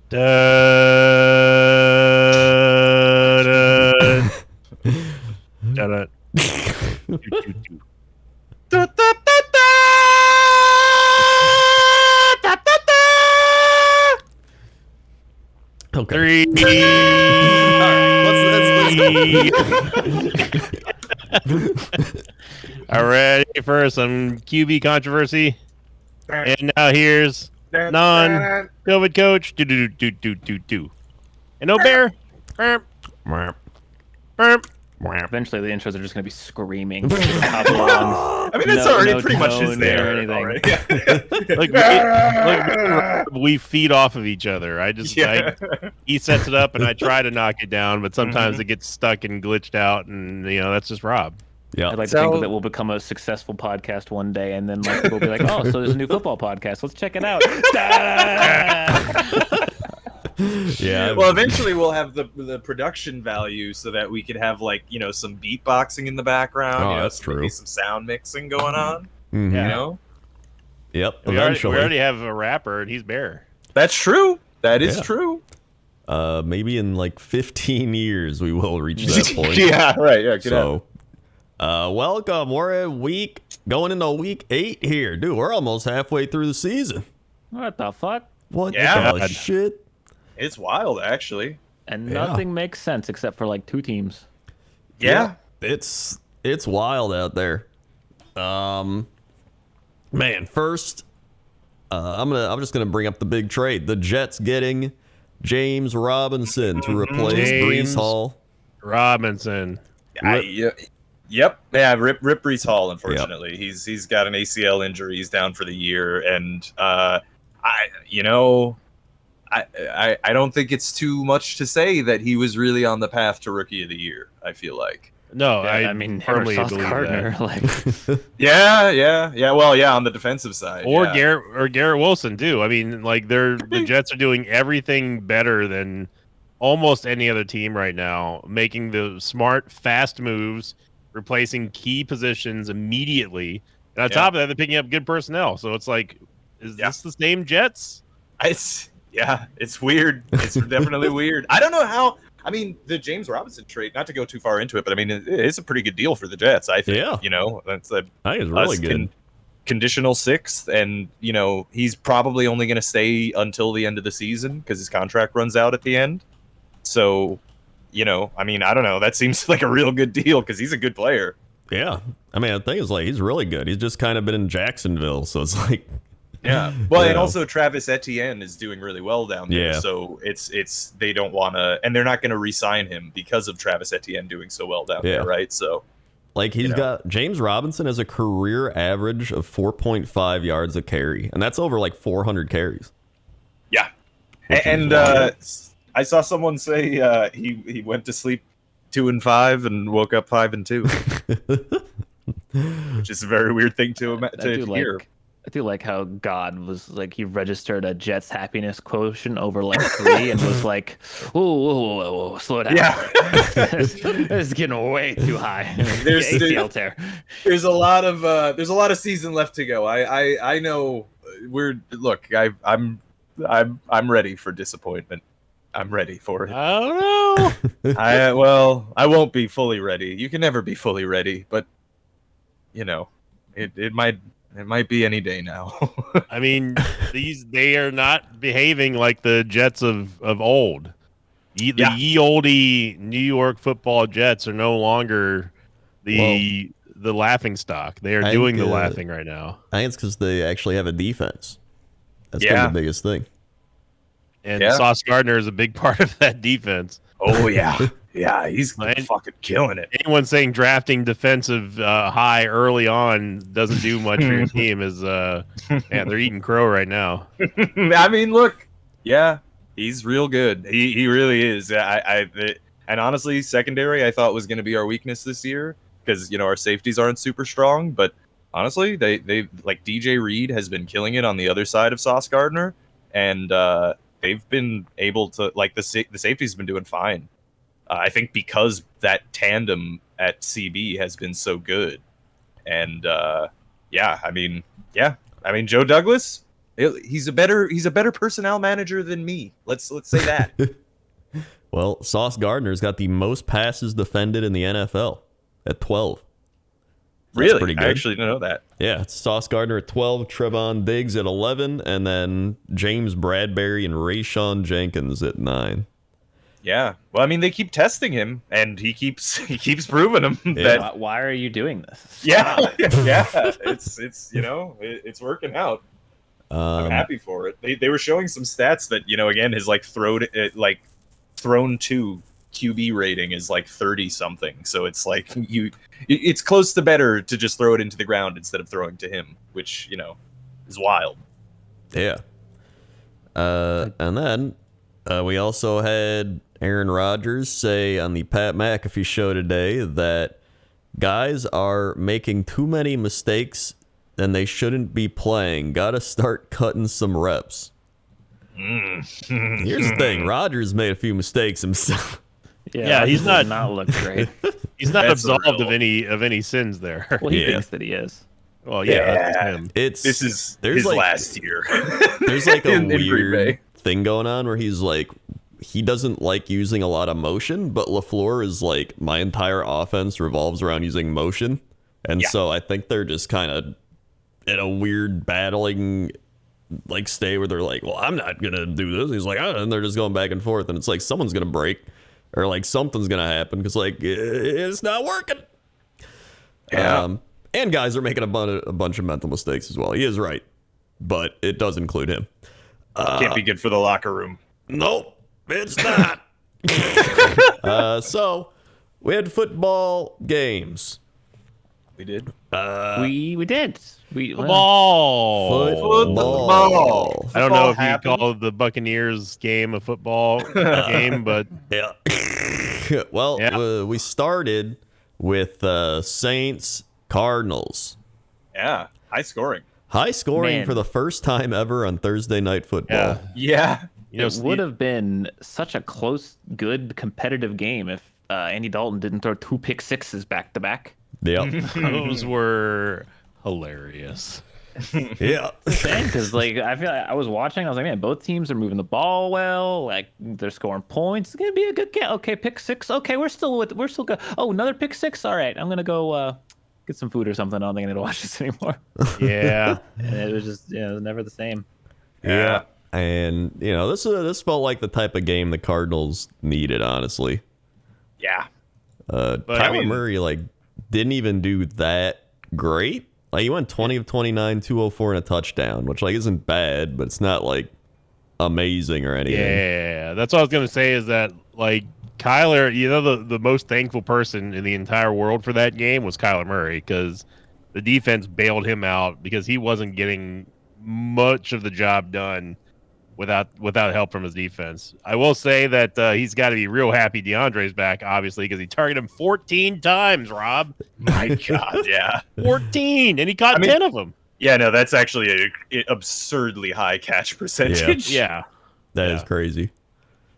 Do. Okay. Three. All right, All right, for some QB controversy. And now here's non-COVID coach. Do. And no bear. Burp. Burp. Eventually, the intros are just going to be screaming. I mean, that's already pretty much is there. Or anything. We feed off of each other. He sets it up, and I try to knock it down, but sometimes it gets stuck and glitched out, and that's just Rob. Yeah. I'd like to think that we'll become a successful podcast one day, and then we'll be like, "Oh, so there's a new football podcast. Let's check it out." Yeah. Well, eventually we'll have the production value so that we could have some beatboxing in the background. Oh, that's true. Maybe some sound mixing going on. Mm-hmm. Yep. We already have a rapper, and he's Bear. That's true. That is true. Maybe in 15 years we will reach that point. Yeah. Right. Yeah. Get out. Welcome. We're going into week 8 here, dude. We're almost halfway through the season. What the fuck? What Yeah. the shit? It's wild, actually. And nothing makes sense except for 2 teams. Yeah. It's wild out there. Man, first, I'm just gonna bring up the big trade. The Jets getting James Robinson to replace Breece Hall. Robinson. Yep. Yeah. Rip Breece Hall. Unfortunately, he's got an ACL injury. He's down for the year, and I don't think it's too much to say that he was really on the path to Rookie of the Year. I feel like. No, I mean, firmly Sauce believe Gardner, that. Yeah. Well, yeah, on the defensive side, Or Garrett Wilson too. I mean, the Jets are doing everything better than almost any other team right now, making the smart, fast moves, replacing key positions immediately. And on top of that, they're picking up good personnel. So it's is this the same Jets? It's weird. It's definitely weird. I don't know how. I mean, the James Robinson trade, not to go too far into it, but I mean, it's a pretty good deal for the Jets, I think. Yeah. That's I think it's really good. Conditional 6th, and, he's probably only going to stay until the end of the season because his contract runs out at the end. So, I mean, I don't know. That seems like a real good deal because he's a good player. Yeah. I mean, the thing is, he's really good. He's just kind of been in Jacksonville, so it's Yeah. Well, and also Travis Etienne is doing really well down there. Yeah. So it's they don't want to, and they're not going to re-sign him because of Travis Etienne doing so well down there, right? So, he's got James Robinson has a career average of 4.5 yards a carry, and that's over 400 carries. Yeah. And I saw someone say he went to sleep 2 and 5 and woke up 5 and 2, which is a very weird thing to hear. I do like how God was he registered a Jets happiness quotient over 3 and was like, whoa, slow down. Yeah. This is getting way too high. There's ACL tear. There's a lot of season left to go. I know I'm ready for disappointment. I'm ready for it. I don't know. I won't be fully ready. You can never be fully ready, but it might be any day now. I mean, they are not behaving like the Jets of old. Ye olde New York football Jets are no longer the laughing stock. They are doing the laughing right now. I think it's because they actually have a defense. That's been the biggest thing. And Sauce Gardner is a big part of that defense. Oh, yeah. Yeah, he's fucking killing it. Anyone saying drafting defensive high early on doesn't do much for your team is, they're eating crow right now. I mean, look, he's real good. He really is. And honestly, secondary I thought was going to be our weakness this year because, our safeties aren't super strong. But, Honestly, they like DJ Reed has been killing it on the other side of Sauce Gardner, and they've been able to like the safety's been doing fine. I think because that tandem at CB has been so good, and I mean Joe Douglas, he's a better personnel manager than me. Let's say that. Well, Sauce Gardner's got the most passes defended in the NFL at 12. Really? Pretty good. I actually didn't know that. Yeah, it's Sauce Gardner at 12, Trevon Diggs at 11, and then James Bradbury and Rayshon Jenkins at 9. Yeah. Well, I mean, they keep testing him, and he keeps proving them that. Why are you doing this? Yeah, it's it's working out. I'm happy for it. They were showing some stats that again his thrown to QB rating is like 30 something. So it's like it's close to better to just throw it into the ground instead of throwing to him, which is wild. Yeah. And then we also had Aaron Rodgers say on the Pat McAfee show today that guys are making too many mistakes and they shouldn't be playing. Got to start cutting some reps. Here's the thing. Rodgers made a few mistakes himself. Yeah, he's not look great. He's not That's absolved real. of any sins there. Well, he thinks that he is. Well, yeah, that's him. It's This is there's his like- last year. There's like a in Green weird Bay. thing going on where he's like, he doesn't like using a lot of motion, but LaFleur is like, my entire offense revolves around using motion. And Yeah. so I think they're just kind of in a weird battling like stay where they're like, well, I'm not going to do this. He's like, and they're just going back and forth. And it's like someone's going to break or like something's going to happen because like it's not working. Yeah. And guys are making a bunch of mental mistakes as well. He is right, but it does include him. Can't be good for the locker room. Nope, it's not. So we had football games. We did. We did. Football. Football. I don't know if happened. you call the Buccaneers game a football game, but Yeah. Well, Yeah. we started with Saints Cardinals. Yeah. High scoring. High scoring Man. for the first time ever on Thursday Night Football. Yeah. It would have been such a close, good, competitive game if Andy Dalton didn't throw 2 pick sixes back to back. Yep. those were hilarious. Yeah. Because like I feel like I was watching, I was like, man, both teams are moving the ball well. Like they're scoring points. It's gonna be a good game. Okay, pick six. Okay, we're still good. Oh, another pick six. All right, I'm gonna go get some food or something. I don't think I need to watch this anymore. Yeah. And it was just it was never the same. Yeah. And, this felt like the type of game the Cardinals needed, honestly. Yeah. Kyler Murray, didn't even do that great. Like, he went 20 of 29, 204, and a touchdown, which, isn't bad, but it's not, amazing or anything. Yeah, that's what I was gonna say. Is that Kyler? The most thankful person in the entire world for that game was Kyler Murray because the defense bailed him out because he wasn't getting much of the job done without help from his defense. I will say that he's got to be real happy DeAndre's back, obviously, because he targeted him 14 times. Rob, My God. Yeah. 14, and he caught 10 of them. Yeah. No, that's actually an absurdly high catch percentage. Yeah. That is crazy.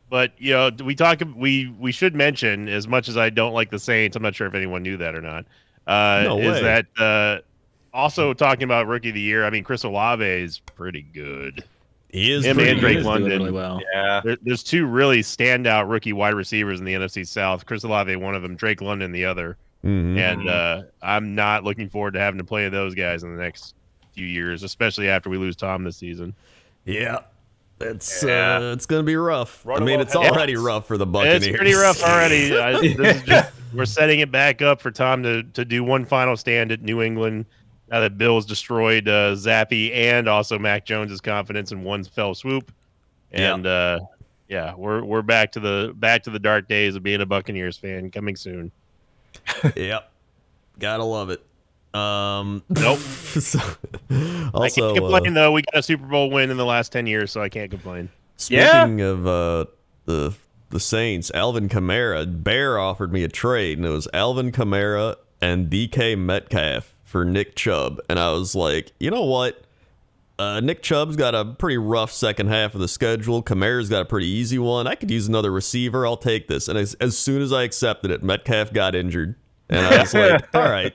But we should mention, as much as I don't like the Saints, I'm not sure if anyone knew that or not. No way. Is that also talking about rookie of the year? I mean, Chris Olave is pretty good. He is Him pretty and Drake good. Doing London. really well. Yeah. There's 2 really standout rookie wide receivers in the NFC South. Chris Olave, one of them. Drake London, the other. Mhm. And I'm not looking forward to having to play those guys in the next few years, especially after we lose Tom this season. Yeah. It's going to be rough. Run I mean, them it's off. already rough for the Buccaneers. It's pretty rough already. This is just, we're setting it back up for Tom to do one final stand at New England. Now that Bill's destroyed Zappy and also Mac Jones's confidence in one fell swoop, and we're back to the dark days of being a Buccaneers fan coming soon. Yep. Gotta love it. Nope. I Also, can't complain though. We got a Super Bowl win in the last 10 years, so I can't complain. speaking of the Saints, Alvin Kamara, Bear offered me a trade, and it was Alvin Kamara and DK Metcalf for Nick Chubb, and I was like, you know what? Nick Chubb's got a pretty rough second half of the schedule. Kamara's got a pretty easy one. I could use another receiver. I'll take this. And as soon as I accepted it, Metcalf got injured. And I was like, all right.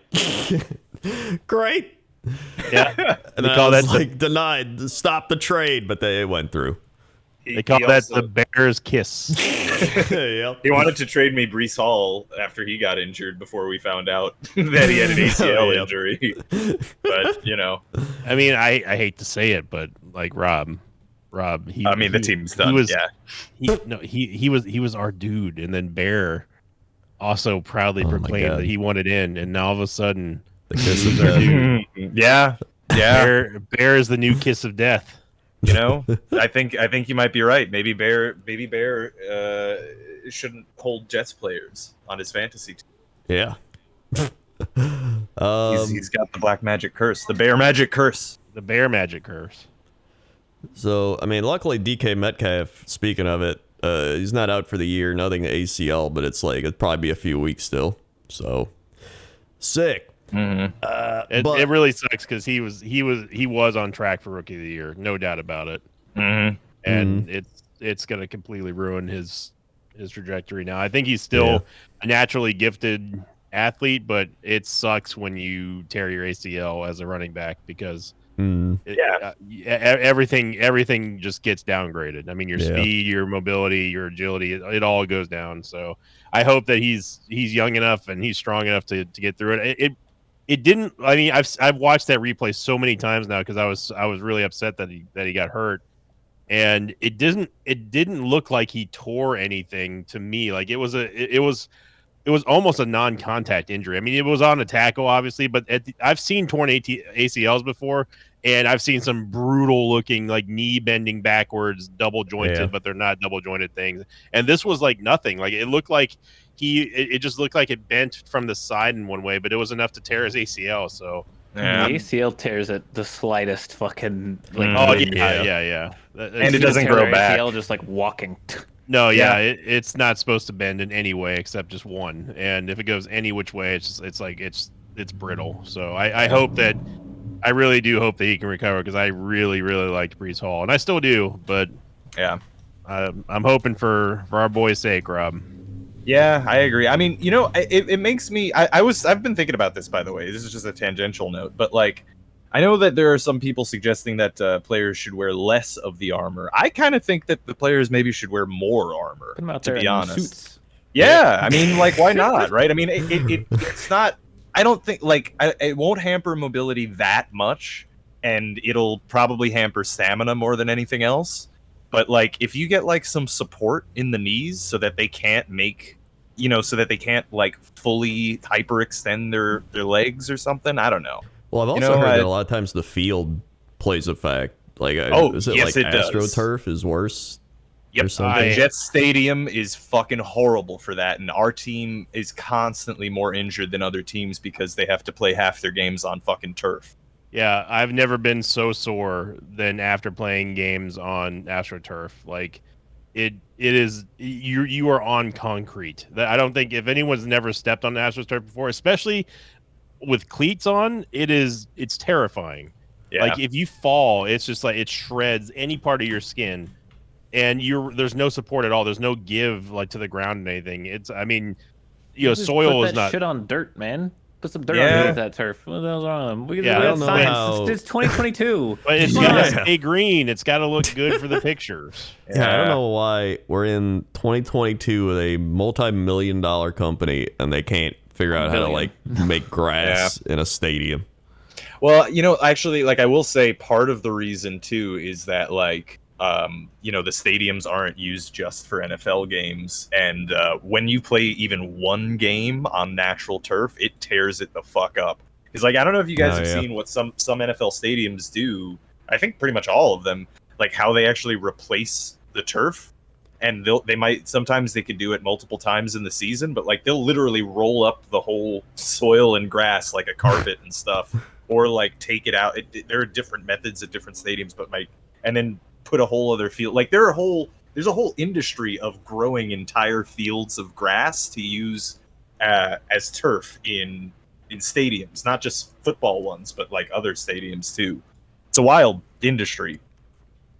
Great. Yeah. And They I call was that like, denied. Stop the trade. But it went through. They call that the Bears kiss. Yep. He wanted to trade me Brees Hall after he got injured before we found out that he had an ACL Yep. injury. But, you know. I mean, I hate to say it, but like Rob, The team's done. He was our dude, and then Bear also proudly Oh my proclaimed God. that he wanted in, and now all of a sudden, The kiss of he's our death. dude. Yeah. Bear is the new kiss of death. You know, I think you might be right. Maybe Bear shouldn't hold Jets players on his fantasy team. Yeah. He's got the black magic curse, the Bear magic curse. The Bear magic curse. So, I mean, luckily DK Metcalf, speaking of it, he's not out for the year, nothing ACL, but it'd probably be a few weeks still. So, sick. It really sucks because he was on track for Rookie of the Year, no doubt about it. And it's going to completely ruin his trajectory now. I think he's still a naturally gifted athlete, but it sucks when you tear your ACL as a running back because everything just gets downgraded. I mean, your speed, your mobility, your agility, it all goes down. So I hope that he's young enough and he's strong enough to get through it. It didn't. I mean, I've watched that replay so many times now because I was really upset that he got hurt, and it didn't look like he tore anything to me. Like it was almost a non-contact injury. I mean, it was on a tackle, obviously, but I've seen torn ACLs before, and I've seen some brutal looking like knee bending backwards, double jointed, but they're not double jointed things. And this was like nothing. Like it looked like it just looked like it bent from the side in one way, but it was enough to tear his ACL. So The ACL tears at the slightest fucking like. yeah. And it doesn't grow back. ACL just like walking. No, it's not supposed to bend in any way except just one. And if it goes any which way, it's brittle. So I really do hope that he can recover because I really, really liked Brees Hall, and I still do. But yeah, I'm hoping for our boy's sake, Rob. Yeah, I agree. I mean, you know, it makes me. I've been thinking about this, by the way. This is just a tangential note, but like, I know that there are some people suggesting that players should wear less of the armor. I kind of think that the players maybe should wear more armor. Put them out to there be in honest. suits. Yeah, I mean, like, why not, right? I mean, it's not. I don't think it won't hamper mobility that much, and it'll probably hamper stamina more than anything else. But like, if you get like some support in the knees so that they can't like fully hyperextend their legs or something, I don't know. Well, I've also heard that a lot of times the field plays a fact. Like, is it yes, like it does. AstroTurf is worse? Yep. Or something? The Jets Stadium is fucking horrible for that, and our team is constantly more injured than other teams because they have to play half their games on fucking turf. Yeah, I've never been so sore than after playing games on AstroTurf. Like, it is you are on concrete. I don't think if anyone's never stepped on AstroTurf before, especially with cleats on, it's terrifying. Yeah. Like if you fall, it's just like it shreds any part of your skin, and there's no support at all. There's no give like to the ground and anything. Soil put is that not shit on dirt, man. Put some dirt Yeah. underneath that turf. What the hell's wrong with them? We Yeah, I got don't know science. how- It's 2022. But it's Come got on. to stay green. It's got to look good for the pictures. Yeah, I don't know why we're in 2022 with a multi-million-dollar company and they can't figure out how to like make grass in a stadium. Well, you know, actually, like I will say, part of the reason too is that like, the stadiums aren't used just for NFL games, and when you play even one game on natural turf, it tears it the fuck up. Because like, I don't know if you guys have seen what some NFL stadiums do. I think pretty much all of them, like how they actually replace the turf, and sometimes they could do it multiple times in the season, but like they'll literally roll up the whole soil and grass like a carpet and stuff. Or like take it out. There are different methods at different stadiums, but and then put a whole other field. Like there's a whole industry of growing entire fields of grass to use as turf in in stadiums, not just football ones, but like other stadiums too. It's a wild industry,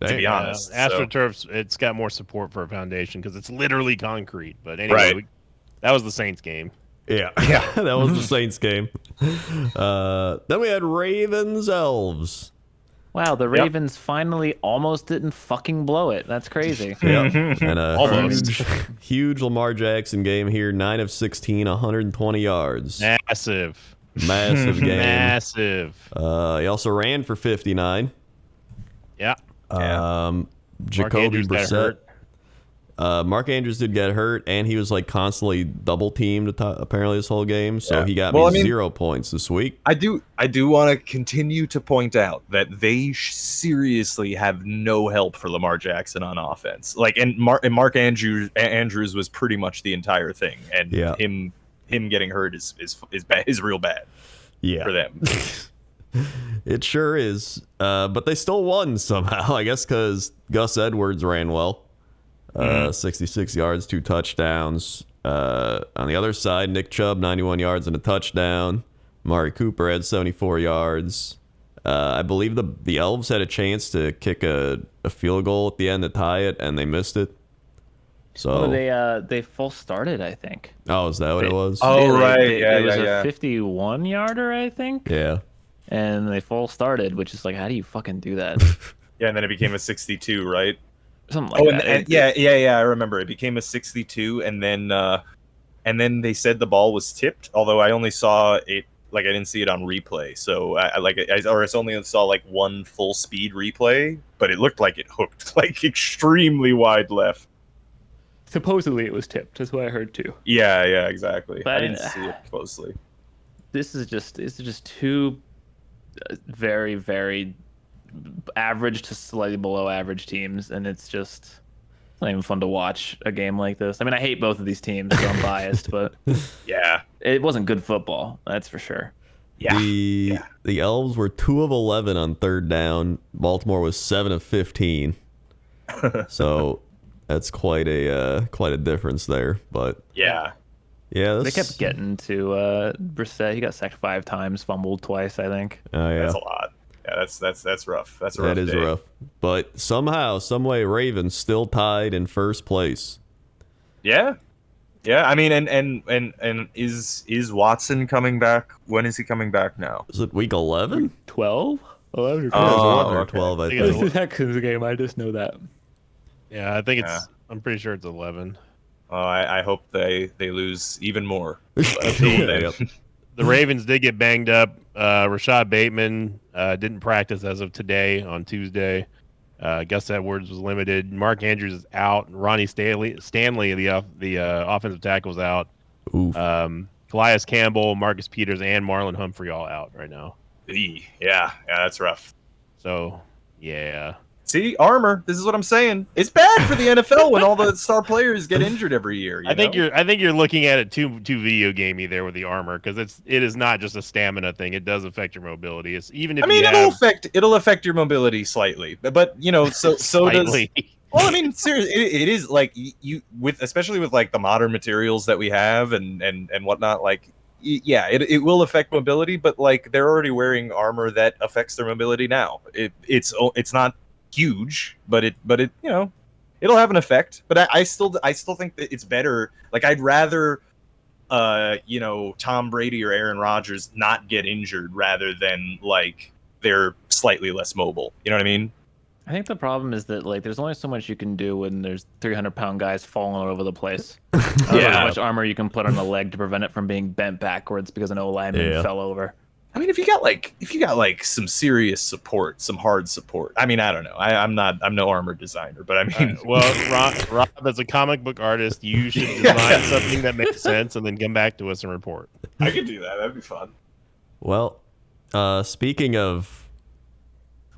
to be honest. AstroTurf's it's got more support for a foundation because it's literally concrete. But anyway, Right. that was the Saints game. Yeah, that was the Saints game. Then we had Ravens Elves. Wow, the Ravens finally almost didn't fucking blow it. That's crazy. Yeah, and a Almost. huge Lamar Jackson game here. 9 of 16, 120 yards. Massive Massive game. Massive. He also ran for 59. Yeah. Jacoby Andrews got Brissett. hurt. Mark Andrews did get hurt, and he was like constantly double teamed apparently this whole game. So Yeah. he got Well, me I mean, 0 points this week. I do want to continue to point out that they seriously have no help for Lamar Jackson on offense. Like, and Mark Andrews was pretty much the entire thing, and Yeah. him getting hurt is bad, is real bad Yeah, for them. it sure is. But they still won somehow. I guess because Gus Edwards ran well. 66 yards, 2 touchdowns. On the other side, Nick Chubb, 91 yards and a touchdown. Amari Cooper had 74 yards. I believe the Elves had a chance to kick a field goal at the end to tie it, and they missed it. So They full started, I think. oh, is that what it was? Oh, right. It was Yeah. a 51 yarder, I think. Yeah. And they full started, which is like, how do you fucking do that? Yeah, and then it became a 62, right? Something like that. And yeah, I remember it became a 62, and then they said the ball was tipped. Although I only saw it, like I didn't see it on replay, so I only saw like one full speed replay, but it looked like it hooked like extremely wide left. Supposedly it was tipped. That's what I heard too. Yeah, exactly. But I didn't see it closely. This is just two very, very average to slightly below average teams, and it's not even fun to watch a game like this. I mean, I hate both of these teams, so I'm biased, but Yeah, it wasn't good football, that's for sure. yeah. The Elves were 2 of 11 on third down. Baltimore was 7 of 15. So that's quite a difference there. But Yeah. yeah, They kept getting to Brissett. He got sacked 5 times, fumbled twice, I think. Oh yeah, That's a lot. Yeah, that's rough. That's a rough that is day. rough. But somehow, someway, Ravens still tied in first place. Yeah. I mean, and is Watson coming back? When is he coming back now? Is it week 11? 12? 11 or 12? Yeah, it was 11 or okay. 12, I I think think. it's This is Texans game, I just know that. Yeah, I think it's. Yeah. I'm pretty sure it's 11. I hope they lose even more. Yep. The Ravens did get banged up. Rashad Bateman didn't practice as of today on Tuesday. Gus Edwards was limited. Mark Andrews is out. Ronnie Stanley, the offensive tackle, is out. Oof. Calais Campbell, Marcus Peters, and Marlon Humphrey all out right now. Yeah, that's rough. So, yeah. See, armor. This is what I'm saying. It's bad for the NFL when all the star players get injured every year. I think you're looking at it too video gamey there with the armor, because it is not just a stamina thing. It does affect your mobility. It's even if it'll affect your mobility slightly, but so slightly. does. Well, I mean, seriously, it is like you especially with like the modern materials that we have and whatnot. Like, yeah, it will affect mobility, but like they're already wearing armor that affects their mobility now. It's not huge, but it it'll have an effect. But I still think that it's better. Like, I'd rather Tom Brady or Aaron Rodgers not get injured rather than like they're slightly less mobile. You know what I mean? I think the problem is that like there's only so much you can do when there's 300-pound guys falling all over the place. Yeah. How much armor you can put on the leg to prevent it from being bent backwards because an O-lineman fell over. I mean, if you got like some serious support, some hard support. I mean, I don't know. I'm no armor designer, but I mean, Well, Rob, as a comic book artist, you should design something that makes sense and then come back to us and report. I could do that. That'd be fun. Well, speaking of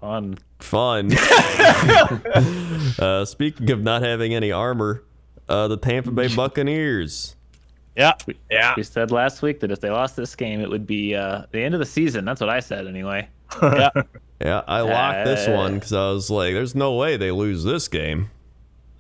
Fun. speaking of not having any armor, the Tampa Bay Buccaneers. Yeah. We said last week that if they lost this game, it would be the end of the season. That's what I said anyway. Yeah. Yeah, I locked this one because I was like, there's no way they lose this game.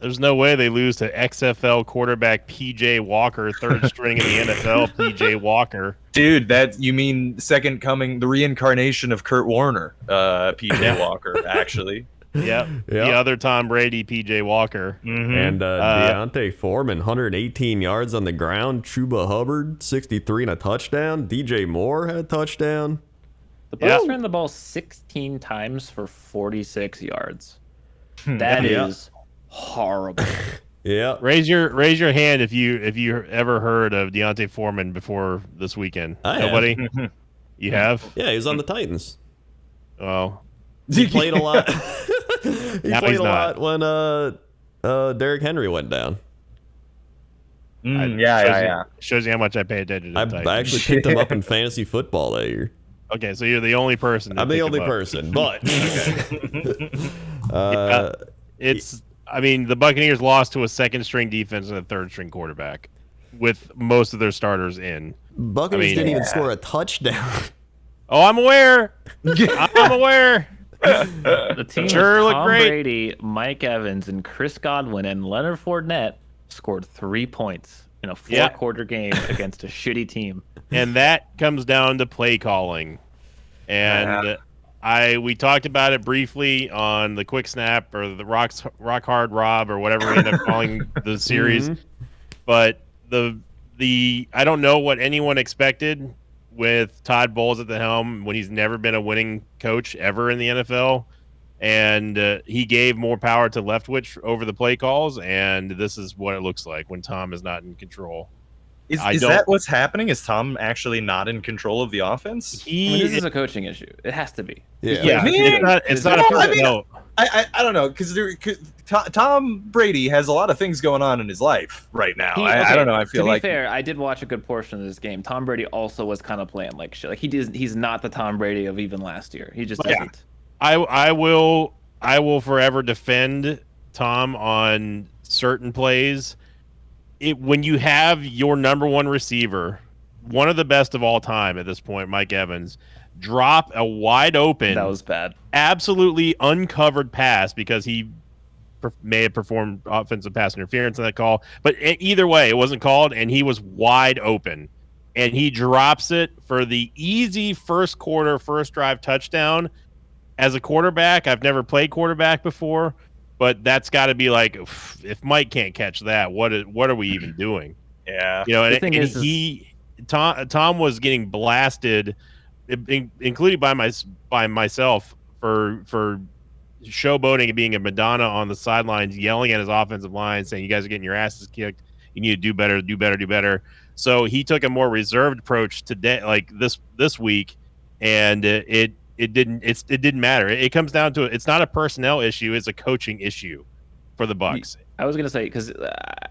There's no way they lose to XFL quarterback PJ Walker, third string in the NFL. PJ Walker, Dude, you mean second coming, the reincarnation of Kurt Warner, PJ Walker, actually. Yep. The other Tom Brady, PJ Walker. Mm-hmm. And Deontay Foreman, 118 yards on the ground. Chuba Hubbard, 63 and a touchdown. DJ Moore had a touchdown. The Bucs ran the ball 16 times for 46 yards. That is horrible. Yeah. Raise your hand if you ever heard of Deontay Foreman before this weekend. Nobody? You have? Yeah, he was on the Titans. Oh. He played a lot. He played a lot when Derrick Henry went down. Shows you how much I pay attention to the Titans. I actually picked him up in fantasy football that year. Okay, so you're the only person. I'm the only person, but I mean, the Buccaneers lost to a second string defense and a third string quarterback with most of their starters in. Buccaneers didn't even score a touchdown. Oh, I'm aware. I'm aware. The team sure with looked Tom great. Brady, Mike Evans, and Chris Godwin and Leonard Fournette scored 3 points in a four-quarter game against a shitty team. And that comes down to play calling. And we talked about it briefly on the Quick Snap or the Rock Hard Rob or whatever we end up calling the series. But the I don't know what anyone expected with Todd Bowles at the helm when he's never been a winning coach ever in the NFL. And he gave more power to Leftwich over the play calls, and this is what it looks like when Tom is not in control. Is that what's happening? Is Tom actually not in control of the offense? This is a coaching issue. It has to be. Yeah. It's not no. I don't know, because Tom Brady has a lot of things going on in his life right now. I don't know. I feel like, to be fair, I did watch a good portion of this game. Tom Brady also was kind of playing like shit. Like he's not the Tom Brady of even last year. He just isn't. I will forever defend Tom on certain plays. When you have your number one receiver, one of the best of all time at this point, Mike Evans, drop a wide open, that was bad, absolutely uncovered pass because he may have performed offensive pass interference on that call, but either way, it wasn't called, and he was wide open, and he drops it for the easy first drive touchdown. As a quarterback, I've never played quarterback before, but that's got to be like, if Mike can't catch that, what are we even doing? Yeah, you know, Tom was getting blasted, including by myself for showboating and being a Madonna on the sidelines, yelling at his offensive line, saying, "You guys are getting your asses kicked. You need to do better, do better, do better." So he took a more reserved approach today, like this week, and it didn't matter. It comes down to it's not a personnel issue; it's a coaching issue for the Bucs. I was gonna say, because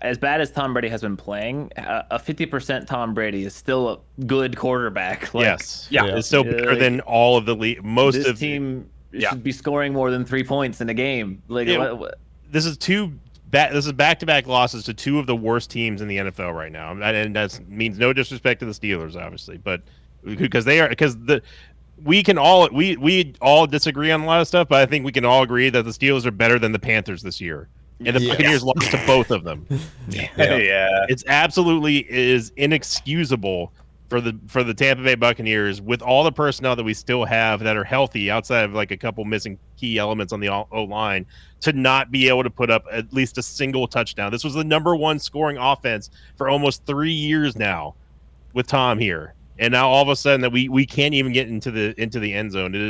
as bad as Tom Brady has been playing, a 50% Tom Brady is still a good quarterback. Yes, it's still better than all of the league. This team should be scoring more than 3 points in a game. This is back-to-back losses to two of the worst teams in the NFL right now, and that means no disrespect to the Steelers, obviously, but we all disagree on a lot of stuff, but I think we can all agree that the Steelers are better than the Panthers this year, and the Buccaneers lost to both of them. It's absolutely is inexcusable for the Tampa Bay Buccaneers with all the personnel that we still have that are healthy outside of like a couple missing key elements on the O-line to not be able to put up at least a single touchdown. This was the number one scoring offense for almost 3 years now with Tom here. And now all of a sudden that we can't even get into the end zone. It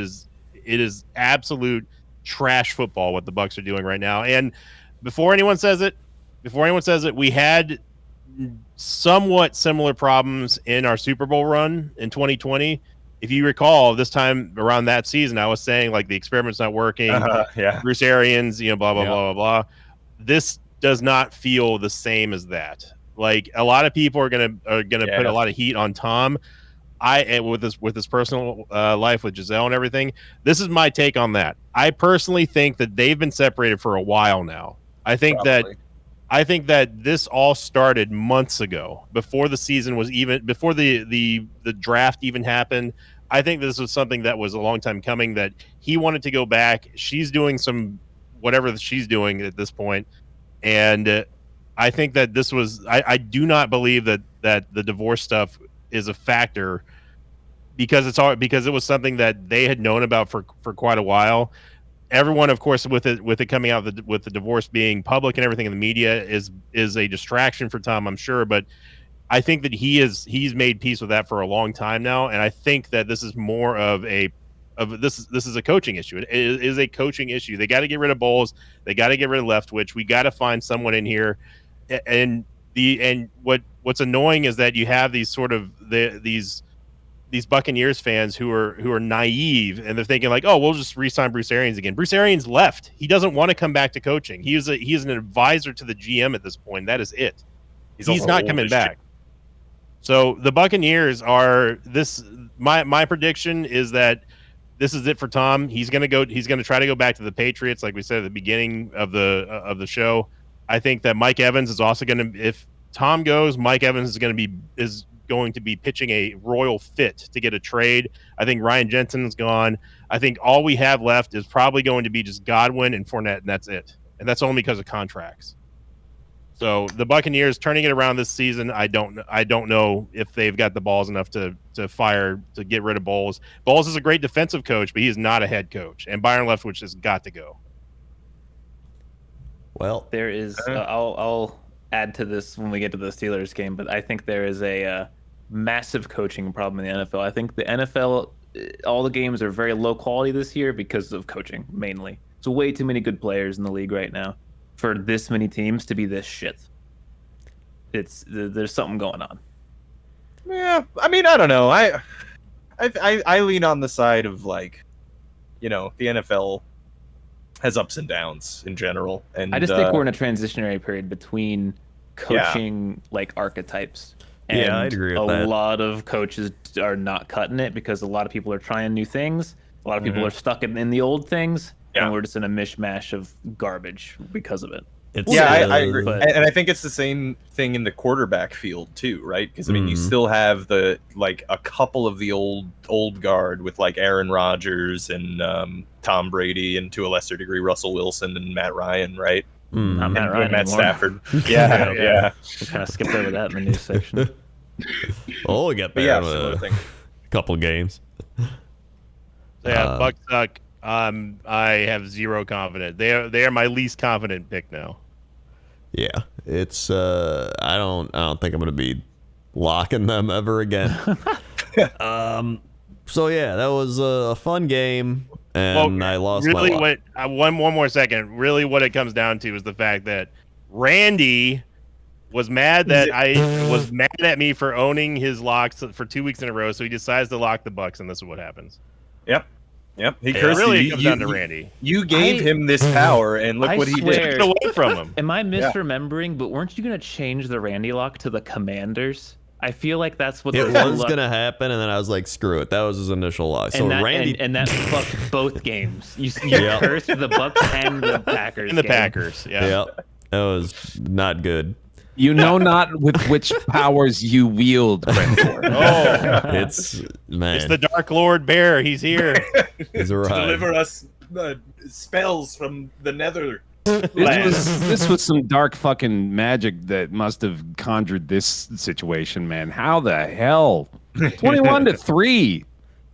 is absolute trash football what the Bucs are doing right now. And before anyone says it, we had somewhat similar problems in our Super Bowl run in 2020. If you recall, this time around that season, I was saying like the experiment's not working. Bruce Arians, blah blah blah blah blah. This does not feel the same as that. Like a lot of people are gonna put a lot of heat on Tom. With his personal life with Giselle and everything. This is my take on that. I personally think that they've been separated for a while now. I think that this all started months ago, before the season was even, before the draft even happened. I think this was something that was a long time coming, that he wanted to go back. She's doing some whatever she's doing at this point. And I think that this was. I do not believe that the divorce stuff is a factor because it was something that they had known about for quite a while. Everyone, of course, with it coming out with the divorce being public and everything in the media is a distraction for Tom, I'm sure. But I think that he's made peace with that for a long time now, and I think that this is more of this is a coaching issue. It is a coaching issue. They got to get rid of Bowles. They got to get rid of Leftwich. We got to find someone in here, and what's annoying is that you have these sort of these Buccaneers fans who are naive, and they're thinking like, oh, we'll just re-sign Bruce Arians again. Bruce Arians left. He doesn't want to come back to coaching. He is an advisor to the GM at this point. That is it. He's not coming back. So the Buccaneers are this. My prediction is that this is it for Tom. He's gonna try to go back to the Patriots, like we said at the beginning of the show. I think that Mike Evans is also gonna. If Tom goes, Mike Evans is going to be pitching a royal fit to get a trade. I think Ryan Jensen's gone. I think all we have left is probably going to be just Godwin and Fournette, and that's it. And that's only because of contracts. So the Buccaneers turning it around this season, I don't know if they've got the balls enough to get rid of Bowles. Bowles is a great defensive coach, but he is not a head coach. And Byron Leftwich has got to go. Well, there is. I'll add to this when we get to the Steelers game, but I think there is a massive coaching problem in the NFL. I think the NFL, all the games are very low quality this year because of coaching mainly. There's way too many good players in the league right now for this many teams to be this shit. There's something going on. Yeah, I mean, I don't know. I lean on the side of like, the NFL has ups and downs in general, and I just think we're in a transitionary period between coaching like archetypes. And I agree with that. A lot of coaches are not cutting it because a lot of people are trying new things. A lot of people are stuck in the old things, and we're just in a mishmash of garbage because of it. I agree, and I think it's the same thing in the quarterback field too, right? Because I mean, you still have a couple of the old guard with like Aaron Rodgers and Tom Brady, and to a lesser degree Russell Wilson and Matt Ryan, right? Not Matt Ryan Matt anymore. Stafford. Yeah. We kind of skipped over that in the news section. Oh, we got there in a couple games. Bucks suck. I have zero confidence. They are my least confident pick now. Yeah, it's I don't think I'm gonna be locking them ever again. So yeah, that was a fun game, and I lost really my lock. One more second. Really, what it comes down to is the fact that Randy was mad that I was mad at me for owning his locks for 2 weeks in a row, so he decides to lock the Bucks, and this is what happens. Yep. He cursed really you. Comes down to Randy. You gave him this power, and look what he did. Took it away from him. Am I misremembering? But weren't you going to change the Randy lock to the Commanders? I feel like that's what It was gonna happen, and then I was like, "Screw it." That was his initial lock. So Randy and that fucked both games. You cursed the Bucks and the Packers. And the Packers. Yeah. That was not good. You know not with which powers you wield, Brentford. It's the Dark Lord Bear. He's here. He's arrived. To deliver us spells from the nether. This was some dark fucking magic that must have conjured this situation, man. How the hell? 21-3.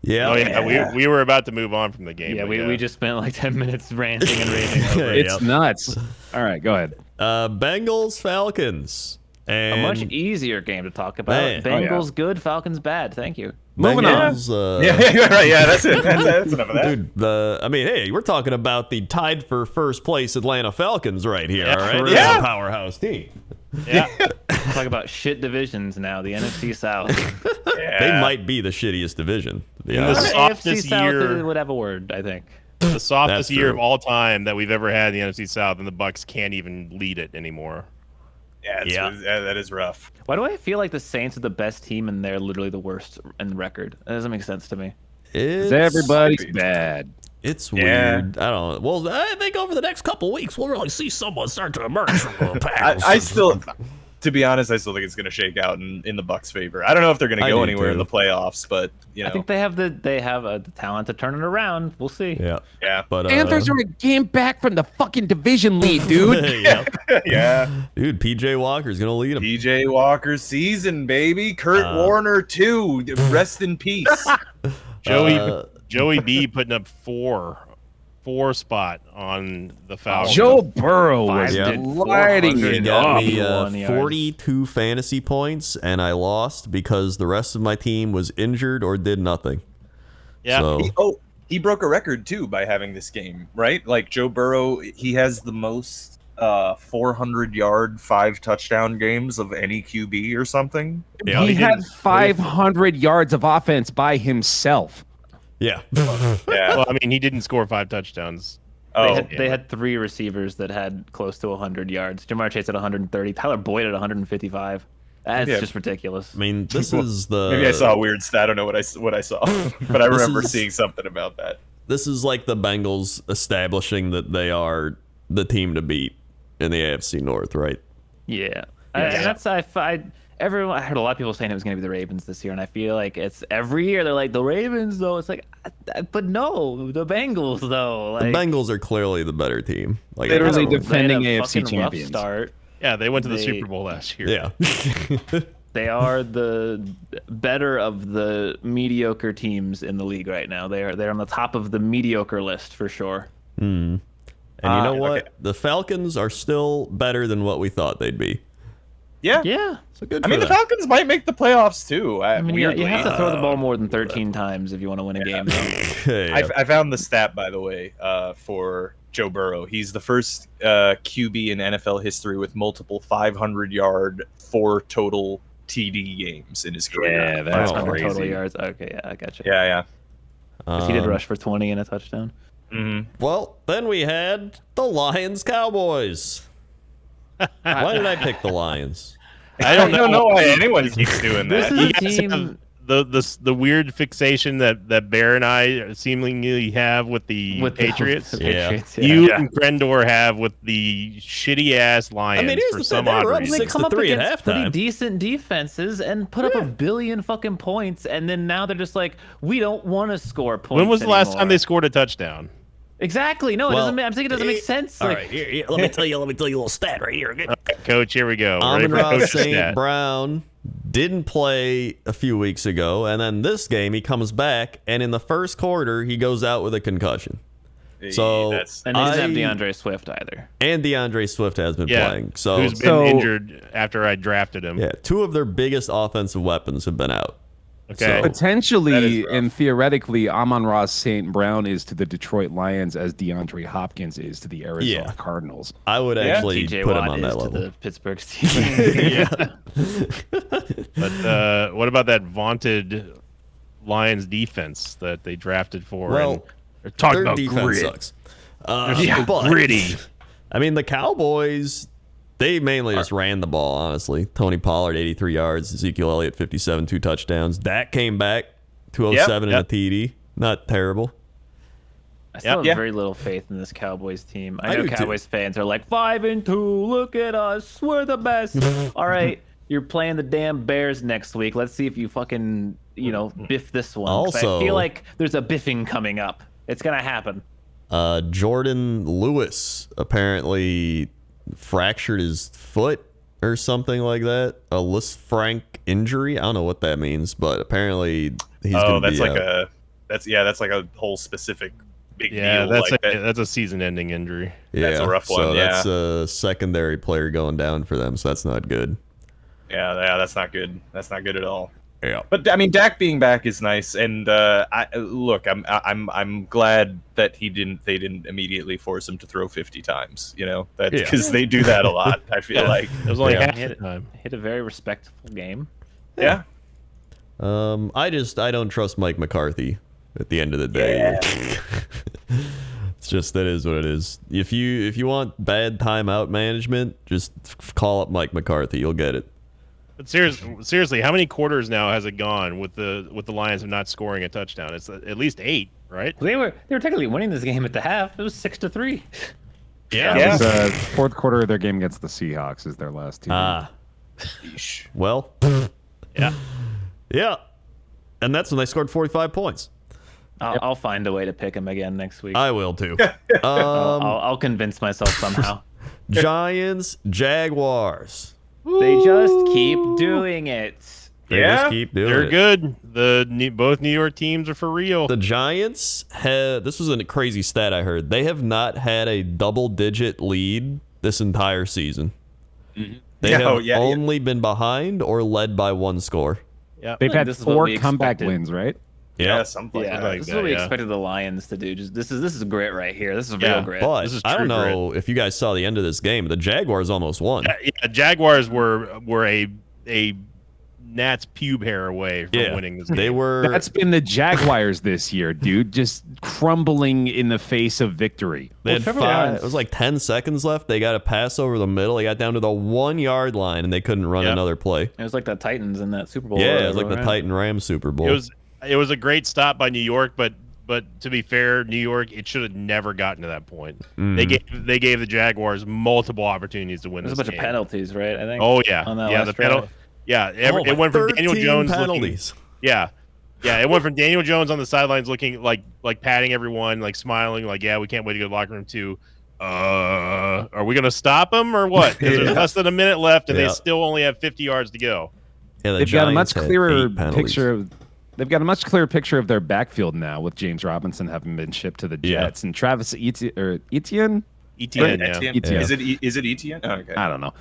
Yeah. Oh yeah. We were about to move on from the game. Yeah, we just spent like 10 minutes ranting and raving over it. It's nuts. All right, go ahead. Bengals, Falcons. And a much easier game to talk about. Man. Bengals good, Falcons bad. Thank you. Moving on. You're right. Yeah, that's it. That's enough of that. Dude, hey, we're talking about the tied for first place Atlanta Falcons right here, all right? Yeah. This is a powerhouse team. Yeah. Talk about shit divisions now. The NFC South. They might be the shittiest division. In the softest AFC year, South would have a word, I think. the softest That's year true. of all time that we've ever had in the NFC South, and the Bucks can't even lead it anymore. Yeah, that is rough. Why do I feel like the Saints are the best team and they're literally the worst in record? That doesn't make sense to me. Everybody's bad. It's weird. I don't know. Well, I think over the next couple weeks, we'll really see someone start to emerge from the Packers. I still, to be honest, I still think it's going to shake out in the Bucs' favor. I don't know if they're going to go anywhere in the playoffs, but I think they have the talent to turn it around. We'll see. Yeah. But Panthers are a game back from the fucking division lead, dude. Yeah. Dude, PJ Walker's gonna lead him. PJ Walker's season, baby. Kurt Warner too. Rest in peace. Joey B putting up four spot on the Falcons. Joe Burrow was lighting He it got up. me 42 fantasy points, and I lost because the rest of my team was injured or did nothing. Yeah. So, He broke a record too by having this game, right? Like Joe Burrow, he has the most 400-yard, 5-touchdown games of any QB or something. Yeah, He had 500 yards of offense by himself. yeah. Yeah. Well, I mean, he didn't score 5 touchdowns. They had 3 receivers that had close to 100 yards. Jamar Chase at 130. Tyler Boyd at 155. That's just ridiculous. I mean, this is the... Maybe I saw a weird stat. I don't know what I saw, but I remember seeing something about that. This is like the Bengals establishing that they are the team to beat in the AFC North, right? Yeah. And that's I heard a lot of people saying it was going to be the Ravens this year, and I feel like it's every year they're like the Ravens though. It's like, but no, the Bengals though. Like, The Bengals are clearly the better team. Like, Literally they had a defending AFC fucking rough champions. Start. Yeah, they went to the Super Bowl last year. yeah. They are the better of the mediocre teams in the league right now. They're on the top of the mediocre list for sure. And you know what? Okay. The Falcons are still better than what we thought they'd be. Yeah. Yeah. So good I for mean, the them. Falcons might make the playoffs too. I mean, weirdly. you have to throw the ball more than 13 times if you want to win a game. Yeah. I found the stat, by the way, for Joe Burrow. He's the first QB in NFL history with multiple 500-yard, 4 total TD games in his career. Yeah, that's 500 crazy. total yards. Okay, yeah, I got you. Yeah. 'Cause he did rush for 20 and a touchdown. Well, then we had the Lions Cowboys. Why did I pick the Lions? I don't know. why anyone keeps doing This that. is You a guys team. have the weird fixation that Bear and I seemingly have with the Patriots. The Yeah. Patriots, You and Grendor have with the shitty ass Lions here's for the some thing, they odd were up reason. They 6 come to up 3 at against pretty halftime. decent defenses and put up a billion fucking points, and then now they're just like, we don't want to score points. When was the last time anymore. they scored a touchdown? Exactly. No, it doesn't. I'm thinking it doesn't make sense. All Like, right, here, let me tell you a little stat right here. Coach, here we go. Ready for Amon-Ra Coach's St. stat. Brown didn't play a few weeks ago, and then this game he comes back, and in the first quarter he goes out with a concussion. So That's and they didn't have I- DeAndre Swift either. And DeAndre Swift has been Yeah, playing. So who's been injured after I drafted him. yeah, 2 of their biggest offensive weapons have been out. Okay. So- That Potentially is rough. and theoretically, Amon-Ra St. Brown is to the Detroit Lions as DeAndre Hopkins is to the Arizona Yeah. Cardinals. I would actually TJ put Watt him on is that to level. the Pittsburgh Steelers. But what about that vaunted Lions defense that they drafted for? Well, and they're talking Their about defense grit. sucks. But gritty. I mean, the Cowboys, they mainly just ran the ball, honestly. Tony Pollard, 83 yards. Ezekiel Elliott, 57, 2 touchdowns. Dak came back, 207 Yep. and a TD. Not terrible. I still have Yeah. very little faith in this Cowboys team. I I know do too. Cowboys fans are like 5-2. Look at us, we're the best. All right, you're playing the damn Bears next week. Let's see if you fucking biff this one. 'Cause Also- I feel like there's a biffing coming up. It's gonna happen. Jordan Lewis apparently fractured his foot or something like that. A Lisfranc injury. I don't know what that means, but apparently he's going to that's be like out. that's like a whole specific big Yeah, deal. that's like a, that. that's a season-ending injury. that's a rough So one, that's a secondary player going down for them, so that's not good. Yeah, that's not good. That's not good at all. Yeah. But I mean, Dak being back is nice, and I'm glad that they didn't immediately force him to throw 50 times. That Yeah. because they do that a lot. I feel like, It was only Yeah. half the time. Hit a very respectful game. yeah. I don't trust Mike McCarthy at the end of the day. It's just, that is what it is. If you want bad timeout management, just call up Mike McCarthy. You'll get it. But seriously, how many quarters now has it gone with the Lions of not scoring a touchdown? It's at least 8, right? They were technically winning this game at the half. It was 6-3. Yeah. It was, fourth quarter of their game against the Seahawks is their last team. Ah, Well, Yeah. yeah. And that's when they scored 45 points. I'll find a way to pick him again next week. I will too. I'll convince myself somehow. Giants, Jaguars. They just keep doing it. They just keep doing They're it. good. Both New York teams are for real. The Giants had, this was a crazy stat I heard. They have not had a double-digit lead this entire season. They have only been behind or led by one score. Yeah. They've had This is what 4 we comeback expected. wins, right? Yeah, something Yeah, like this that. is what we yeah. expected the Lions to do. Just this is grit right here. This is real Yeah, grit. But This is I don't true know if you guys saw the end of this game. The Jaguars almost won. Yeah, Jaguars were a gnat's pube hair away from winning this game. They were. That's been the Jaguars this year, dude. Just crumbling in the face of victory. They had Trevor 5, Lawrence- it was like 10 seconds left. They got a pass over the middle. They got down to the 1-yard line, and they couldn't run Yep. another play. It was like the Titans in that Super Bowl. Yeah, or it was like the whatever, right? Titan Rams Super Bowl. It was a great stop by New York, but to be fair, New York, it should have never gotten to that point. They gave the Jaguars multiple opportunities to win There's a this bunch game. of penalties, right? I think. Oh yeah, on that yeah. last The penalty. drive. Yeah, Oh, it went from Daniel 13 Jones penalties. Yeah, it went from Daniel Jones on the sidelines looking like patting everyone, like smiling, like yeah, we can't wait to go to the locker room too. Are we gonna stop him or what? Because there's less than a minute left, and they still only have 50 yards to go. Yeah, the They've got a much Giants had clearer 8 penalties. picture of. They've got a much clearer picture of their backfield now with James Robinson having been shipped to the Yeah. Jets and Travis Etienne. ETN, yeah. Etienne. Etienne. Is it Etienne? Oh, okay. I don't know.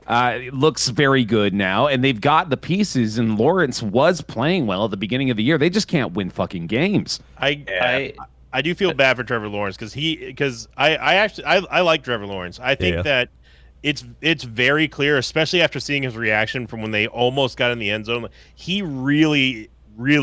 It looks very good now, and they've got the pieces. And Lawrence was playing well at the beginning of the year. They just can't win fucking games. I do feel bad for Trevor Lawrence because I like Trevor Lawrence. I think that it's very clear, especially after seeing his reaction from when they almost got in the end zone. He really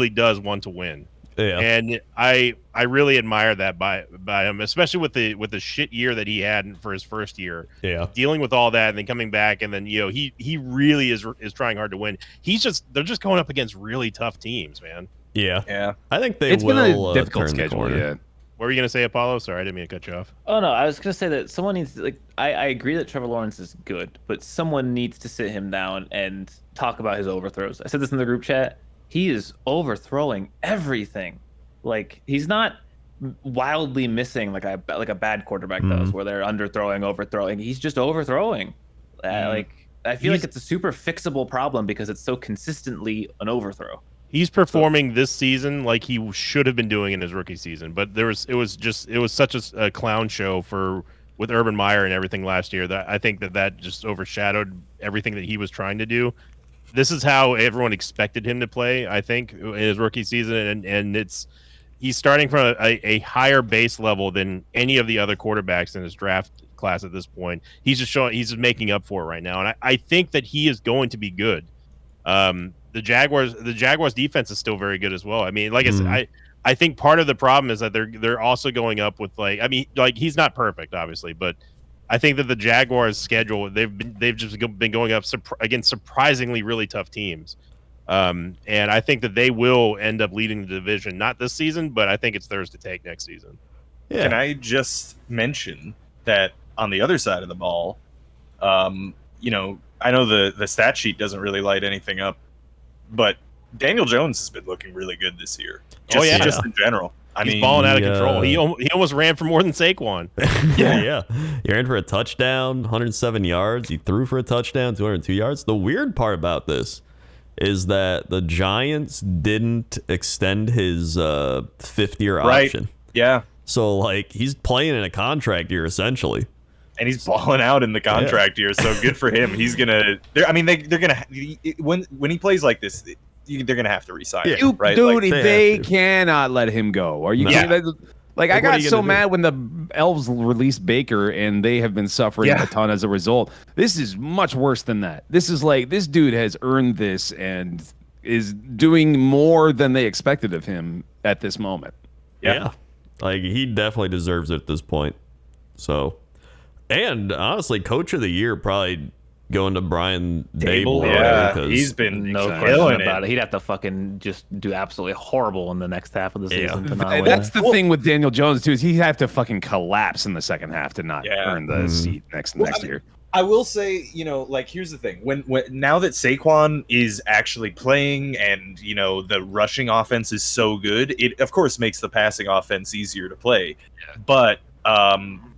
does want to win. Yeah. And I really admire that by him, especially with the shit year that he had for his first year. Yeah. Dealing with all that and then coming back and then he really is trying hard to win. They're just going up against really tough teams, man. Yeah. Yeah. I think they It's will been a difficult turn the schedule. corner. Yeah. What were you gonna say, Apollo? Sorry, I didn't mean to cut you off. Oh no, I was gonna say that someone needs to, I agree that Trevor Lawrence is good, but someone needs to sit him down and talk about his overthrows. I said this in the group chat. He is overthrowing everything. Like he's not wildly missing like a bad quarterback does, where they're underthrowing, overthrowing. He's just overthrowing. Like I feel like it's a super fixable problem because it's so consistently an overthrow. He's performing this season like he should have been doing in his rookie season, but it was such a clown show with Urban Meyer and everything last year that I think that just overshadowed everything that he was trying to do. This is how everyone expected him to play, I think, in his rookie season, and he's starting from a higher base level than any of the other quarterbacks in his draft class at this point. He's just making up for it right now, and I think that he is going to be good. The Jaguars defense is still very good as well. I mean, like I said, I think part of the problem is that they're also going up with he's not perfect, obviously, but I think that the Jaguars' schedule they've just been going up against surprisingly really tough teams, and I think that they will end up leading the division, not this season, but I think it's theirs to take next season. Yeah. Can I just mention that on the other side of the ball, I know the stat sheet doesn't really light anything up, but Daniel Jones has been looking really good this year. Just in general. He's balling out of control. He almost ran for more than Saquon. Yeah. He ran for a touchdown, 107 yards. He threw for a touchdown, 202 yards. The weird part about this is that the Giants didn't extend his fifth-year option. Yeah. So, he's playing in a contract year, essentially. And he's balling out in the contract year, so good for him. He's gonna. They're gonna when he plays like this, they're gonna have to resign him, right? Dude, Like, they cannot let him go. Are you kidding? I got so mad when the Elves released Baker and they have been suffering a ton as a result. This is much worse than that. This is this dude has earned this and is doing more than they expected of him at this moment. Yeah. He definitely deserves it at this point. So, and honestly, coach of the year probably going to Brian Dable. Yeah, 'cause he's been No killing question about it. it. He'd have to fucking just do absolutely horrible in the next half of the Yeah. season to not win. That's the thing with Daniel Jones too, is he have to fucking collapse in the second half to not Yeah. earn the seat next year. I will say, like, here's the thing: when now that Saquon is actually playing, and the rushing offense is so good, it of course makes the passing offense easier to play. Yeah. But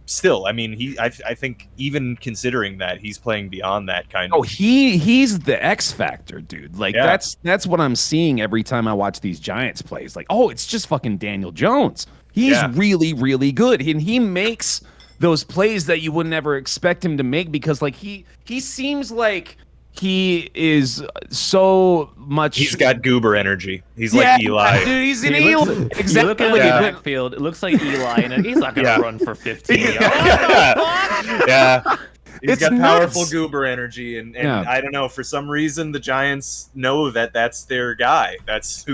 still, I mean, I think even considering that, he's playing beyond that kind of. Oh, he's the X factor, dude. Like that's what I'm seeing every time I watch these Giants plays. Like, oh, it's just fucking Daniel Jones. He's really, really good, and he makes those plays that you would never expect him to make, because like he seems like he is so much. He's got goober energy. He's like Eli. Dude, he's an He Eli. looks, Exactly. You look at the backfield, it looks like Eli, and he's not going to run for 15 yards. Yeah. He's got powerful nuts. goober energy, and I don't know, for some reason the Giants know that that's their guy. That's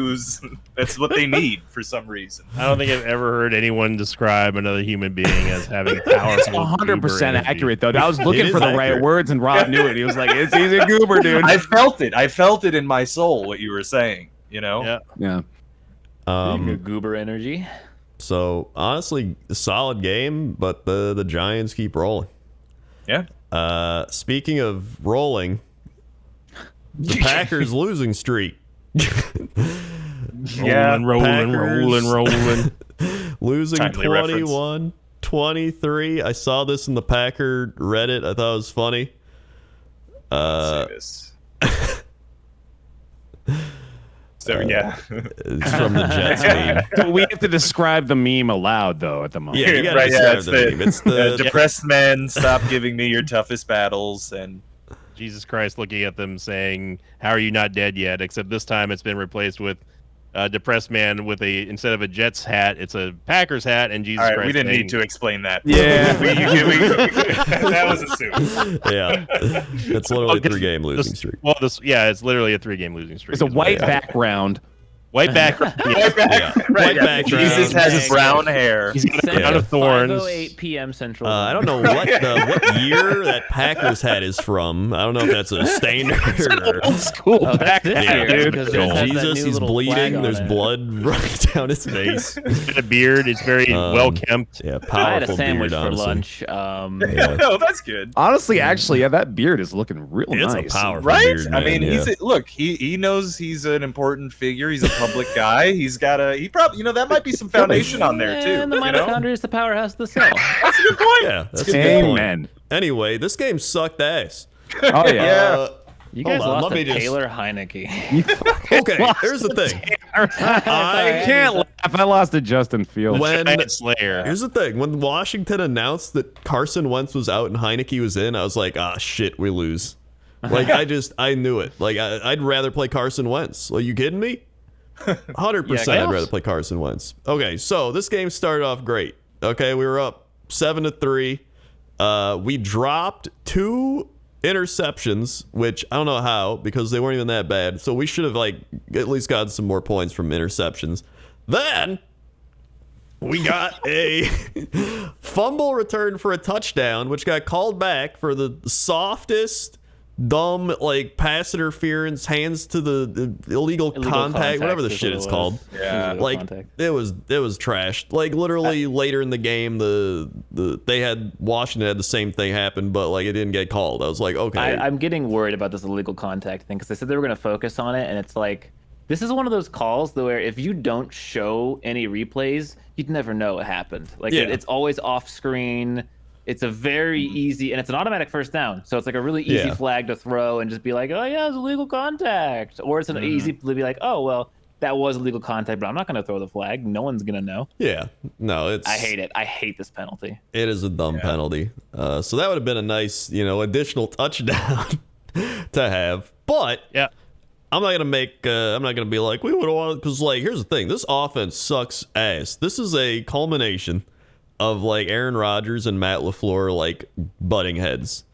what they need for some reason. I don't think I've ever heard anyone describe another human being as having powerful. 100% accurate though. I was looking for the right words, and Rob knew it. He was like, "He's a goober, dude." I felt it in my soul what you were saying. Yeah. Goober energy. So honestly, a solid game, but the Giants keep rolling. Yeah. Speaking of rolling, the Packers losing streak. Rolling. Losing Timely reference. 21-23. I saw this in the Packer Reddit. I thought it was funny. Let's see this. So yeah, It's from the Jets meme. So we have to describe the meme aloud though at the moment. Yeah, you gotta right. Yeah, describe the meme. It's the depressed men. Stop giving me your toughest battles, and Jesus Christ, looking at them saying, "How are you not dead yet?" Except this time it's been replaced with a depressed man with instead of a Jets hat, it's a Packers hat, and Jesus all right, Christ. we didn't saying, need to explain that. Yeah. That was assumed. yeah. It's literally a 3-game losing streak. Well, it's literally a 3-game losing streak. It's a white background. White back. White back. White background. Jesus has brown hair. He's got a crown of thorns. 5:08 p.m. Central. I don't know what year that Packers hat is from. I don't know if that's a standard or Old school that's this Yeah, year, dude. because it has that Jesus, new he's little flag bleeding. on There's it. blood running down his face. He's got a beard. It's very well kept. Yeah, I had a powerful sandwich beard, for honestly. lunch. No, that's good. Honestly, actually, that beard is looking real It's nice. a powerful Right? beard, I man, mean, yeah. look, he knows he's an important figure. He's a public guy. He probably, that might be some foundation on there too. And the mitochondria is the powerhouse of the cell. That's a good point. Yeah, that's a good point. Amen. Anyway, this game sucked ass. Oh yeah. Yeah. You guys Hold on, lost let to me just- Taylor Heineke. Okay, here's the thing. I can't laugh. I lost to Justin Fields. When Giant Slayer. Here's the thing. When Washington announced that Carson Wentz was out and Heineke was in, I was like, ah, shit, we lose. Like, I knew it. Like, I'd rather play Carson Wentz. Are you kidding me? 100% I'd rather play Carson Wentz. Okay, so this game started off great. Okay, we were up 7-3. We dropped 2 interceptions, which I don't know how, because they weren't even that bad. So we should have at least gotten some more points from interceptions. Then we got a fumble return for a touchdown, which got called back for the softest, dumb, pass interference, hands to the illegal contact, whatever the shit it's called. Yeah. It was trashed. Literally later in the game, they had Washington had the same thing happen, but it didn't get called. I was like, okay. I'm getting worried about this illegal contact thing because they said they were going to focus on it, and it's this is one of those calls where if you don't show any replays, you'd never know what happened. It's always off screen. It's a very easy, and it's an automatic first down. So it's a really easy flag to throw and just be like, oh yeah, it's illegal contact. Or it's an easy to be like, oh, well, that was illegal contact, but I'm not going to throw the flag. No one's going to know. Yeah. No, I hate it. I hate this penalty. It is a dumb penalty. So that would have been a nice, additional touchdown to have. But Yeah. I'm not gonna be like, we would have wanted, because here's the thing, this offense sucks ass. This is a culmination of Aaron Rodgers and Matt LaFleur butting heads,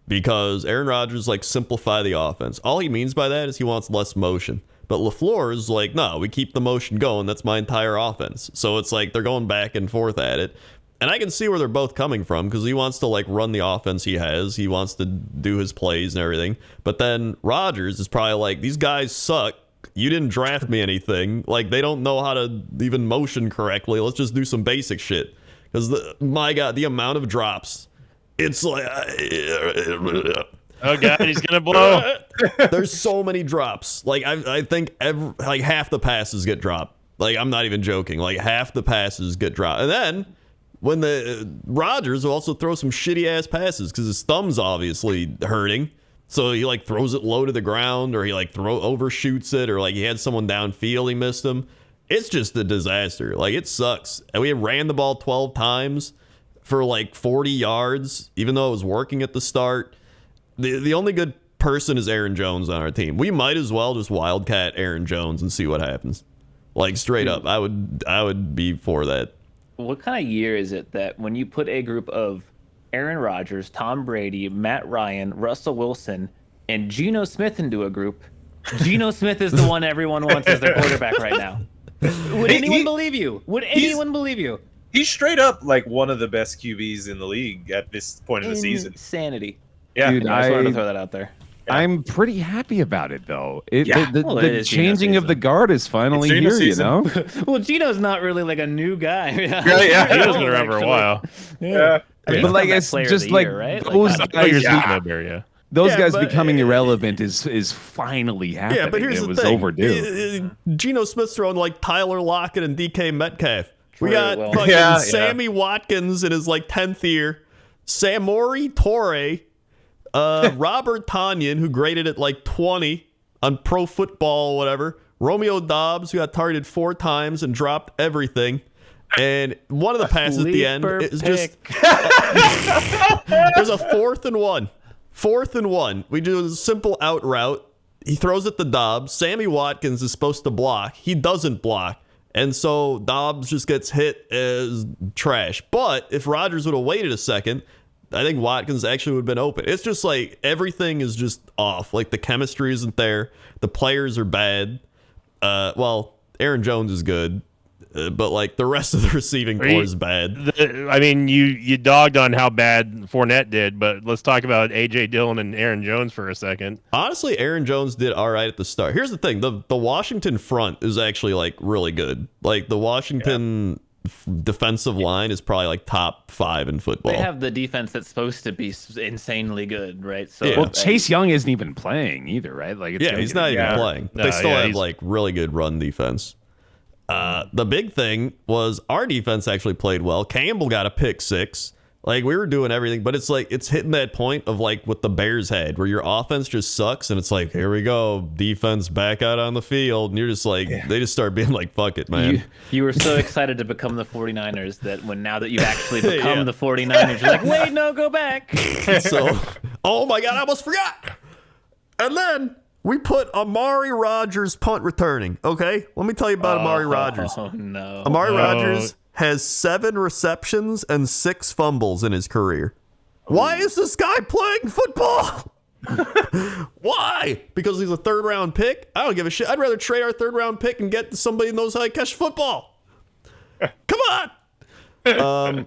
because Aaron Rodgers simplify the offense. All he means by that is he wants less motion. But LaFleur is no, we keep the motion going. That's my entire offense. So it's they're going back and forth at it. And I can see where they're both coming from because he wants to like run the offense he has. He wants to do his plays and everything. But then Rodgers is probably like, these guys suck. You didn't draft me anything. Like, they don't know how to even motion correctly. Let's just do some basic shit. Because, my God, the amount of drops. It's like... Oh, God, he's going to blow. There's so many drops. Like, I think like half the passes get dropped. Like, I'm not even joking. Like, half the passes get dropped. And then... when the Rodgers will also throw some shitty ass passes because his thumb's obviously hurting, so he like throws it low to the ground, or he like overshoots it, or like he had someone downfield, he missed him. It's just a disaster. Like, it sucks. And we ran the ball 12 times for like 40 yards, even though it was working at the start. The only good person is Aaron Jones on our team. We might as well just wildcat Aaron Jones and see what happens. Like, straight up, I would be for that. What kind of year is it that when you put a group of Aaron Rodgers, Tom Brady, Matt Ryan, Russell Wilson, and Geno Smith into a group, Geno Smith is the one everyone wants as their quarterback right now? Would anyone believe you? Would anyone believe you? He's straight up like one of the best QBs in the league at this point of the season. Insanity. Yeah, Dude, I just wanted to throw that out there. I'm pretty happy about it, though. The The changing of the guard is finally here, you know? Well, Gino's not really like a new guy. Yeah. He was been around for a while. Yeah. But like, it's just like right? those Like, guys, those Yeah, guys but- becoming irrelevant is finally happening. Yeah, but here's it the was thing. overdue. Geno Smith's throwing like Tyler Lockett and DK Metcalf. We True, got well. fucking Yeah. Sammy Watkins in his like 10th year, Samori Torre, Robert Tonyan, who graded at like 20 on Pro Football, whatever. Romeo Dobbs, who got targeted 4 times and dropped everything. And one of the passes at the end is just there's a 4th and 1. 4th and 1. We do a simple out route. He throws it to Dobbs. Sammy Watkins is supposed to block. He doesn't block. And so Dobbs just gets hit as trash. But if Rodgers would have waited a second, I think Watkins actually would have been open. It's just like everything is just off. Like, the chemistry isn't there. The players are bad. Well, Aaron Jones is good. But like the rest of the receiving core is bad. I mean, you dogged on how bad Fournette did, but let's talk about A.J. Dillon and Aaron Jones for a second. Honestly, Aaron Jones did all right at the start. Here's the thing. The Washington front is actually like really good. Like, the Washington defensive line is probably like top 5 in football. They have the defense that's supposed to be insanely good, right? So, Yeah. Well, Chase Young isn't even playing either, right? Like, it's He's not even playing. No, They still have he's- like really good run defense. The big thing was our defense actually played well. Campbell got a pick 6. Like, we were doing everything, but it's like it's hitting that point of like what the Bears had, where your offense just sucks, and it's like, here we go, defense back out on the field, and you're just like, they just start being like, fuck it, man. You were so excited to become the 49ers that now that you've actually become the 49ers, you're like, wait, no, go back. So, oh my God, I almost forgot. And then we put Amari Rodgers punt returning. Okay, let me tell you about Amari Rodgers. Oh, no. Amari Rodgers has 7 receptions and 6 fumbles in his career. Why is this guy playing football? Why? Because he's a 3rd round pick? I don't give a shit. I'd rather trade our 3rd round pick and get somebody who knows how to catch football. Come on. That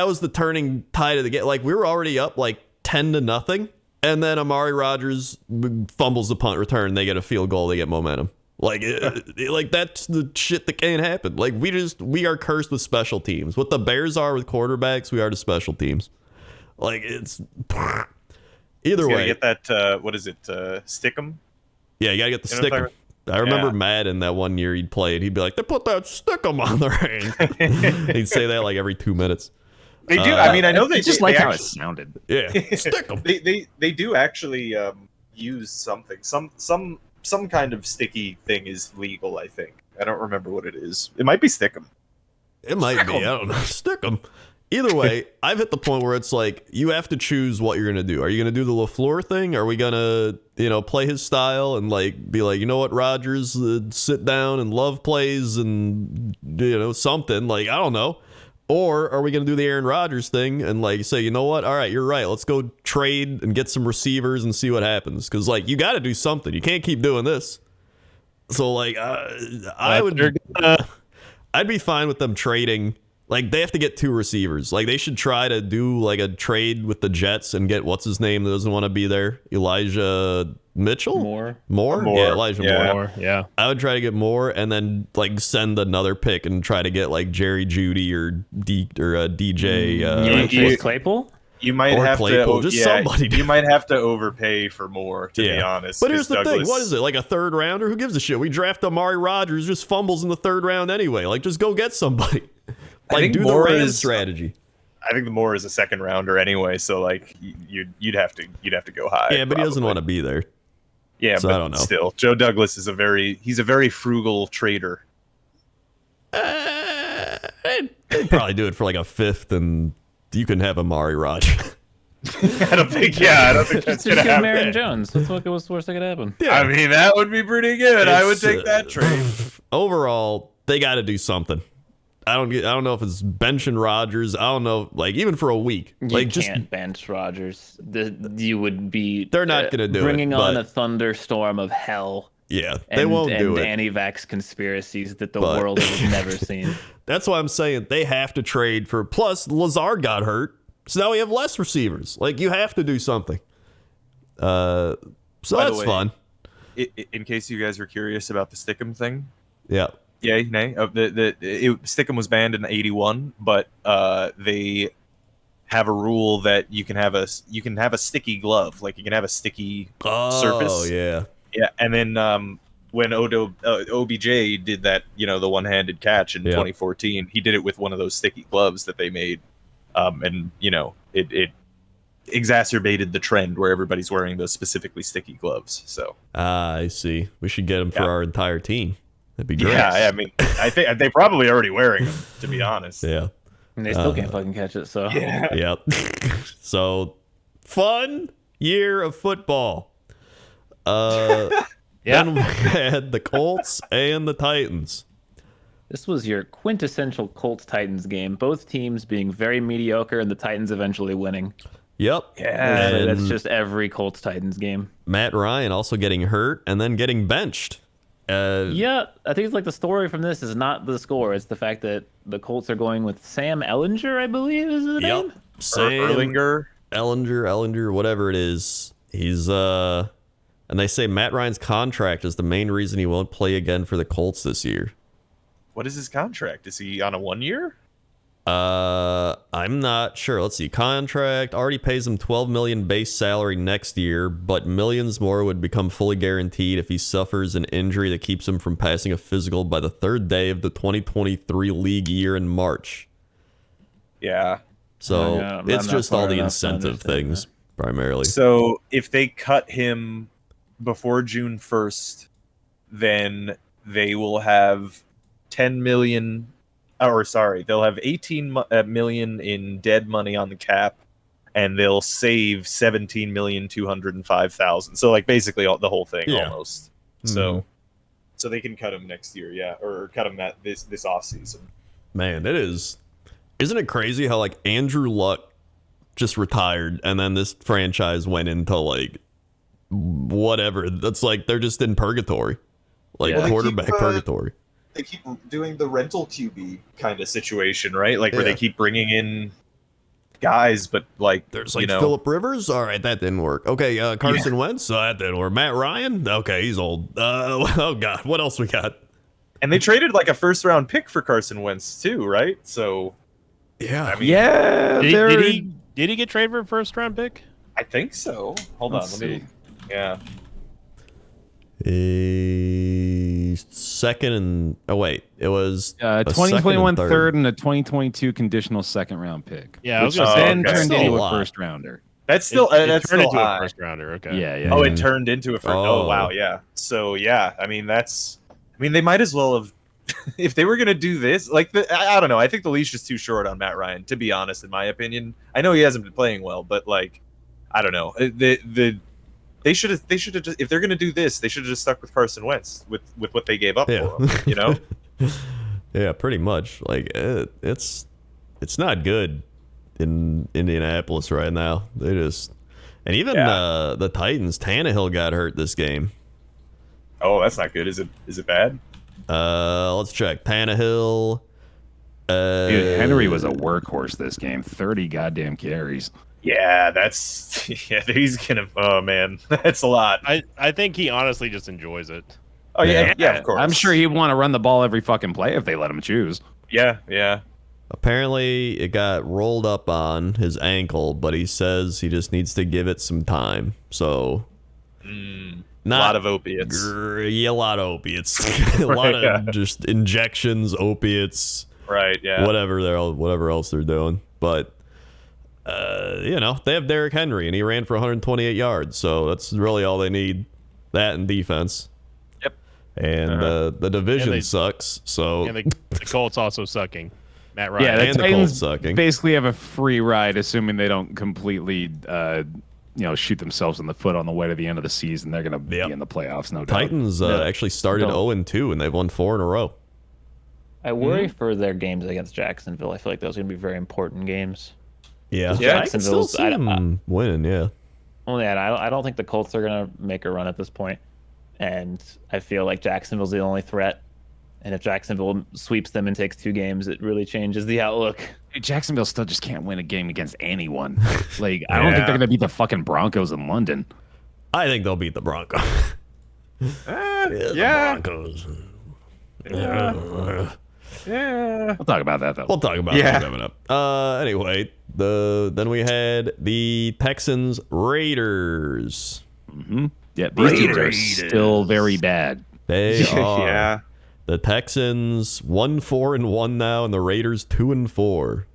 was the turning tide of the game. Like, we were already up like 10-0, and then Amari Rodgers fumbles the punt return. They get a field goal. They get momentum. Like, like that's the shit that can't happen. Like, we are cursed with special teams. What the Bears are with quarterbacks, we are to special teams. Like, it's either way. Get that. What is it? Stickum. Yeah, you gotta get the You know what I'm stick 'em. I remember Yeah. Madden that one year he'd played. He'd be like, "They put that stick 'em on their hand." He'd say that like every 2 minutes. They do. I mean, I know they just they like how it actually- sounded. Yeah, stick 'em. They do actually use something. Some kind of sticky thing is legal. I think. I don't remember what it is. It might be Stickum. It might be. I don't know. Stick 'em. Either way, I've hit the point where it's like you have to choose what you're gonna do. Are you gonna do the LaFleur thing? Are we gonna, play his style and like be like, you know what, Rodgers, sit down and love plays and something like, I don't know. Or are we gonna do the Aaron Rodgers thing and like say, you know what, all right, you're right. Let's go trade and get some receivers and see what happens. Because like you got to do something. You can't keep doing this. So like I'd be fine with them trading Like, they have to get 2 receivers. Like, they should try to do, like, a trade with the Jets and get, what's his name that doesn't want to be there? Elijah Mitchell? More? Yeah, Elijah Moore. Yeah. I would try to get Moore and then, like, send another pick and try to get, like, Jerry Jeudy or DJ. You want to Claypool? You might Or have Claypool, to, just somebody. You might have to overpay for Moore, to be honest. But here's the Douglas, thing: what is it, like a 3rd rounder? Who gives a shit? We draft Amari Rodgers, just fumbles in the 3rd round anyway. Like, just go get somebody. Like, do Moore the Rams strategy. I think the Moore is a 2nd rounder anyway, so like you'd have to go high. Yeah, but he doesn't want to be there. Yeah, so but I don't know. Still, Joe Douglas is a very frugal trader. I'd probably do it for like a 5th, and you can have Amari Rodgers. I don't think that's Just gonna give happen. Marion Jones. That's what was the worst that could happen. Yeah. I mean, that would be pretty good. I would It's, take that trade. Overall, they got to do something. I don't know if it's benching Rodgers. I don't know, like, even for a week. You can't bench Rodgers. You would be. They're not gonna do it, bringing on but- a thunderstorm of hell. Yeah, they won't do it. And anti-vax conspiracies that the world has never seen. That's why I'm saying they have to trade for. Plus, Lazard got hurt, so now we have less receivers. Like, you have to do something. So By the that's way, fun. In case you guys were curious about the Stickum thing, Yeah. yay, nay. Stickum was banned in '81, but they have a rule that you can have a sticky glove, like you can have a sticky surface. Oh yeah. Yeah, and then when OBJ did that, the one-handed catch in 2014, he did it with one of those sticky gloves that they made, and it exacerbated the trend where everybody's wearing those specifically sticky gloves. So I see. We should get them for our entire team. That'd be great. yeah, I mean, I think they're probably already wearing them, to be honest. Yeah. And they still can't fucking catch it. So Yeah. Yep. So, fun year of football. Then we had the Colts and the Titans. this was your quintessential Colts Titans game. Both teams being very mediocre, and the Titans eventually winning. Yep. Yeah. So And that's just every Colts Titans game. Matt Ryan also getting hurt and then getting benched. Yeah, I think it's like the story from this is not the score; it's the fact that the Colts are going with Sam Ellinger, I believe is the name. Sam Erlinger. Ellinger, whatever it is. He's and they say Matt Ryan's contract is the main reason he won't play again for the Colts this year. What is his contract? Is he on a 1 year? I'm not sure. Let's see. Contract already pays him $12 million base salary next year, but millions more would become fully guaranteed if he suffers an injury that keeps him from passing a physical by the 3rd day of the 2023 league year in March. Yeah. So I'm it's not just all far the enough to incentive understand things primarily. So if they cut him before June 1st, then they will have 10 million. They'll have 18 million in dead money on the cap, and they'll save 17,205,000. So like basically the whole thing almost. So they can cut him next year, or cut him this offseason. Man, isn't it crazy how like Andrew Luck just retired and then this franchise went into like whatever. That's like they're just in purgatory. Like quarterback purgatory. They keep doing the rental QB kind of situation, right? Like where they keep bringing in guys, but like there's like Phillip Rivers. All right, that didn't work. Okay, Carson Wentz. That didn't work. Matt Ryan. Okay, he's old. Oh god, what else we got? And they traded like a 1st-round pick for Carson Wentz too, right? So yeah, I mean, did he get traded for a 1st-round pick? I think so. Hold on, let me. Yeah. A second and it was 2021 third and a 2022 conditional 2nd-round pick. Yeah, which then turned Still into a a lot. 1st-rounder. That's still It that's turned still into high. a 1st-rounder. Okay. Yeah. Oh, it turned into a first. Oh. Oh wow, yeah. So yeah, I mean they might as well have if they were gonna do this. Like I don't know. I think the leash is too short on Matt Ryan, to be honest, in my opinion. I know he hasn't been playing well, but like I don't know. They should have just, if they're gonna do this, they should have just stuck with Carson Wentz with what they gave up for him. You know? Yeah, pretty much. Like it's not good in Indianapolis right now. They just and even the Titans, Tannehill got hurt this game. Oh, that's not good. Is it bad? Let's check. Tannehill Dude, Henry was a workhorse this game. 30 goddamn carries. Yeah, he's gonna. Oh man, that's a lot. I think he honestly just enjoys it. Oh yeah, of course. I'm sure he'd want to run the ball every fucking play if they let him choose. Yeah. Apparently, it got rolled up on his ankle, but he says he just needs to give it some time. So, A lot of opiates. Yeah, a lot of opiates. A lot of just injections, opiates. Right. Yeah. Whatever else they're doing. But, they have Derrick Henry, and he ran for 128 yards. So that's really all they need. That and defense. Yep. And the division sucks. So And the Colts also sucking. Matt Ryan. Yeah, the And the Titans Colts sucking. basically have a free ride, assuming they don't completely, shoot themselves in the foot on the way to the end of the season. They're going to be in the playoffs, no doubt. Titans actually started 0-2, and they've won 4 in a row. I worry for their games against Jacksonville. I feel like those are going to be very important games. Yeah, Yeah, I can still see them winning. Yeah, Only that I don't think the Colts are going to make a run at this point, and I feel like Jacksonville's the only threat. And if Jacksonville sweeps them and takes 2 games, it really changes the outlook. Dude, Jacksonville still just can't win a game against anyone. Like, I don't think they're going to beat the fucking Broncos in London. I think they'll beat the Broncos. The Broncos. We'll talk about that though. We'll talk about that coming up. Anyway, then we had the Texans Raiders. Yeah, these teams are still very bad. They are. Yeah. The Texans 1-4-1 now, and the Raiders 2-4.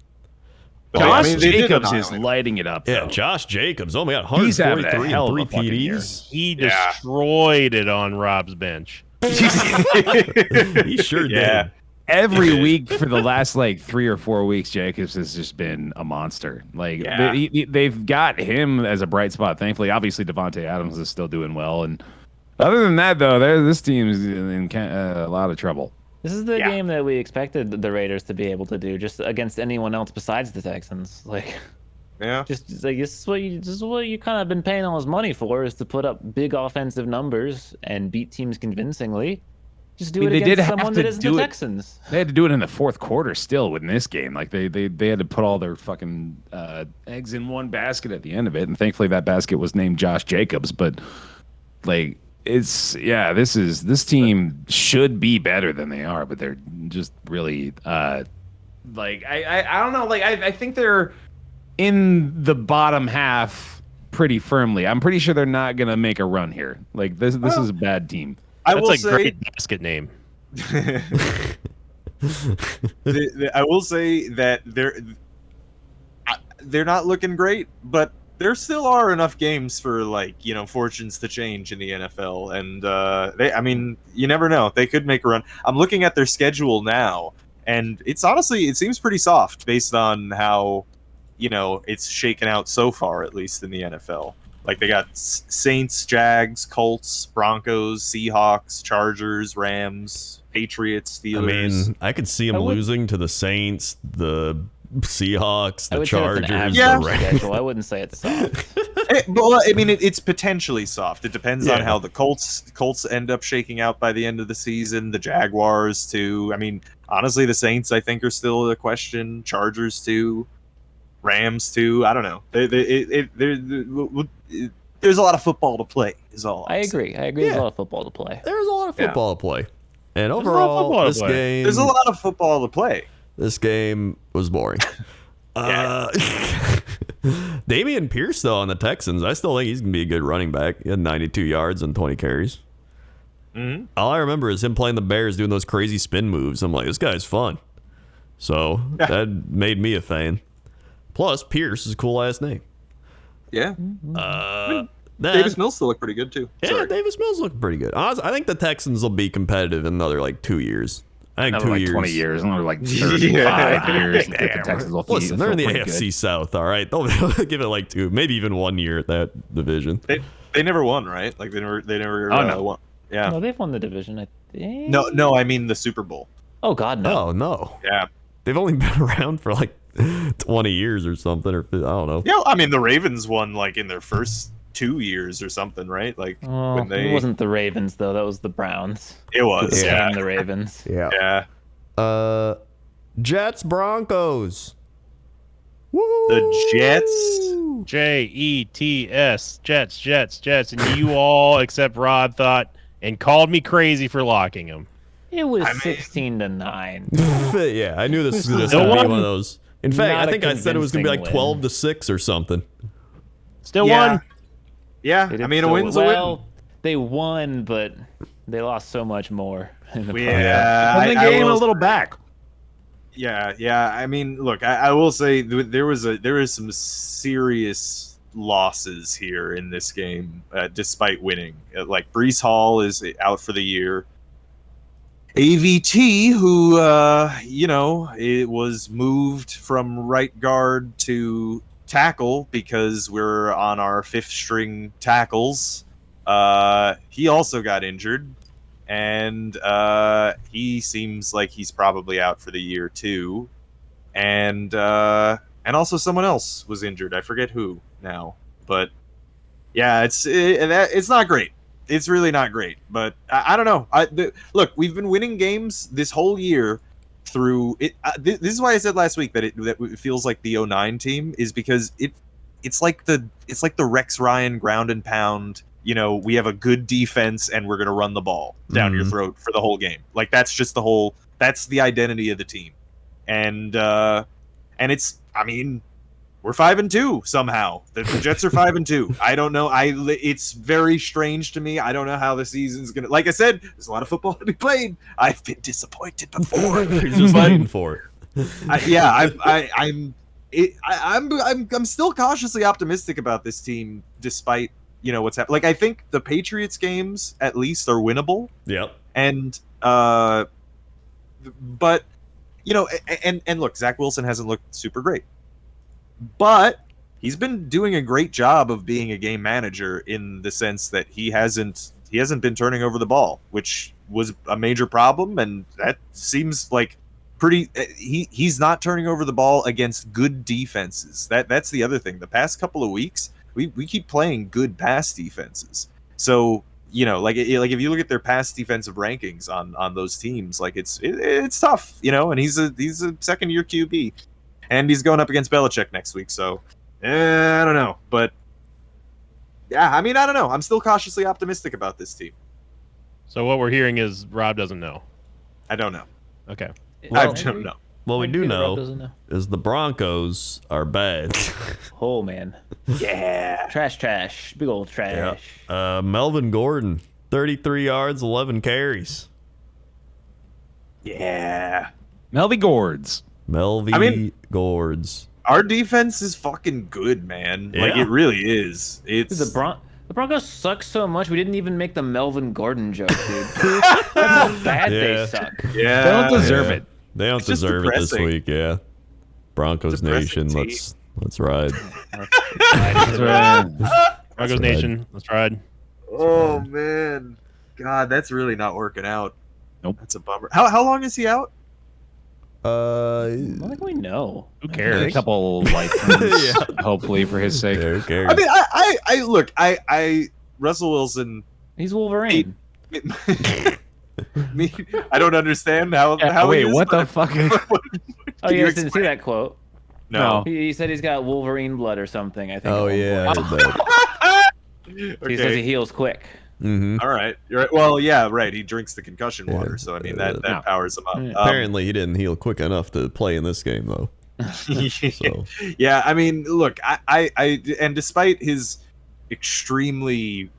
Josh Jacobs is lighting it up. Yeah, though. Josh Jacobs. Oh my God, He's having a 143 hell of and a 3 fucking year. TDs. He destroyed it on Rob's bench. He sure did. Every week for the last 3 or 4 weeks, Jacobs has just been a monster. They've got him as a bright spot. Thankfully, obviously Devontae Adams is still doing well, and other than that, though, this team's in a lot of trouble. This is the game that we expected the Raiders to be able to do, just against anyone else besides the Texans. This is what you kind of been paying all this money for, is to put up big offensive numbers and beat teams convincingly. Just do it against someone that isn't the Texans. They had to do it in the fourth quarter still in this game. They had to put all their fucking eggs in one basket at the end of it, and thankfully that basket was named Josh Jacobs. But this team should be better than they are, but they're just really I don't know. I think they're in the bottom half pretty firmly. I'm pretty sure they're not gonna make a run here. This is a bad team. That's a great basket name. I will say that they're not looking great, but there still are enough games for fortunes to change in the NFL, and you never know. They could make a run. I'm looking at their schedule now, and it seems pretty soft based on how it's shaken out so far, at least in the NFL. They got Saints, Jags, Colts, Broncos, Seahawks, Chargers, Rams, Patriots, Steelers. I could see them losing to the Saints, the Seahawks, the I would Chargers, say it's the an Rams. schedule. I wouldn't say it's soft. It's potentially soft. It depends on how the Colts end up shaking out by the end of the season. The Jaguars too. Honestly, the Saints I think are still a question. Chargers too. Rams too. I don't know. There's a lot of football to play. Is all I agree. There's a lot of football to play. There's a lot of football to play. And overall, this game... There's a lot of football to play. This game was boring. Damian Pierce, though, on the Texans, I still think he's going to be a good running back. He had 92 yards and 20 carries. Mm-hmm. All I remember is him playing the Bears doing those crazy spin moves. I'm like, this guy's fun. So that made me a fan. Plus, Pierce is a cool last name. Yeah. Davis Mills still look pretty good too. Yeah, Davis Mills look pretty good. I think the Texans will be competitive in another 2 years. I think 2 years. 20 years. Another 35 years. The Texans will Listen, they're in the pretty AFC good. South, all right? They'll give it 2, maybe even 1 year at that division. They never won, right? They never won. Yeah. No, they've won the division, I think. No, I mean the Super Bowl. Oh God, no. Oh, no. Yeah. They've only been around for 20 years or something, or I don't know. Yeah, the Ravens won in their first 2 years or something, right? When they... It wasn't the Ravens though. That was the Browns. It was. Who Yeah. became the Ravens. Yeah. Yeah. Jets Broncos. The Jets. Jets, Jets, and you all except Rod thought and called me crazy for locking them. It was 16-9. Yeah, I knew this was going to Still be won. one of those. In fact, Not I a think I said it was going to be like convincing 12-6 or something. Still Yeah. won. Yeah, They did I mean, a so win's a well. win. They won, but they lost so much more. In the Yeah, Won the I game will- a little back. Yeah. I mean, look, I will say there is some serious losses here in this game, despite winning. Like Brees Hall is out for the year. AVT, who it was moved from right guard to tackle because we're on our fifth string tackles. He also got injured. And he seems like he's probably out for the year too, and also someone else was injured. I forget who now, but yeah, it's not great. It's really not great. But I don't know. Look, we've been winning games this whole year through it. This is why I said last week that it feels like the 09 team is because it's like the Rex Ryan ground and pound. We have a good defense and we're going to run the ball down your throat for the whole game. Like that's the identity of the team. And it's, I mean, we're 5-2 somehow. The Jets are 5-2. I don't know. It's very strange to me. I don't know how the season's going to, like I said, there's a lot of football to be played. I've been disappointed before. He's just waiting for it. I'm still cautiously optimistic about this team despite what's happening. Like I think the Patriots games at least are winnable. Yep. And but and look, Zach Wilson hasn't looked super great, but he's been doing a great job of being a game manager in the sense that he hasn't been turning over the ball, which was a major problem, and that seems like he's not turning over the ball against good defenses. That's the other thing. The past couple of weeks we keep playing good pass defenses. So, like if you look at their pass defensive rankings on those teams, like it's tough, and he's a second year QB and he's going up against Belichick next week. So, I don't know, but yeah, I mean, I don't know. I'm still cautiously optimistic about this team. So what we're hearing is Rob doesn't know. I don't know. Okay. I don't know. What we do Rob know doesn't know. is the Broncos are bad. Oh man, Yeah. trash, big old trash. Melvin Gordon, 33 yards, 11 carries. Yeah. Melvy Gourds. Gords. Our defense is fucking good, man. Like Yeah. it really is. It's The Broncos suck so much we didn't even make the Melvin Gordon joke, dude. That's how bad Yeah. they suck. yeah. They don't deserve it. They don't It's just deserve it this depressing. week, yeah. Broncos Depressing Nation, team. let's ride. That's right. Broncos Nation, let's ride. Oh man, God, that's really not working out. Nope. That's a bummer. How long is he out? I don't think we know. Who A cares? couple lifetimes, Yeah. hopefully for his sake. Yeah, who cares? I mean, I look, I Russell Wilson. He's Wolverine. Me, I don't understand how. How Wait, he is, what the but- fuck? Oh, you guys didn't see that quote. No. He said he's got Wolverine blood or something. I think. Oh, at one yeah, I point. heard that. He says he heals quick. Mm-hmm. All right. You're right. Well, yeah, right. He drinks the concussion water, Yeah. so I mean that Yeah. powers him up. Yeah. Apparently, he didn't heal quick enough to play in this game, though. So Yeah, I mean, look, I and despite his extremely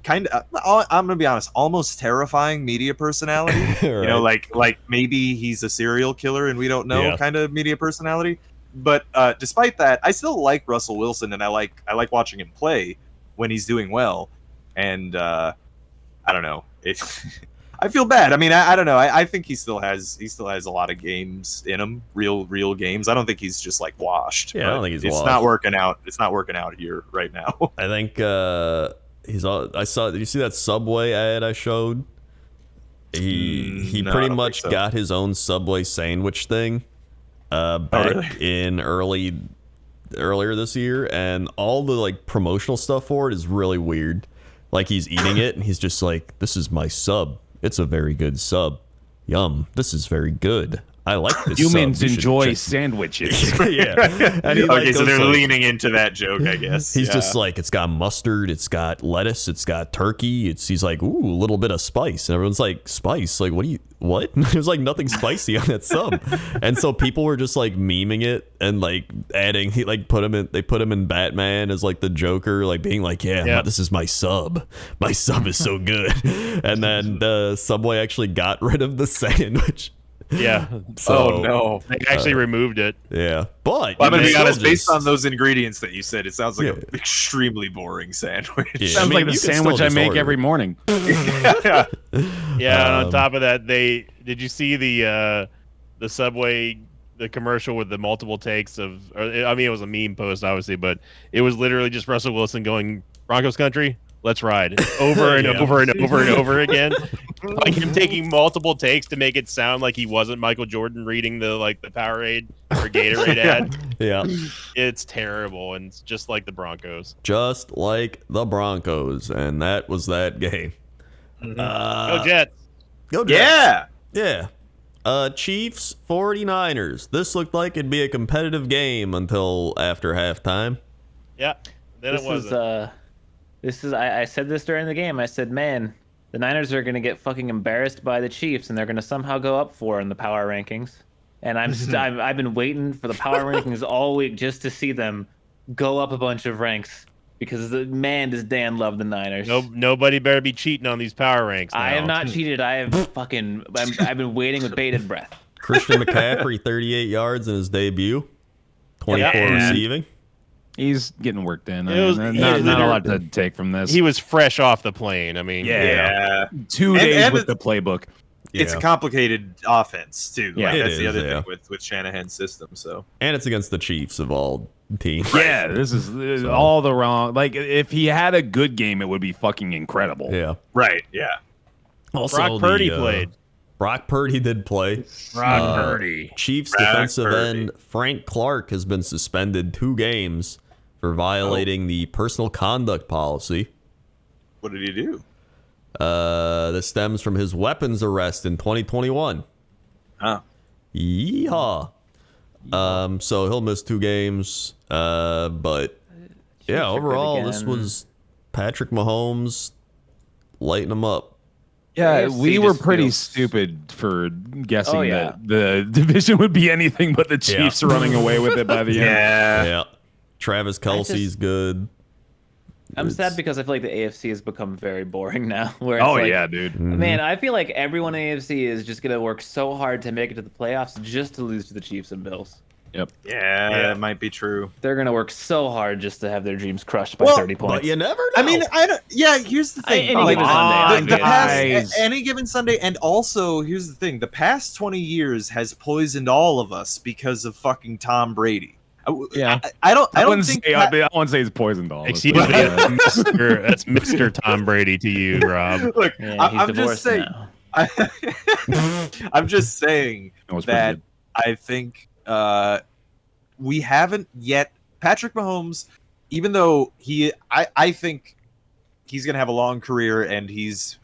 kind of, I'm gonna be honest, almost terrifying media personality. You know, like maybe he's a serial killer and we don't know Yeah. kind of media personality. But despite that, I still like Russell Wilson and I like watching him play when he's doing well. And I don't know, I feel bad. I mean, I don't know. I think he still has a lot of games in him, real games. I don't think he's just like washed. Yeah, I don't think he's It's washed. not working out. It's not working out here right now. I think he's all. I saw. Did you see that Subway ad I showed? He No, I pretty don't much think so. got his own Subway sandwich thing back really? in earlier this year, and all the like promotional stuff for it is really weird. Like he's eating it and he's just like, "This is my sub. It's a very good sub. Yum. This is very good. I like this. Humans sub. You should enjoy check-" sandwiches. Yeah. And he, Okay, so goes they're like- leaning into that joke, I guess. He's Yeah. just like, it's got mustard, it's got lettuce, it's got turkey. He's like, ooh, a little bit of spice. And everyone's like, spice? Like, what? There's like nothing spicy on that sub. And so people were just like memeing it and like adding, they put him in Batman as like the Joker, like being like, yeah. This is my sub. My sub is so good. And then the Subway actually got rid of the sandwich. Yeah. So, oh no! They actually removed it. Yeah, but Well, I'm gonna you be can honest. still Based just- on those ingredients that you said, it sounds like Yeah. an extremely boring sandwich. Yeah. Sounds I mean, like the you can sandwich still I just make order every it. morning. Yeah, and on top of that, did you see the Subway, the commercial with the multiple takes of? I mean, it was a meme post, obviously, but it was literally just Russell Wilson going, "Broncos country, let's ride," over and over and over and over again. Like him taking multiple takes to make it sound like he wasn't Michael Jordan reading the Powerade or Gatorade ad. Yeah, It's terrible, and it's just like the Broncos. just like the Broncos, and that was that game. Go Jets! Go Jets. Yeah. Yeah. Chiefs 49ers. This looked like it'd be a competitive game until after halftime. Yeah, then it wasn't. I said this during the game. I said, man, the Niners are going to get fucking embarrassed by the Chiefs, and they're going to somehow go up 4 in the power rankings. And I've been waiting for the power rankings all week just to see them go up a bunch of ranks, because does Dan love the Niners. Nobody better be cheating on these power ranks. I now. have not cheated. I've been waiting with bated breath. Christian McCaffrey, 38 yards in his debut, 24 Yeah. receiving. He's getting worked in. It was- Not a lot to take from this. He was fresh off the plane. I mean, Yeah. 2 And- days and with it- the playbook. It's a Yeah. complicated offense too. Yeah, Like, it that's the is, other yeah. thing with Shanahan's system. So And it's against the Chiefs of all teams. Yeah, this is all the wrong. Like, if he had a good game, it would be fucking incredible. Yeah. right, yeah. Also, Brock Purdy the, played. Brock Purdy did play. Brock Purdy. Chiefs Brock defensive Purdy. end Frank Clark has been suspended 2 games for violating the personal conduct policy. What did he do? This stems from his weapons arrest in 2021. Huh. Yeehaw. So he'll miss 2 games. But yeah, are good overall, this again. was Patrick Mahomes lighting him up. Yeah, AFC we were just pretty feels- stupid for guessing Oh, yeah. that the division would be anything but the Chiefs running away with it by the end. Yeah. Yeah. Travis Kelsey's good. I'm It's- sad because I feel like the AFC has become very boring now. Where it's Oh like, yeah, dude. Man, I feel like everyone in the AFC is just gonna work so hard to make it to the playoffs just to lose to the Chiefs and Bills. Yep. Yeah, that might be true. They're gonna work so hard just to have their dreams crushed by Well, 30 points. But you never know. I mean, I don't. Yeah, here's the thing. Any given Sunday, the past, guys. any given Sunday, and also here's the thing: the past 20 years has poisoned all of us because of fucking Tom Brady. Yeah. I don't wouldn't think. say, I wouldn't say it's poisoned all. Excuse me, that's Mr. Tom Brady to you, Rob. Look, yeah, I'm he's just divorced saying. now. I'm just saying That was pretty that good. I think we haven't yet. Patrick Mahomes, even though I think he's going to have a long career, and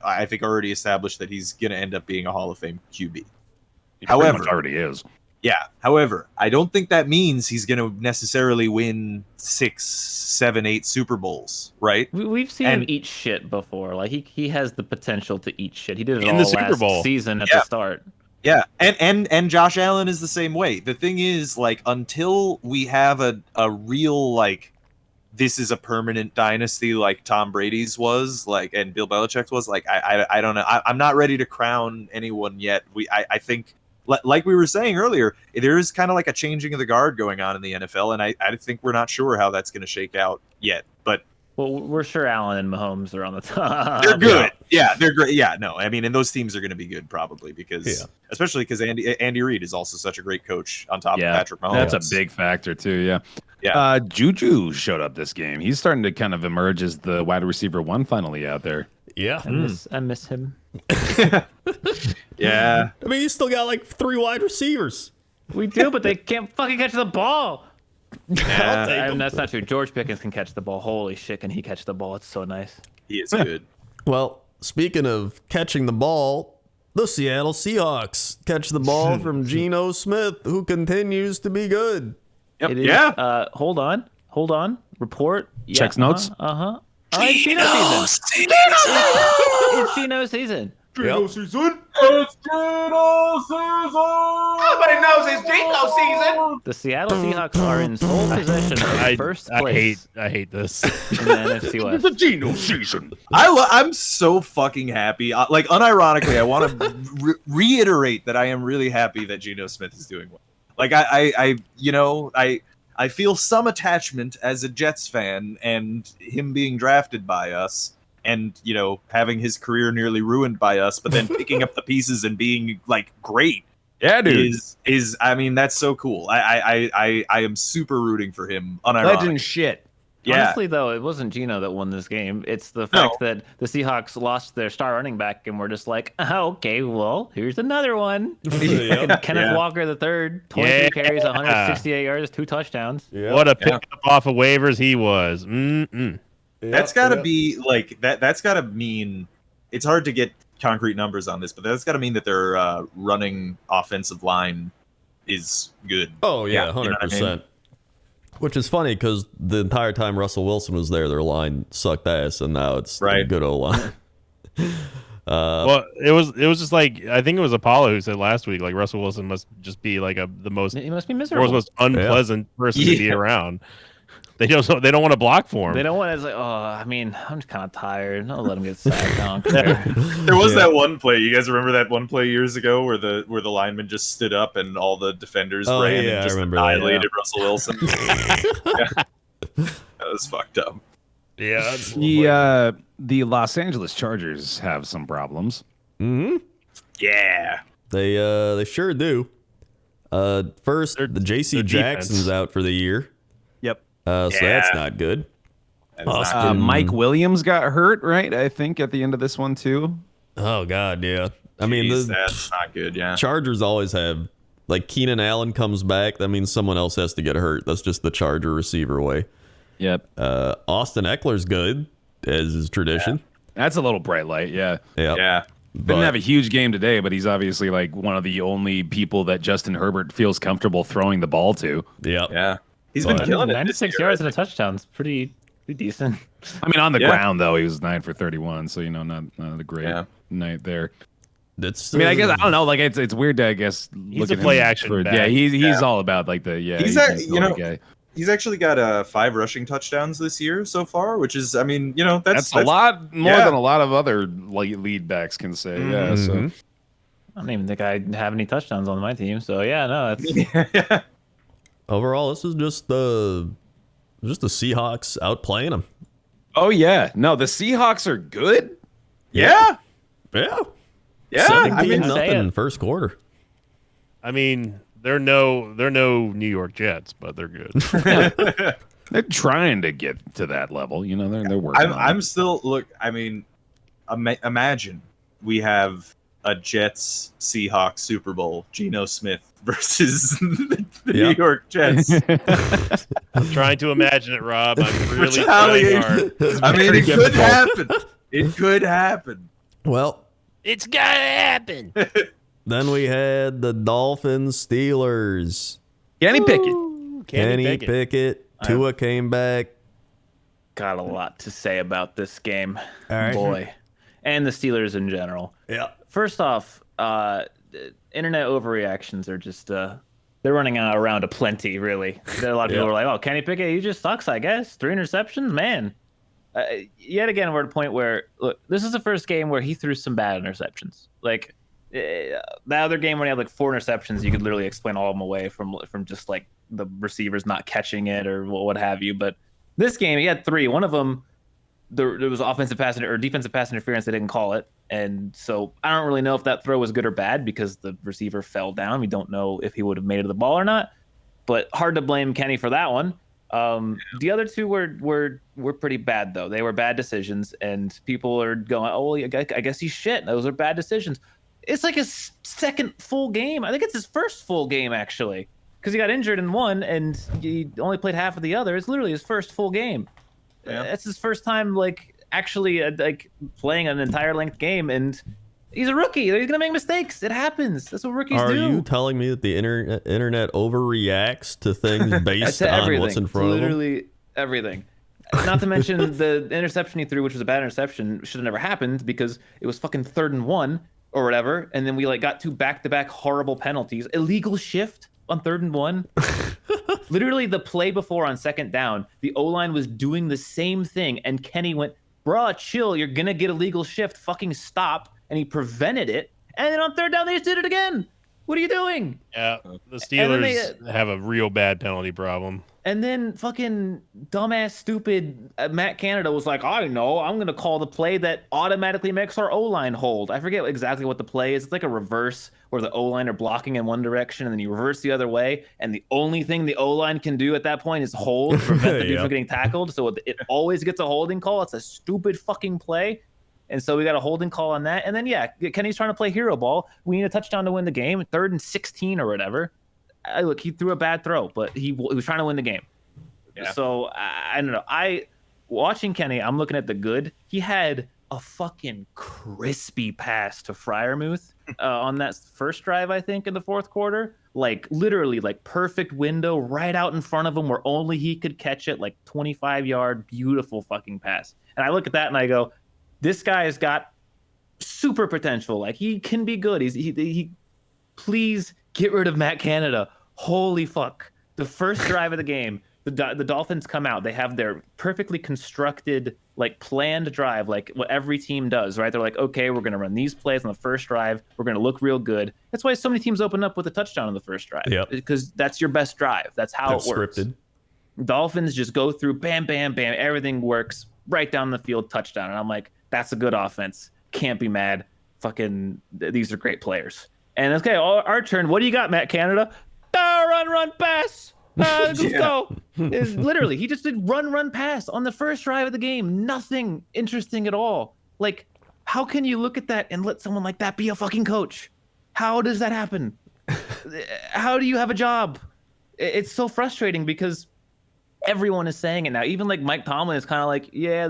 I think already established that he's going to end up being a Hall of Fame QB. He however- pretty much already is. Yeah. However, I don't think that means he's going to necessarily win 6, 7, 8 Super Bowls, right? We've seen him And- eat shit before. Like he has the potential to eat shit. He did it In all the Super last Bowl. season at Yeah. the start. Yeah, and Josh Allen is the same way. The thing is, like, until we have a real, like, this is a permanent dynasty like Tom Brady's was, like, and Bill Belichick's was, like, I don't know. I'm not ready to crown anyone yet. I think, like we were saying earlier, there is kind of like a changing of the guard going on in the NFL, and I think we're not sure how that's going to shake out yet. But Well, we're sure Allen and Mahomes are on the top. they're good. Yeah, they're great. Yeah, no, I mean, and those teams are going to be good probably because, especially because Andy Reid is also such a great coach on top of Patrick Mahomes. That's a big factor too. Yeah. Yeah. Juju showed up this game. He's starting to kind of emerge as the wide receiver 1 finally out there. yeah. I miss him. Yeah. I mean, you still got like 3 wide receivers. We do, but they can't fucking catch the ball. Yeah, That's not true. George Pickens can catch the ball. Holy shit, can he catch the ball? It's so nice. he is good. Well, speaking of catching the ball, The Seattle Seahawks catch the ball from Geno Smith, who continues to be good. Yep. It is, Yeah. Hold on. Report. Yeah, Checks notes. All right, Geno season. It's Geno season. Yep. season. It's Geno season. Everybody knows it's Geno season. The Seattle Seahawks are in sole possession of first place I hate this. in the NFC West. It's Geno season. I'm so fucking happy. Like, unironically, I want to reiterate that I am really happy that Geno Smith is doing well. Like, I feel some attachment as a Jets fan, and him being drafted by us, and having his career nearly ruined by us, but then picking up the pieces and being like great. Yeah, dude. Is I mean, that's so cool. I am super rooting for him. Unironically. Legend shit. Yeah. Honestly, though, it wasn't Geno that won this game. It's the fact that the Seahawks lost their star running back, and we're just like, oh, okay, well, here's another one. And Kenneth Walker the third, 23 carries, 168 yards, 2 touchdowns. Yeah. What a pickup off of waivers he was. Mm-mm. That's got to be like that. That's got to mean it's hard to get concrete numbers on this, but that's got to mean that their running offensive line is good. Oh yeah, 100%. You know what I mean? Which is funny because the entire time Russell Wilson was there, their line sucked ass, and now it's a good O-line. Well, it was just like, I think it was Apollo who said last week, like, Russell Wilson must just be like the most, He must be world's miserable. most unpleasant person to be around. They don't want to block for him. They don't want to. It's like, oh, I mean, I'm just kind of tired. I'll let him get sacked. I don't care. There was that one play. You guys remember that one play years ago where the lineman just stood up and all the defenders ran and just annihilated Russell Wilson? Yeah. That was fucked up. Yeah. The Los Angeles Chargers have some problems. Mm-hmm. Yeah. They sure do. First, the J.C. Jackson's defense. out for the year. Yep. So that's not good. Mike Williams got hurt, right? I think at the end of this one too. Oh God, yeah. I mean, that's not good. Yeah. Chargers always have, like, Keenan Allen comes back. That means someone else has to get hurt. That's just the Charger receiver way. Yep. Austin Eckler's good, as is tradition. That's a little bright light. Yeah. Yeah. Didn't have a huge game today, but he's obviously like one of the only people that Justin Herbert feels comfortable throwing the ball to. Yep. Yeah. He's been killing it. 96 yards and a touchdown. It's pretty decent. I mean, on the ground though, he was 9 for 31, so not a great night there. That's. I mean, I guess I don't know. Like it's weird to He's a play action back. Yeah, he's all about like the He's He's actually got 5 rushing touchdowns this year so far, which is, I mean, that's a lot more than a lot of other lead backs can say. Yeah, so I don't even think I have any touchdowns on my team. So yeah, no, that's overall, this is just the Seahawks outplaying them. Oh yeah, no, the Seahawks are good. Yeah. 17-0 in first quarter. I mean, they're no New York Jets, but they're good. They're trying to get to that level. They're working. I'm still I mean, imagine we have a Jets Seahawks Super Bowl, Geno Smith versus the New York Jets. I'm trying to imagine it, Rob. I'm really trying hard. I mean, it could happen. It could happen. Well, it's gotta happen. Then we had the Dolphins Steelers. Kenny Pickett. Kenny Pickett. Tua came back. Got a lot to say about this game, All right. boy, and the Steelers in general. Yeah. First off, internet overreactions are just they're running around aplenty. Really, a lot of people are like, "Oh, Kenny Pickett, he just sucks." I guess 3 interceptions, man. Yet again, we're at a point where look, this is the first game where he threw some bad interceptions. Like the other game when he had like 4 interceptions, you could literally explain all of them away from just like the receivers not catching it or what have you. But this game, he had 3. One of them, there was offensive pass or defensive pass interference. They didn't call it, and so I don't really know if that throw was good or bad because the receiver fell down. We don't know if he would have made it to the ball or not. But hard to blame Kenny for that one. The other 2 were pretty bad though. They were bad decisions, and people are going, "Oh, well, I guess he's shit. Those are bad decisions." It's like his second full game. I think it's his first full game actually, because he got injured in one and he only played half of the other. It's literally his first full game. That's his first time like actually like playing an entire length game, and He's a rookie. He's gonna make mistakes. It happens. That's what rookies do. Are you telling me that the internet overreacts to things based on everything. what's in front of them? Literally everything. Not to mention the interception he threw, which was a bad interception, should have never happened because it was fucking 3rd and 1 or whatever, and then we like got 2 back-to-back horrible penalties. Illegal shift on 3rd and 1. Literally the play before on 2nd down, the O-line was doing the same thing, and Kenny went, "Bruh, chill. You're gonna get illegal shift. Fucking stop." And he prevented it. And then on 3rd down, they just did it again. What are you doing? Yeah, the Steelers have a real bad penalty problem. And then fucking dumbass, stupid Matt Canada was like, I know, I'm going to call the play that automatically makes our O-line hold. I forget exactly what the play is. It's like a reverse where the O-line are blocking in one direction and then you reverse the other way. And the only thing the O-line can do at that point is hold to prevent the dude from getting tackled. So it always gets a holding call. It's a stupid fucking play. And so we got a holding call on that. And then, yeah, Kenny's trying to play hero ball. We need a touchdown to win the game, 3rd and 16 or whatever. Look, he threw a bad throw, but he was trying to win the game. Yeah. So I don't know. Watching Kenny, I'm looking at the good. He had a fucking crispy pass to Freiermuth on that first drive, I think, in the 4th quarter. Like literally, like perfect window right out in front of him where only he could catch it. Like 25-yard, beautiful fucking pass. And I look at that and I go, this guy has got super potential. Like he can be good. He please get rid of Matt Canada. Holy fuck. The first drive of the game, the Dolphins come out. They have their perfectly constructed, like planned drive, like what every team does, right? They're like, okay, we're going to run these plays on the first drive. We're going to look real good. That's why so many teams open up with a touchdown on the first drive. Yep. Because that's your best drive. That's how it works. Scripted. Dolphins just go through, bam, bam, bam. Everything works right down the field, touchdown. And I'm like, that's a good offense. Can't be mad. Fucking, these are great players. And okay, our turn. What do you got, Matt Canada? Run, pass. Let's go. Literally, he just did run, pass on the first drive of the game. Nothing interesting at all. Like, how can you look at that and let someone like that be a fucking coach? How does that happen? How do you have a job? It's so frustrating because everyone is saying it now. Even like Mike Tomlin is kind of like, yeah,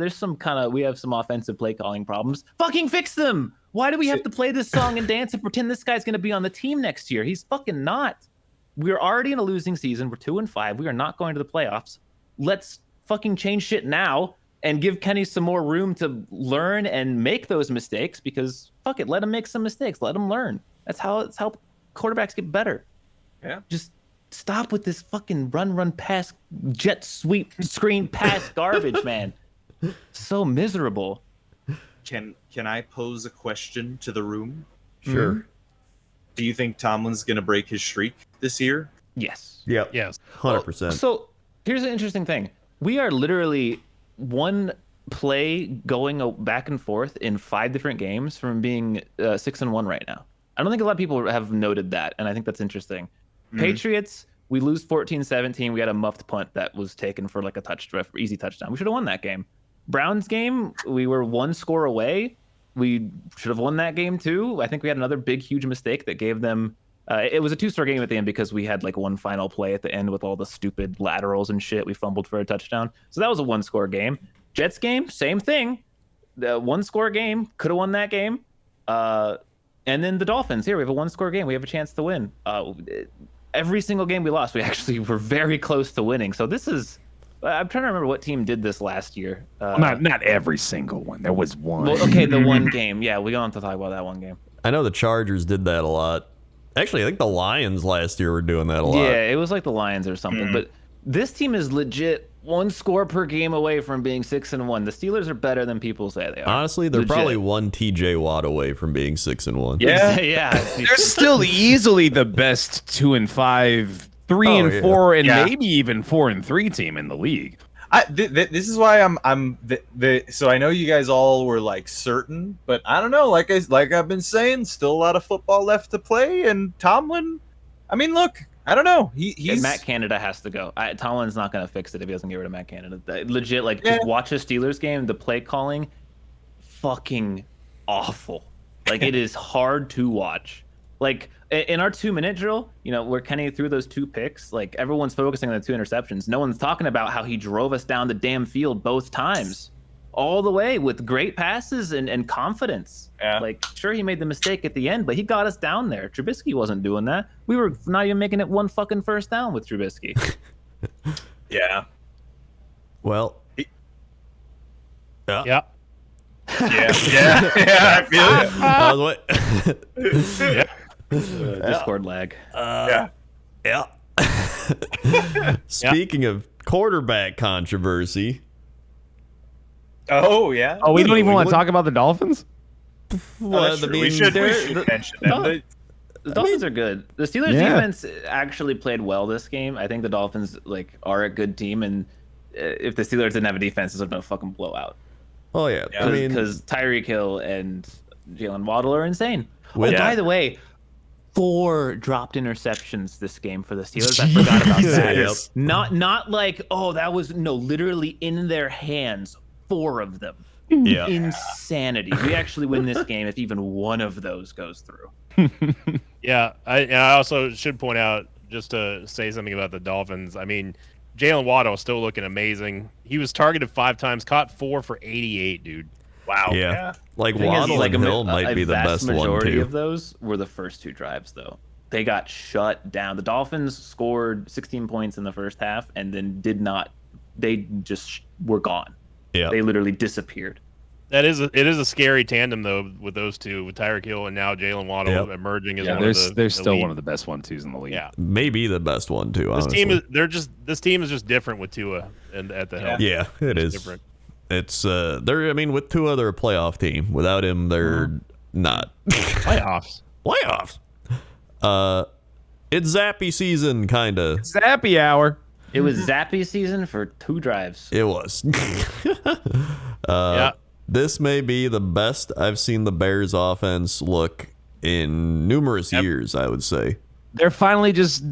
we have some offensive play calling problems. Fucking fix them. Why do we have to play this song and dance and pretend this guy's going to be on the team next year? He's fucking not. We're already in a losing season. We're 2-5. We are not going to the playoffs. Let's fucking change shit now and give Kenny some more room to learn and make those mistakes because fuck it. Let him make some mistakes. Let him learn. That's how quarterbacks get better. Yeah. Just stop with this fucking run, pass, jet sweep, screen pass garbage, man. So miserable. Can I pose a question to the room? Sure. Mm-hmm. Do you think Tomlin's going to break his streak this year? Yes. Yep. Yes. 100%. So here's an interesting thing. We are literally one play going back and forth in 5 different games from being 6-1 right now. I don't think a lot of people have noted that, and I think that's interesting. Mm-hmm. Patriots, we lose 14-17. We had a muffed punt that was taken for like a easy touchdown. We should have won that game. Browns game, we were 1 score away. We should have won that game too. I think we had another big, huge mistake that gave them. It was a 2-score game at the end because we had like one final play at the end with all the stupid laterals and shit. We fumbled for a touchdown. So that was a 1-score game. Jets game, same thing. The 1-score game, could have won that game. And then the Dolphins, here we have a 1-score game. We have a chance to win. Every single game we lost, we actually were very close to winning. So this is. I'm trying to remember what team did this last year. Not every single one. There was one. Well, okay, the one game. Yeah, we don't have to talk about that one game. I know the Chargers did that a lot. Actually, I think the Lions last year were doing that a lot. Yeah, it was like the Lions or something. But this team is legit 1 score per game away from being 6-1. The Steelers are better than people say they are. Honestly, they're probably 1 TJ Watt away from being 6-1. Yeah, yeah. They're still easily the best 2-5. 3-4 and maybe even 4-3 team in the league. This is why so I know you guys all were like certain, but I don't know. Like I've been saying, still a lot of football left to play. And Tomlin, I mean, look, I don't know. He's Matt Canada has to go. Tomlin's not going to fix it if he doesn't get rid of Matt Canada. Legit, like just watch a Steelers game. The play calling, fucking awful. Like it is hard to watch. Like in our 2-minute drill, where Kenny threw those 2 picks, like everyone's focusing on the 2 interceptions. No one's talking about how he drove us down the damn field both times. all the way with great passes and confidence. Yeah. Like, sure, he made the mistake at the end, but he got us down there. Trubisky wasn't doing that. We were not even making it one fucking first down with Trubisky. Yeah. Well, Yeah. Yeah. I feel it. Discord lag. Yeah. Speaking of quarterback controversy, Oh yeah. Oh, we don't even want to talk about the Dolphins? That's true. We should mention them. The Dolphins are good. The Steelers defense actually played well this game. I think the Dolphins are a good team, and if the Steelers didn't have a defense, this would have been a fucking blowout. oh yeah, Yeah. I mean, Because Tyreek Hill and Jalen Waddle are insane. With- By the way, 4 dropped interceptions this game for the Steelers. I forgot about that. Yep. Not like, oh, that was literally in their hands. 4 of them. yeah, Insanity. We actually win this game if even one of those goes through. Yeah, I also should point out, just to say something about the Dolphins. I mean, Jalen Waddle is still looking amazing. He was targeted 5 times, caught 4 for 88, dude. Wow. yeah. Like The thing is, Waddle and Hill might be the vast best one majority too. of those were the first 2 drives, though. They got shut down. The Dolphins scored 16 points in the first half, and then they just were gone. Yeah, They literally disappeared. It is a scary tandem though with those two, with Tyreek Hill and now Jalen Waddle Yep. emerging as Yeah, one of the. they're still elite. one of the best 1-2s in the league. Yeah, maybe the best one too. this Honestly. team is just different with Tua and at the helm. Yeah, it is. Different. It's they're. I mean, with Tua, they're a playoff team. Without him, they're not. Playoffs. Playoffs. It's Zappy season, kinda. Zappy hour. It was Zappy season for 2 drives. It was. Yeah. This may be the best I've seen the Bears offense look in numerous years, I would say. They're finally just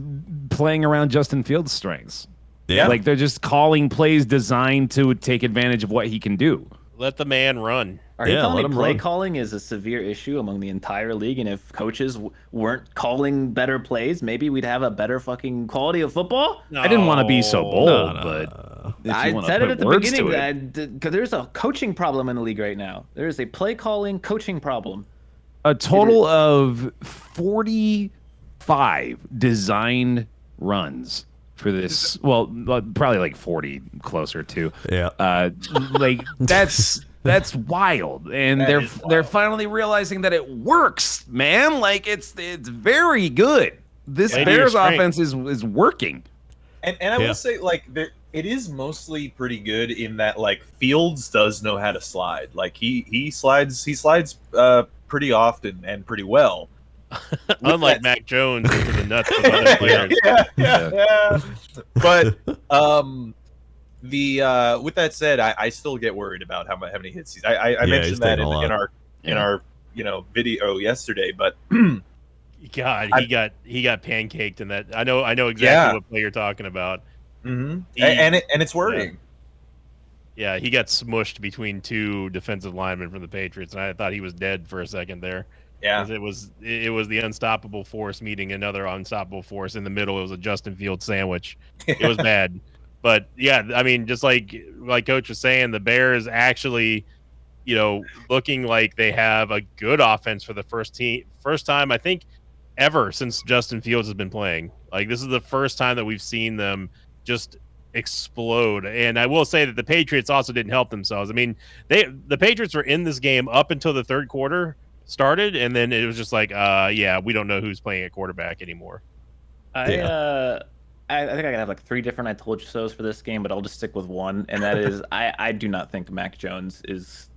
playing around Justin Fields' strengths. Yeah. Like they're just calling plays designed to take advantage of what he can do. Let the man run. Are you Yeah, telling let me him play run. calling is a severe issue among the entire league? And if coaches weren't calling better plays, maybe we'd have a better fucking quality of football? I didn't want to be so bold, No. but if you I wanna said it put at the words to beginning it. because there's a coaching problem in the league right now. There is a play calling coaching problem. A total of 45 designed runs for this. Well, probably like 40 closer to. Yeah. Like that's wild, and they're finally realizing that it works, man. Like it's very good. This Play to your Bears strength. offense is working. And I Yeah. will say, like, it is mostly pretty good in that, like, Fields does know how to slide. Like, he slides pretty often and pretty well. Unlike Mac Jones into the nuts of other players. Yeah. But with that said, I still get worried about how many hits he's. I he's mentioned that taking a in lot. our video yesterday, but God, he got pancaked in that. I know exactly Yeah. what play you're talking about. and He- it's working. Yeah, he got smushed between 2 defensive linemen from the Patriots, and I thought he was dead for a second there. Yeah. 'Cause it was the unstoppable force meeting another unstoppable force in the middle. It was a Justin Fields sandwich. It was bad. But yeah, I mean, just like Coach was saying, the Bears actually, looking like they have a good offense for the first time I think ever since Justin Fields has been playing. Like, this is the first time that we've seen them just explode. And I will say that the Patriots also didn't help themselves. I mean, the Patriots were in this game up until the third quarter started, and then it was just like, we don't know who's playing at quarterback anymore. I think I gotta have like 3 different I told you so's for this game, but I'll just stick with one, and that is I do not think Mac Jones is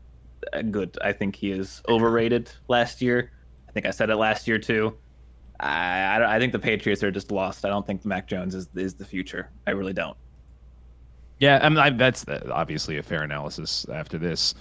good. I think he is overrated last year. I think I said it last year too. I think the Patriots are just lost. I don't think Mac Jones is the future. I really don't. Yeah, I mean that's obviously a fair analysis after this.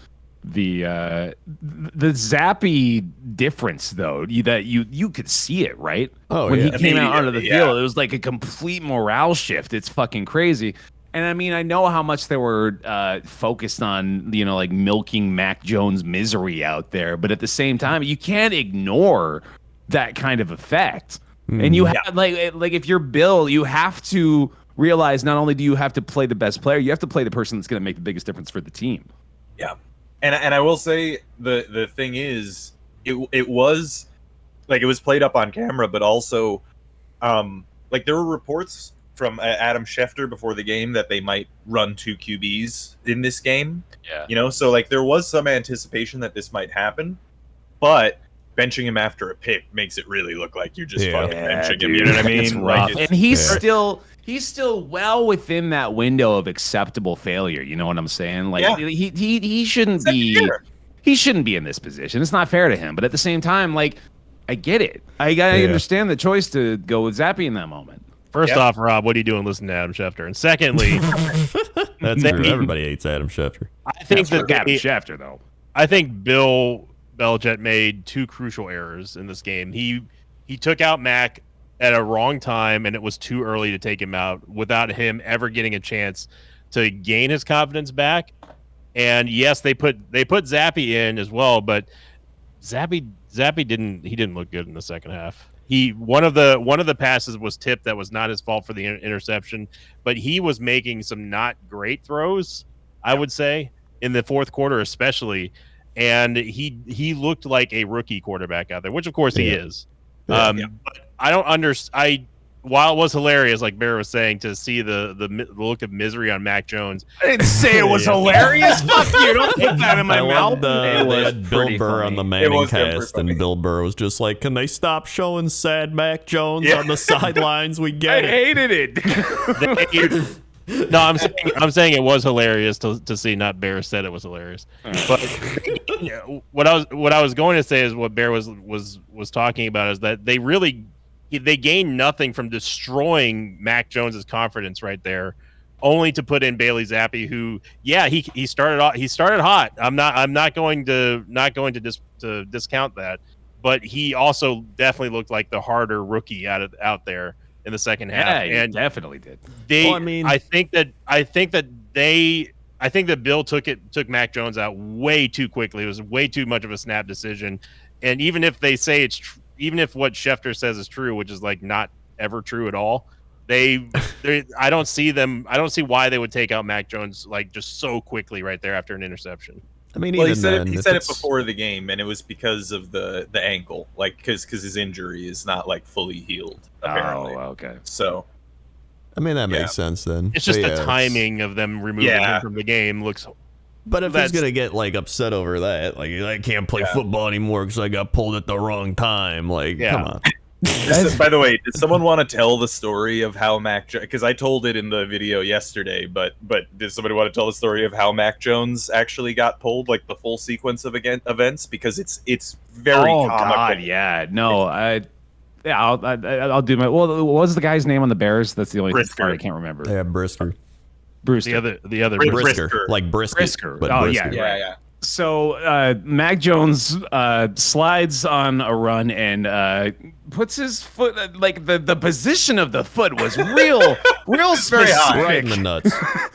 The Zappy difference though, that you could see it, right? Oh, when yeah. he came out onto the Immediately, yeah. field, it was like a complete morale shift. It's fucking crazy. And I mean, I know how much they were focused on, like milking Mac Jones' misery out there, but at the same time, you can't ignore that kind of effect. And you have like if you're Bill, you have to realize not only do you have to play the best player, you have to play the person that's going to make the biggest difference for the team. Yeah, and I will say the thing is, it was like it was played up on camera, but also, like there were reports from Adam Schefter before the game that they might run 2 QBs in this game. Yeah. So like there was some anticipation that this might happen, but benching him after a pick makes it really look like you're just fucking benching him. You know what I mean? It's rough. Like, And he's still well within that window of acceptable failure. You know what I'm saying? Like he shouldn't be. He shouldn't be in this position. It's not fair to him. But at the same time, like, I get it. I understand the choice to go with Zappy in that moment. First off, Rob, what are you doing listening to Adam Schefter? And secondly, that's true. Everybody hates Adam Schefter. I think Adam Schefter, though. I think Bill Belichick made 2 crucial errors in this game. He took out Mac at a wrong time, and it was too early to take him out without him ever getting a chance to gain his confidence back. And yes, they put Zappy in as well, but Zappy didn't look good in the second half. One of the passes was tipped that was not his fault for the interception, but he was making some not great throws, I would say, in the fourth quarter especially, and he looked like a rookie quarterback out there, which of course he is. But I don't understand. While it was hilarious, like Bear was saying, to see the look of misery on Mac Jones. I didn't say it was hilarious. Fuck you! Don't put that in my mouth. They had Bill Burr on the Manning cast, and Bill Burr was just like, "Can they stop showing sad Mac Jones on the sidelines? We get it." I hated it. No, I'm saying it was hilarious to see. Not Bear said it was hilarious, but what I was going to say is what Bear was talking about is that they gained nothing from destroying Mac Jones's confidence right there, only to put in Bailey Zappi, who he started hot. I'm not going to discount that, but he also definitly looked like the harder rookie out there in the second half. Yeah, and definitely did. I think that Bill took Mac Jones out way too quickly. It was way too much of a snap decision, and even if they say even if what Schefter says is true, which is like not ever true at all, I don't see why they would take out Mac Jones like just so quickly right there after an interception. I mean, he said it before the game, and it was because of the ankle, like because his injury is not like fully healed. Apparently. Oh, okay. So, I mean, that makes sense then. It's just the timing of them removing him from the game looks. But if he's gonna get like upset over that, like I can't play football anymore because I got pulled at the wrong time, like come on. By the way, did someone want to tell the story of how because I told it in the video yesterday, but did somebody want to tell the story of how Mac Jones actually got pulled, like the full sequence of events? Because it's very comical. God, yeah, no, I'll do my. Well, what was the guy's name on the Bears? That's the only part I can't remember. Yeah, Brisker. The other Brisker, like brisket. Brisker. But Brisker. Yeah. So Mac Jones slides on a run and puts his foot, like the position of the foot was real specific. Right in the nuts.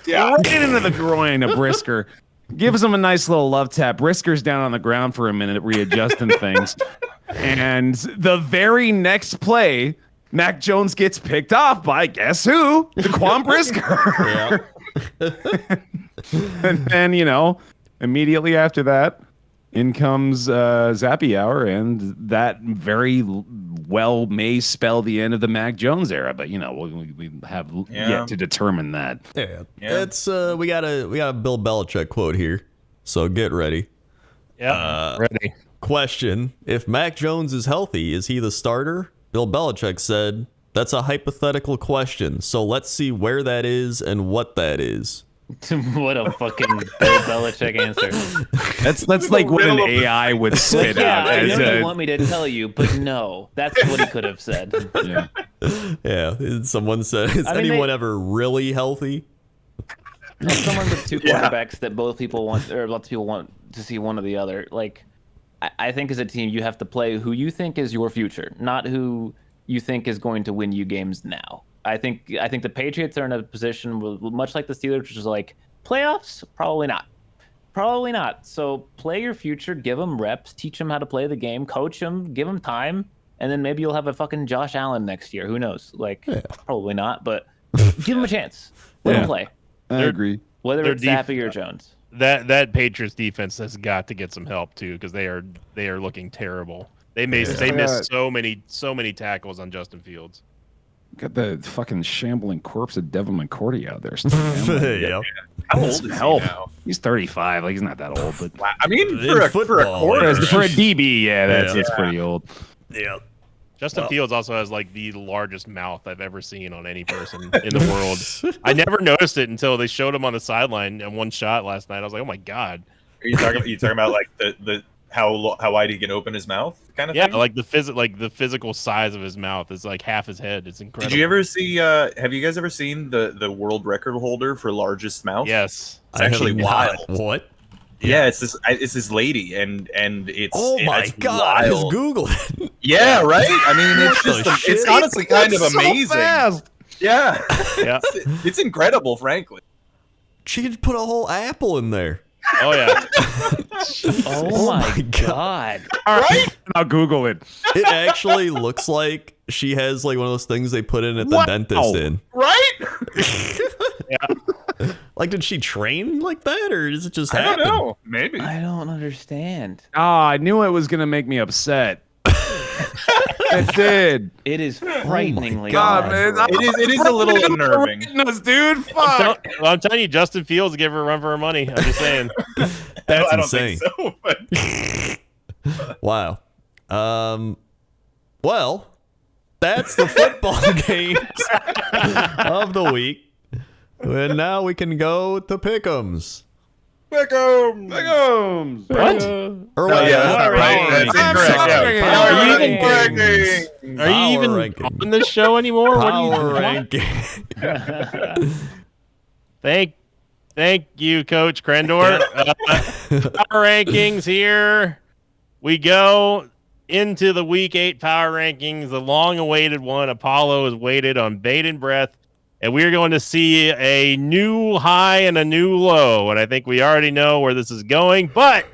Right into the groin of Brisker. Gives him a nice little love tap. Brisker's down on the ground for a minute, readjusting things. And the very next play, Mac Jones gets picked off by guess who? Daquan Brisker. And then, immediately after that, in comes Zappy Hour, and that very well may spell the end of the Mac Jones era. But we have yet to determine that. Yeah. It's we got a Bill Belichick quote here, so get ready. Yeah, ready. Question: if Mac Jones is healthy, is he the starter? Bill Belichick said, "That's a hypothetical question, so let's see where that is and what that is." What a fucking Bill Belichick answer. That's like what an AI would spit out. I know you want me to tell you, but no. That's what he could have said. Yeah. Someone said, is anyone ever really healthy? Someone with 2 quarterbacks that both people want, or lots of people want to see one or the other. Like, I think as a team, you have to play who you think is your future, not who you think is going to win you games now. I think the Patriots are in a position much like the Steelers, which is like playoffs. Probably not. So play your future, give them reps, teach them how to play the game, coach them, give them time, and then maybe you'll have a fucking Josh Allen next year. Who knows? Probably not, but give them a chance. Let them play. I agree. Whether it's Zappy or Jones. that Patriots defense has got to get some help too, because they are looking terrible. They missed so many tackles on Justin Fields. Got the fucking shambling corpse of Devin McCourty out there. Still, Yep. How old is he now? He's 35. Like, he's not that old, but I mean, In for a football, quarter, for a DB, that's pretty old. Yeah. Justin Fields also has like the largest mouth I've ever seen on any person in the world. I never noticed it until they showed him on the sideline in one shot last night. I was like, oh my god. Are you talking about like the how wide he can open his mouth kind of thing? Yeah, like the physical size of his mouth is like half his head. It's incredible. Did you ever see? Have you guys ever seen the world record holder for largest mouth? Yes. It's actually wild. What? Yeah, it's this lady, and it's my god! wild. Just Google it. Yeah, right. I mean, it's What the just shit? it's honestly kind of so amazing. fast. Yeah, Yeah. it's incredible, frankly. She could put a whole apple in there. Oh yeah. Oh my god. All right, I'll Google it. It actually looks like she has like one of those things they put in at the Wow. dentist in. Right? Like, did she train like that, or is it just I happen? don't know. Maybe. I don't understand. I knew it was gonna make me upset. It did. It is frighteningly God, man, elaborate. It is a little unnerving. Us, dude. Fuck. I'm telling you, Justin Fields give her a run for her money. I'm just saying. That's I don't insane. think so. But Wow. Well, that's the football games of the week. And now we can go to Pickums. Pickums. What? Or Oh, wait, yeah, that's not right. That's incorrect. sorry. Yeah. Power Power rankings. rankings. Are you even ranking. on this show anymore? What are you Power doing? ranking. Thank you, Coach Crendor. Power rankings here. We go into the Week 8 power rankings, the long-awaited one. Apollo has waited on bated breath, and we're going to see a new high and a new low, and I think we already know where this is going. But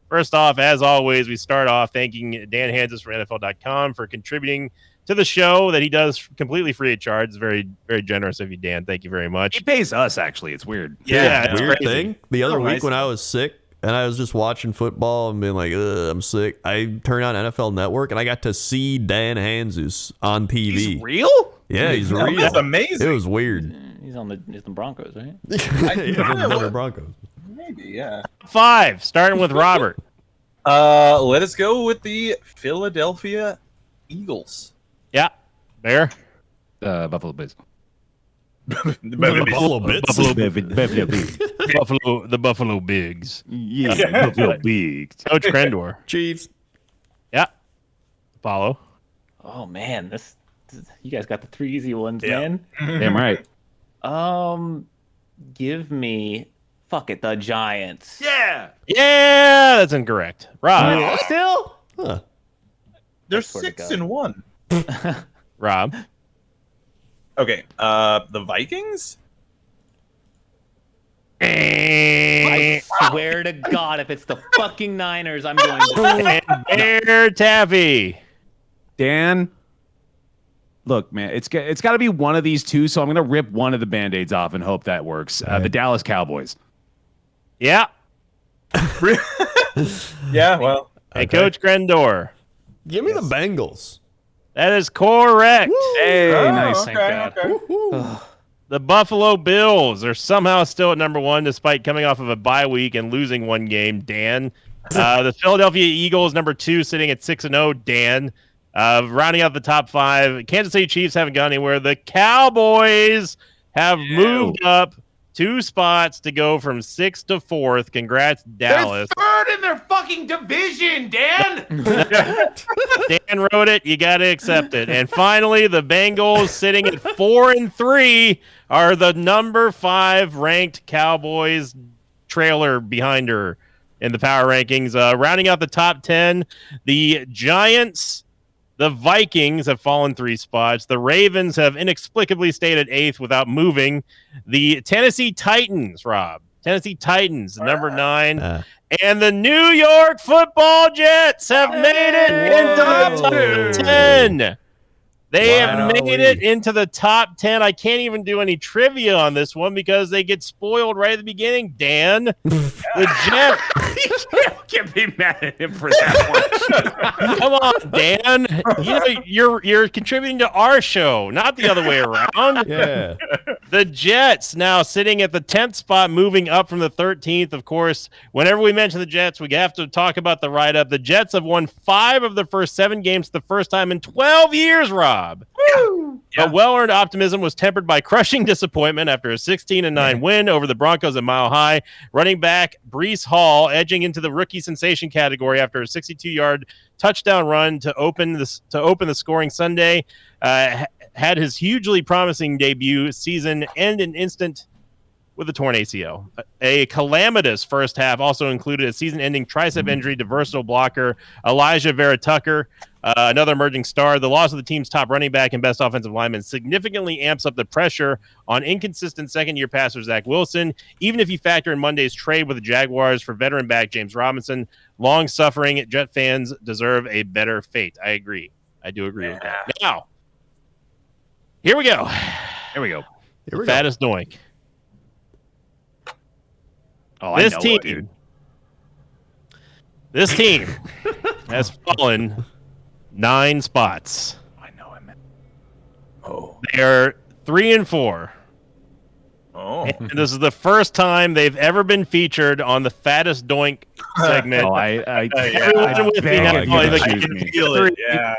first off, as always, we start off thanking Dan Hansis from NFL.com for contributing to the show that he does completely free of charge. It's very, very generous of you, Dan. Thank you very much. He pays us, actually. It's weird. Yeah, it's Weird crazy. thing. The other Oh, week nice. when I was sick and I was just watching football and being like, ugh, I'm sick, I turned on NFL Network and I got to see Dan Hanzus on TV. He's real? Yeah, he's real. That's amazing. It was weird. He's on the Broncos, right? Yeah, the Denver Broncos. Maybe, yeah. 5, starting with Robert. Let us go with the Philadelphia Eagles. Yeah, Bear. Buffalo Bills. Buffalo Bits. Buffalo Bills. The Buffalo Bigs. Yeah, Buffalo Bills. Coach Crendor. Chiefs. Yeah. Apollo. Oh man, this you guys got the 3 easy ones, Yeah. man. Damn right. Give me the Giants. Yeah. Yeah, that's incorrect. Rob. Still? Huh. They're swear to 6-1. Rob. Okay. The Vikings? I swear to God, if it's the fucking Niners, I'm going to. And Bear Taffy. Dan, look, man, it's got to be one of these two, so I'm going to rip one of the Band-Aids off and hope that works. The Dallas Cowboys. Yeah. Yeah, well. Hey, Coach Crendor. Give me the Bengals. That is correct. Hey, Oh, nice. Thank God. Woo-hoo. The Buffalo Bills are somehow still at number 1 despite coming off of a bye week and losing one game, Dan. The Philadelphia Eagles, number 2, sitting at 6-0, Dan. Rounding out the top 5, Kansas City Chiefs haven't gone anywhere. The Cowboys have moved up 2 spots to go from 6th to 4th. Congrats, Dallas. Third in their fucking division, Dan. Dan wrote it. You got to accept it. And finally, the Bengals, sitting at 4-3, are the number 5 ranked Cowboys, trailer behind her in the power rankings. Rounding out the top 10, the Giants, the Vikings have fallen 3 spots. The Ravens have inexplicably stayed at 8th without moving. The Tennessee Titans, Rob. Tennessee Titans, number 9. And the New York Football Jets have made it into the top 10. They have made it into the top 10. I can't even do any trivia on this one because they get spoiled right at the beginning. Dan, the Jets. You can't be mad at him for that one. Come on, Dan. You're contributing to our show, not the other way around. Yeah. The Jets now sitting at the 10th spot, moving up from the 13th. Of course, whenever we mention the Jets, we have to talk about the write-up. The Jets have won 5 of the first 7 games the first time in 12 years, Rob. But well-earned optimism was tempered by crushing disappointment after a 16-9 win over the Broncos at Mile High. Running back Breece Hall edging into the rookie sensation category after a 62-yard touchdown run to open the scoring Sunday. Had his hugely promising debut season end an instant with a torn ACL. A calamitous first half also included a season-ending tricep injury to versatile blocker Elijah Vera Tucker, another emerging star. The loss of the team's top running back and best offensive lineman significantly amps up the pressure on inconsistent second-year passer Zach Wilson, even if you factor in Monday's trade with the Jaguars for veteran back James Robinson. Long-suffering Jet fans deserve a better fate. I agree. I do agree with that. Now, here we go. Fattest doink. Oh, This team has fallen 9 spots. I know it, man. They are 3-4. And this is the first time they've ever been featured on the Fattest Doink segment. Everyone with me now. I can feel it. Yeah.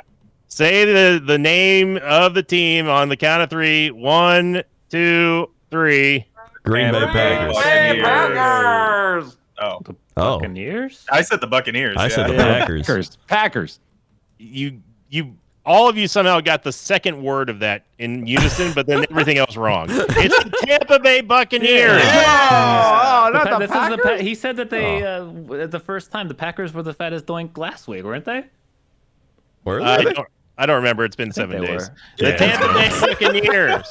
Say the name of the team on the count of 3. 1, 2, 3. Green Bay Packers. Packers. Oh. The Buccaneers? I said the Buccaneers. I said the Packers. You all of you somehow got the second word of that in unison, but then everything else wrong. It's the Tampa Bay Buccaneers. Not the Packers? He said that they the first time the Packers were the fattest doink last week, weren't they? Were they? I don't remember. It's been 7 days. Were. The Tampa Bay Buccaneers.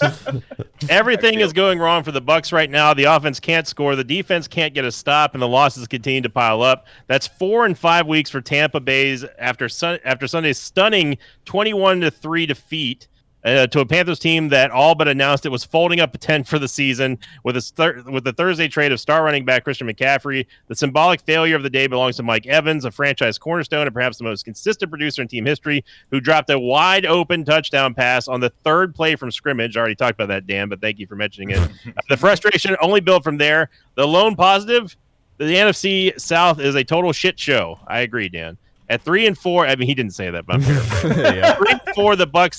Everything is going wrong for the Bucs right now. The offense can't score. The defense can't get a stop, and the losses continue to pile up. That's 4 and 5 weeks for Tampa Bay's after Sunday's stunning 21-3 defeat to a Panthers team that all but announced it was folding up a tent for the season with the Thursday trade of star running back Christian McCaffrey. The symbolic failure of the day belongs to Mike Evans, a franchise cornerstone and perhaps the most consistent producer in team history, who dropped a wide-open touchdown pass on the 3rd play from scrimmage. I already talked about that, Dan, but thank you for mentioning it. The frustration only built from there. The lone positive, the NFC South is a total shit show. I agree, Dan. At 3-4, I mean, he didn't say that, but I'm paraphrasing. 3-4, the Bucs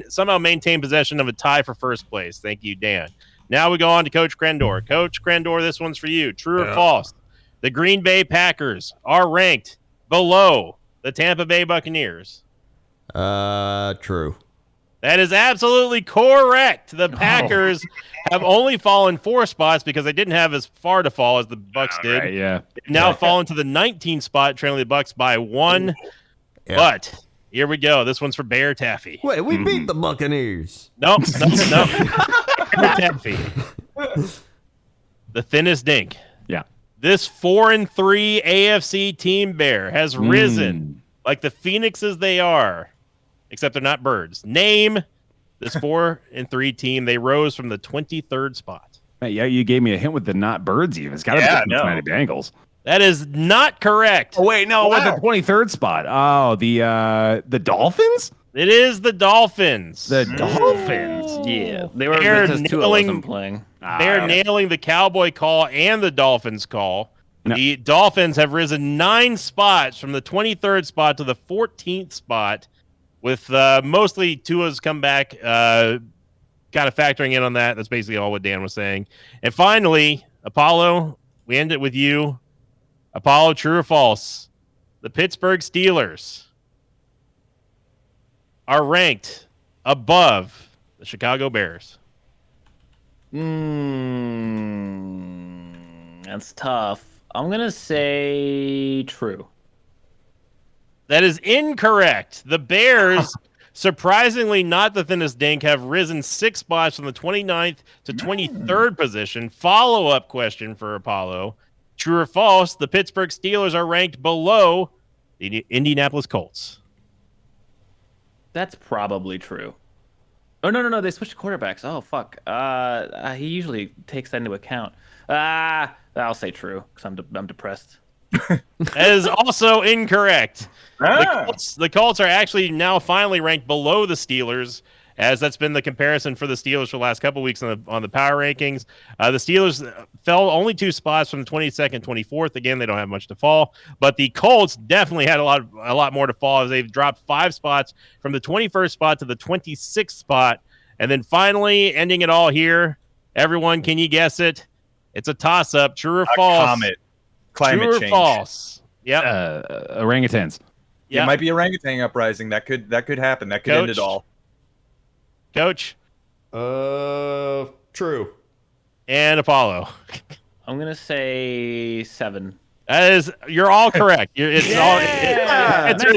somehow maintain possession of a tie for first place. Thank you, Dan. Now we go on to Coach Crendor. Coach Crendor, this one's for you. True or false? The Green Bay Packers are ranked below the Tampa Bay Buccaneers. True. That is absolutely correct. The Packers have only fallen 4 spots because they didn't have as far to fall as the Bucs did. Right, yeah. They've now fallen to the 19th spot, trailing the Bucs by 1. Yeah. But here we go. This one's for Bear Taffy. Wait, we beat the Buccaneers. No. Bear Taffy. The thinnest dink. Yeah. This 4-3 AFC team, Bear, has risen like the phoenixes they are. Except they're not birds. Name this 4-3 team. They rose from the 23rd spot. Yeah, you gave me a hint with the not birds even. It's got to be the Cincinnati Bengals. That is not correct. Oh, wait, no, with the 23rd spot. Oh, the Dolphins? It is the Dolphins. The Dolphins. Yeah. They're playing. They're nailing the Cowboy call and the Dolphins call. No. The Dolphins have risen 9 spots from the 23rd spot to the 14th spot. With mostly Tua's comeback, kind of factoring in on that. That's basically all what Dan was saying. And finally, Apollo, we end it with you. Apollo, true or false? The Pittsburgh Steelers are ranked above the Chicago Bears. That's tough. I'm going to say true. That is incorrect. The Bears, surprisingly not the thinnest dink, have risen 6 spots from the 29th to 23rd position. Follow-up question for Apollo. True or false, the Pittsburgh Steelers are ranked below the Indianapolis Colts. That's probably true. Oh no! They switched quarterbacks. Oh fuck. He usually takes that into account. I'll say true because I'm depressed. That is also incorrect. The Colts are actually now finally ranked below the Steelers, as that's been the comparison for the Steelers for the last couple weeks on the power rankings. The Steelers fell only 2 spots from 22nd, 24th. Again, they don't have much to fall, but the Colts definitely had a lot more to fall, as they've dropped 5 spots from the 21st spot to the 26th spot, and then finally ending it all here. Everyone, can you guess it? It's a toss-up. True or false? Climate True or change. false? Yep. Orangutans. It might be orangutan uprising. That could happen. That could end it all. Coach? True. And Apollo? I'm gonna say 7. You're all correct. It's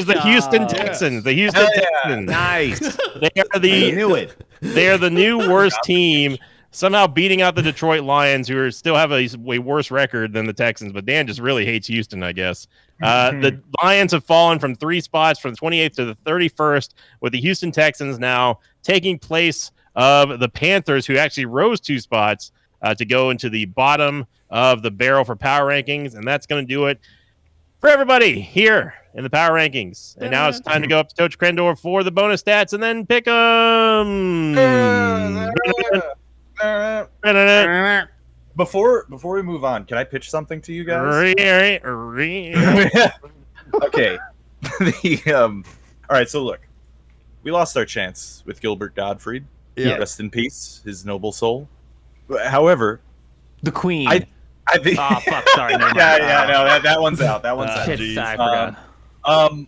the Houston Texans. The Houston Texans. Nice. They are the new worst team, somehow beating out the Detroit Lions, who still have a way worse record than the Texans. But Dan just really hates Houston, I guess. The Lions have fallen from 3 spots from the 28th to the 31st, with the Houston Texans now taking place of the Panthers, who actually rose 2 spots to go into the bottom of the barrel for power rankings. And that's going to do it for everybody here in the power rankings. And now it's time to go up to Coach Krendor for the bonus stats and then pick 'em. Before we move on, can I pitch something to you guys? Okay. All right, so look. We lost our chance with Gilbert Gottfried. Yeah. Rest in peace, his noble soul. However, The Queen. I think Oh fuck! Sorry. Never mind. no, that one's out. That one's out. Shit, I forgot.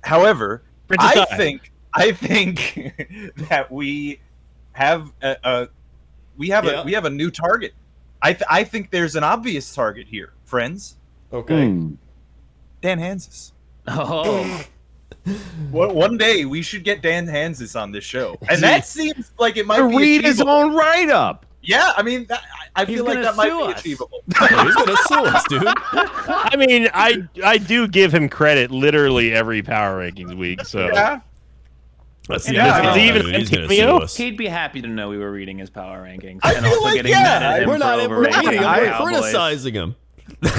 However, Princess I Di. think that we have a new target. I think there's an obvious target here, friends. Okay. Dan Hansis. Oh. One day we should get Dan Hansis on this show, and that seems like it might be Read his achievable. own write-up. Yeah, I mean, I He's feel like gonna that might sue be us. achievable. He's gonna sue us, dude. I mean, I do give him credit literally every power rankings week. So Yeah. Let's Yeah, he's gonna sue cameo? us. He'd be happy to know we were reading his power rankings I and feel also like, getting yeah, mad at him We're for not overrating reading the him. We're Cowboys. criticizing him. Wait,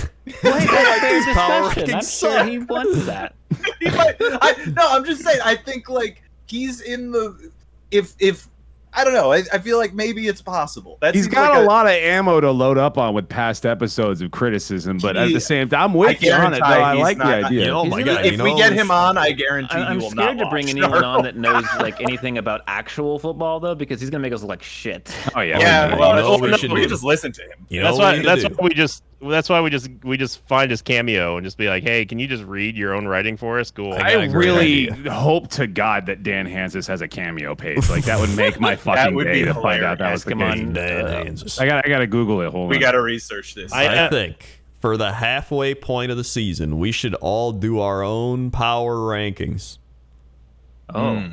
that's fair His power discussion. I'm rankings sure suck. he wants that. He might, I'm just saying. I think like he's in the if I don't know. I feel like maybe it's possible. He's got a lot of ammo to load up on with past episodes of criticism, but at the same time, I'm with you on it. Though. I like the idea. Oh my god! If we get him on, I guarantee I'm you will not scared to bring watch anyone our on that knows like anything about actual football though, because he's gonna make us look like shit. Oh yeah. Yeah, well, well, we we should can do. just listen to him. You know that's what why we need that's to why do? we just find his cameo and just be like, hey, can you just read your own writing for us? Cool. got I a great really idea. hope to God that Dan Hansis has a cameo page. Like that would make my fucking would day be to find out that was Ask the him case. on Dan Hansis. I gotta Google it. Hold We on. got to research this. I think for the halfway point of the season, we should all do our own power rankings. Oh.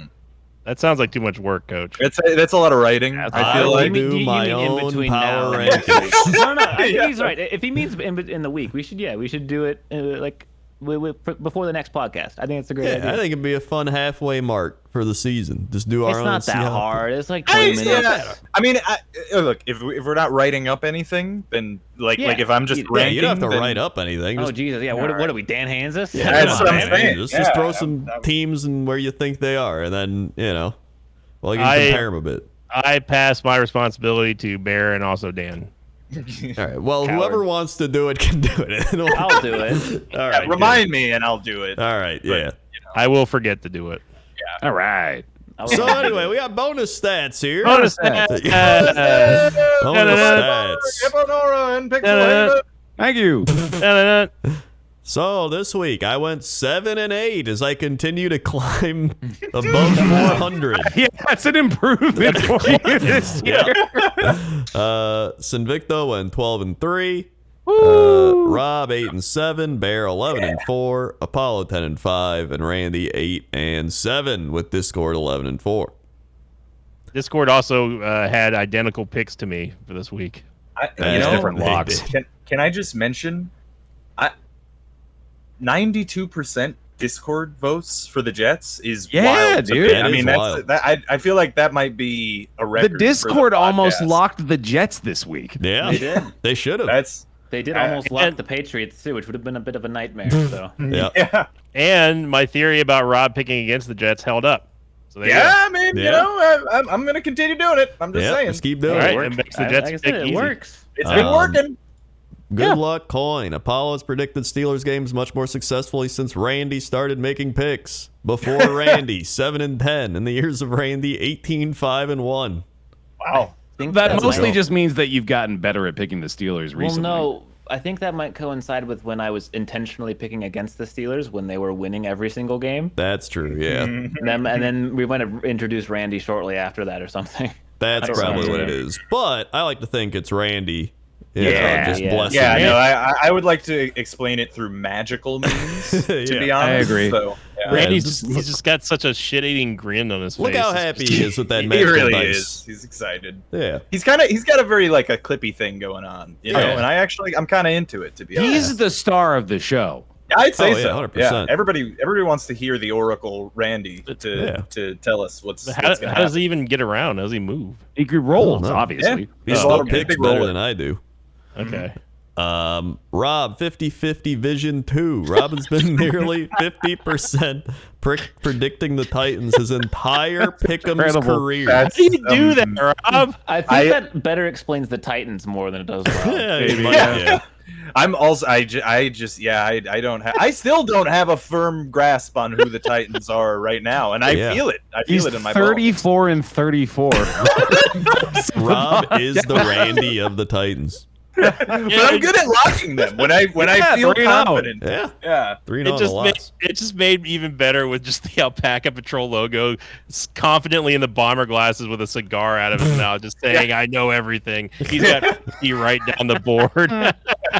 That sounds like too much work, Coach. That's a lot of writing. I feel I like You mean- do you my mean in own between power now and- rankings. No, I think he's right. If he means in the week, we should do it like before the next podcast. I think it's a great Yeah, idea. I think it'd be a fun halfway mark for the season. Just do our It's own. not see that how- hard. It's like 20 minutes. I mean, look, if we're not writing up anything, then like Yeah. if I'm just Yeah, ranking, you don't have to then- write up anything. Oh Just, Jesus, yeah. What are we, Dan Hansis? yeah, That's come what on, I'm man. saying. Just Yeah, throw some teams and where you think they are, and then you can compare them a bit. I pass my responsibility to Bear and also Dan. All right. Well, Coward. whoever wants to do it can do it. I'll do it. All right. remind me and I'll do it. good. All right. Yeah. I will forget to do it. All right. So anyway, we got bonus stats here. Bonus Bonus stats. stats. Hipponora and Pixelated. Thank you. So this week I went 7-8 as I continue to climb above 400. Yeah, that's an improvement for you this year. Sinvicto went 12-3. Rob 8-7. Bear 11-4. Apollo 10-5, and Randy 8-7 with Discord 11-4. Discord also had identical picks to me for this week. different they locks. did. Can I just mention, 92% Discord votes for the Jets is Yeah, wild to dude. me. That I is mean, wild. I feel like that might be a record. The for Discord almost podcast. locked the Jets this week. Yeah, They did. They should have. They did almost lock the Patriots too, which would have been a bit of a nightmare. So Yeah. Yeah. And my theory about Rob picking against the Jets held up. So there you Yeah, go. I mean, Yeah. you know, I'm going to continue doing it. I'm just Yeah, saying. just keep All doing right, it. and makes the Jets like I pick said, it easy. works. It's been working. Good luck, coin. Apollo has predicted Steelers games much more successfully since Randy started making picks. Before Randy, 7-10. In the years of Randy, 18-5-1. Wow. Think That that's mostly like- just means that you've gotten better at picking the Steelers recently. Well, no, I think that might coincide with when I was intentionally picking against the Steelers when they were winning every single game. That's true, yeah. And then we might have introduced Randy shortly after that or something. That's I don't probably remember. what it is. But I like to think it's Randy. Yeah, Blessing Yeah, me. no, I would like to explain it through magical means, to Yeah, be honest. agree. So, yeah. Randy's just he's just got such a shit-eating grin on his face. Look how It's happy just- he is with that He magical really dice. is. He's excited. Yeah. He's got a very like a clippy thing going on, you know, Yeah. and I'm kind of into it, to be honest. He's the star of the show. I'd say Oh, yeah, so. 100%. Yeah, everybody wants to hear the Oracle Randy to tell us what's How, going to how does happen. he even get around? How does he move? He rolls, know. obviously. Yeah. He Oh, still okay. picks Big better roller. than I do. Okay. Rob, 50-50 Vision 2. Robin's been nearly 50% predicting the Titans his entire Pickums Incredible. career. How do you do that, Rob? I think that better explains the Titans more than it does Rob. Yeah, Maybe, yeah. I'm also I don't have I still don't have a firm grasp on who the Titans are right now, and I Yeah. feel it. I feel He's it in my bones. 34-34. Rob is the Randy of the Titans. But I'm good at locking them when I Yeah, feel 3-0. confident. Yeah. Yeah. 3-0 It on just the made lots. it just made even better with just the Alpaca Patrol logo, confidently in the bomber glasses with a cigar out of his mouth, just saying, "I know everything." He's got 50 right down the board.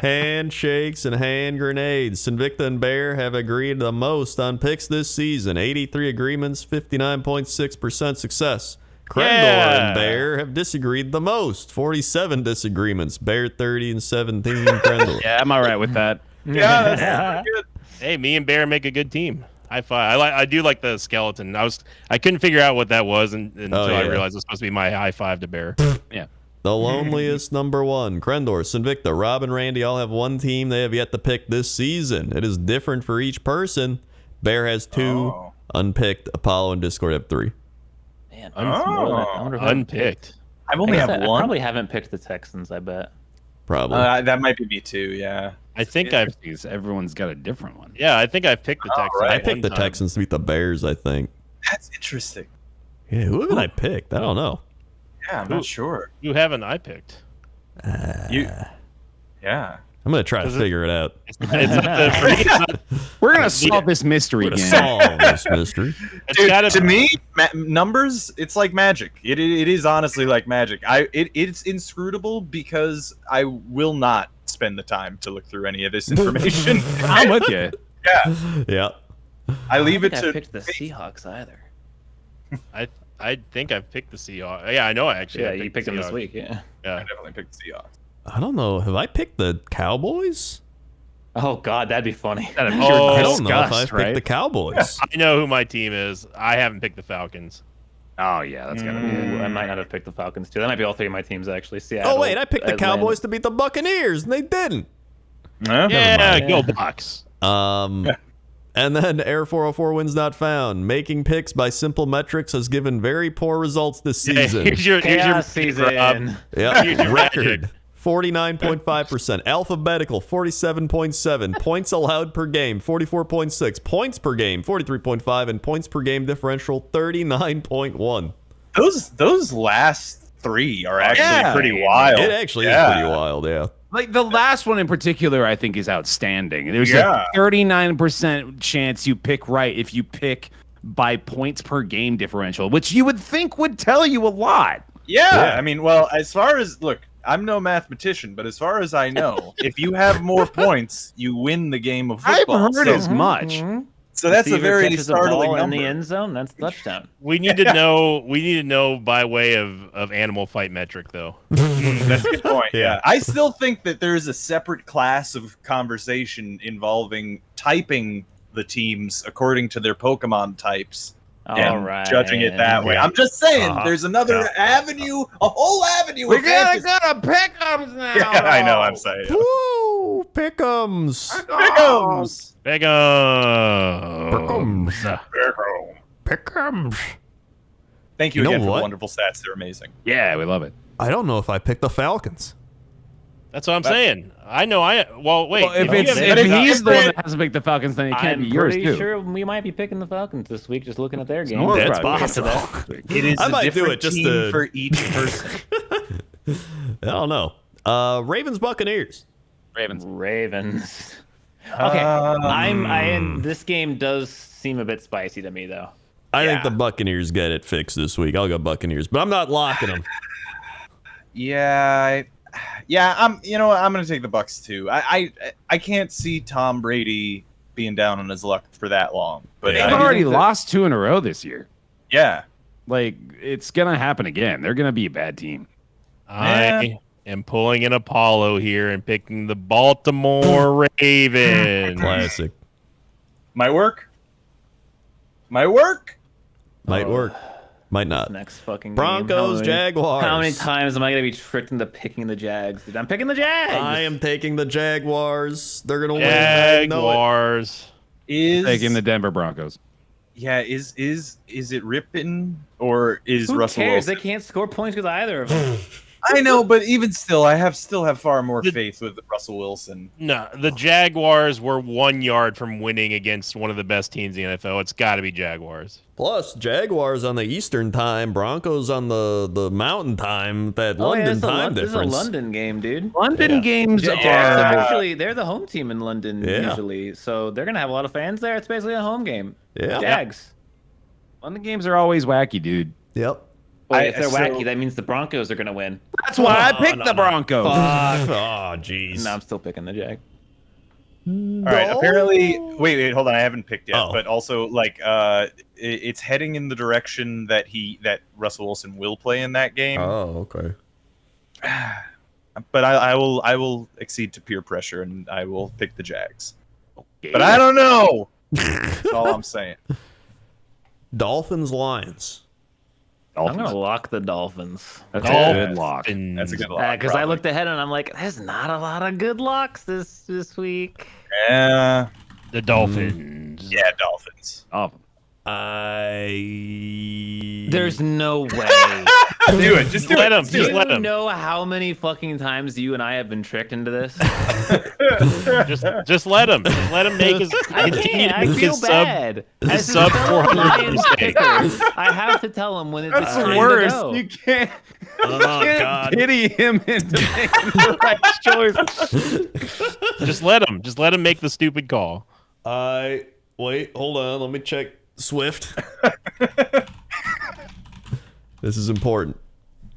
Handshakes and hand grenades. Sinvicta and Bear have agreed the most on picks this season. 83 agreements, 59.6% success. Crendor Yeah. and Bear have disagreed the most. 47 disagreements. Bear 30 and 17. Crendor. Yeah, I'm all right with that. Yeah, that's pretty good. Hey, me and Bear make a good team. High five. I do like the skeleton. I couldn't figure out what that was until I yeah. realized it was supposed to be my high five to Bear. The loneliest number one. Crendor, Sinvicta, Rob, and Randy all have one team they have yet to pick this season. It is different for each person. Bear has 2 Oh. unpicked. Apollo and Discord have 3. Man, Oh. more than that. I wonder if I've Unpicked. I've only I have guess I one. probably haven't picked the Texans, I bet. Probably. That might be me too. Yeah. I think I've Everyone's got a different one. I've picked the Texans. right. I one picked the time. Texans to beat the Bears, I think. That's interesting. Yeah, who haven't I picked? I don't know. Yeah, I'm not sure. Who haven't I picked? Yeah. I'm going to try to Is it- figure it out. It's not the, for me, it's not, We're going to solve this mystery We're going to again. solve this mystery. it's Dude, gotta to me, numbers, it's like magic. It is honestly like magic. It's inscrutable because I will not spend the time to look through any of this information. I'm with you. Yeah. I leave it I to picked the Seahawks either. I think I've picked the Seahawks. Yeah, I know I actually. Yeah, have you picked the them this Seahawks. week. Yeah. I Yeah. definitely pick the Seahawks. I don't know. Have I picked the Cowboys? Oh God, that'd be funny. Out of Oh, pure I don't know if I disgust, picked right? the Cowboys. I know who my team is. I haven't picked the Falcons. Oh, yeah, that's got to be it. Ooh, I might not have picked the Falcons too. That might be all 3 of my teams actually. Seattle, Oh, wait. I picked the Atlanta. Cowboys to beat the Buccaneers, and they didn't. Yeah, go Yeah. Bucks. And then Air 404 wins not found. Making picks by simple metrics has given very poor results this season. Here's your Chaos pick, Rob. season. Yeah, Here's your record. magic. 49.5%. Alphabetical, 47.7. Points allowed per game, 44.6. Points per game, 43.5. And points per game differential, 39.1. Those last 3 are actually Yeah. pretty wild. It actually is Yeah. pretty wild, yeah. Like the last one in particular, I think is outstanding. There's Yeah. a 39% chance you pick right if you pick by points per game differential, which you would think would tell you a lot. Yeah, I mean, well, as far as look, I'm no mathematician, but as far as I know, if you have more points, you win the game of I've football. heard as much. So that's a Receiver very catches a startling ball number. in the end zone. That's a touchdown. We need to know. We need to know by way of animal fight metric, though. That's a good point. Yeah. Yeah. I still think that there's a separate class of conversation involving typing the teams according to their Pokemon types All and right. judging it that way. Yeah. I'm just saying, there's another avenue, a whole avenue. We of gotta fantasy. go to Pickums now. Yeah, I know. I'm saying. Woo! Pickums. Pickums. Pickums. Pickums. Thank you, You know again for what? the wonderful stats. They're amazing. Yeah, we love it. I don't know if I picked the Falcons. That's what I'm saying. I know. Well, wait. Well, if you it's have- if he's the one different. that hasn't picked the Falcons, then it can't I'm be yours pretty too. sure we might be picking the Falcons this week, just looking at their game. No, That's probably. possible. It is I a might do different it just team to- for each person. I don't know. Ravens Buccaneers. Ravens. Okay, this game does seem a bit spicy to me, though. I think Yeah. the Buccaneers get it fixed this week. I'll go Buccaneers, but I'm not locking them. Yeah, I'm. You know what? I'm gonna take the Bucks too. I can't see Tom Brady being down on his luck for that long. But They've I do already think that- lost 2 in a row this year. Yeah, Like, it's gonna happen again. They're gonna be a bad team. I am pulling an Apollo here and picking the Baltimore Ravens. Classic. might work. Might work. Might work. Might not. Next fucking game. Broncos, Jaguars. How many times am I gonna be tricked into picking the Jags? Dude, I'm picking the Jags. I am taking the Jaguars. They're gonna win. I know it. Jaguars. Is Taking the Denver Broncos. yeah? Is it Rippin or is Who Russell cares? Wilson? They can't score points with either of them. I know, but even still, I still have far more faith with Russell Wilson. No, the Jaguars were 1 yard from winning against one of the best teams in the NFL. It's got to be Jaguars. Plus, Jaguars on the Eastern time, Broncos on the Mountain time. That Oh, yeah, London it's a time This is difference. a London game, dude. London Yeah. games Jags are. are actually they're the home team in London Yeah. usually, so they're gonna have a lot of fans there. It's basically a home game. Yeah. Jags. London games are always wacky, dude. Yep. Wait, if they're so- wacky, that means the Broncos are gonna win. That's why I picked the Broncos. Fuck. Oh, jeez. No, I'm still picking the Jag. All right. Apparently, wait, hold on. I haven't picked yet, Oh. but also like it's heading in the direction that Russell Wilson will play in that game. Oh, okay. But I will accede to peer pressure and I will pick the Jags. But I don't know. That's all I'm saying. Dolphins, Lions. I'm gonna lock the Dolphins. That's a Dolphins. good lock. That's a good lock. Because I probably. looked ahead and I'm like, there's not a lot of good locks this week. Yeah, The Dolphins. yeah, Dolphins. There's no way. Do it. Just do let it. him. Do Just you let him. know how many fucking times you and I have been tricked into this? Just let him. Just let him make his. I continue can't. to I make feel his bad. his As a sub fellow 400 Lions mistake. picker, I have to tell him when it's That's time worse. to go. You can't, Oh, can't God. pity him into making the right choice. Just let him. Just let him make the stupid call. Wait, hold on. Let me check Swift. This is important.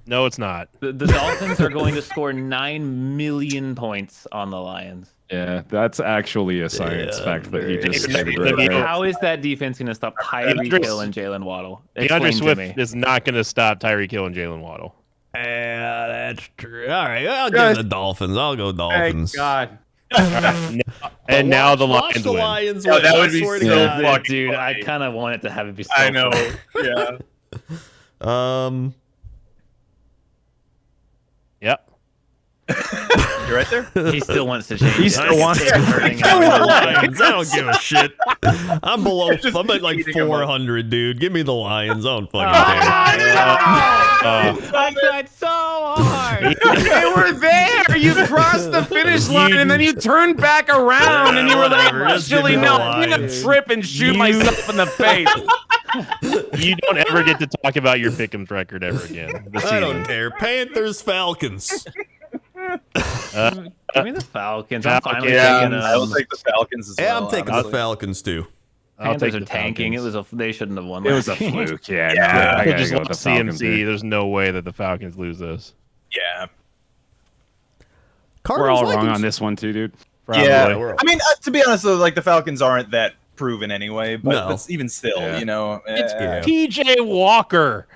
No, it's not. The Dolphins are going to score 9 million points on the Lions. Yeah, that's actually a science Yeah, fact that he very just good. stated It'd be- right there. How is that defense going to stop Tyreek Hill and Jalen Waddle? DeAndre Explain to Swift me. is not going to stop Tyreek Hill and Jalen Waddle. Yeah, that's true. All right, I'll give the Dolphins. I'll go Dolphins. Thank God. And now the Watch Lions the win. Lions Oh, win. that I would be swear to so God. fucking Dude, I funny. kind of want it to have it be so I know. funny. Yeah. Yep. You're right there. He still wants to change He it. still wants It's to. hurting him. The Lions. I don't give a shit. I'm below. I'm at like beating 'em up. 400, dude. Give me the Lions. I don't fucking care. I tried so hard. They were there. You crossed the finish line and then you turned back around and you were like, Whatever, just actually, give me no, the I'm gonna Lions. trip and shoot myself in the face. You don't ever get to talk about your Pickums record ever again. This I don't season. care. Panthers, Falcons. Give me the Falcons. I'm fine with Yeah, taking I will them. take the Falcons as Yeah, well. I'm taking the honestly. Falcons too. I'll Panthers take are the tanking. Falcons. They shouldn't have won. It was a last game. fluke. Yeah, Yeah. no, I They gotta just go with the lost Falcons. CMC. here. There's no way that the Falcons lose this. Yeah. We're all wrong on this one too, dude. Yeah. we're all- I mean, to be honest, though, like the Falcons aren't that proven anyway. But No. that's even still, Yeah. you know. It's Yeah. PJ Walker.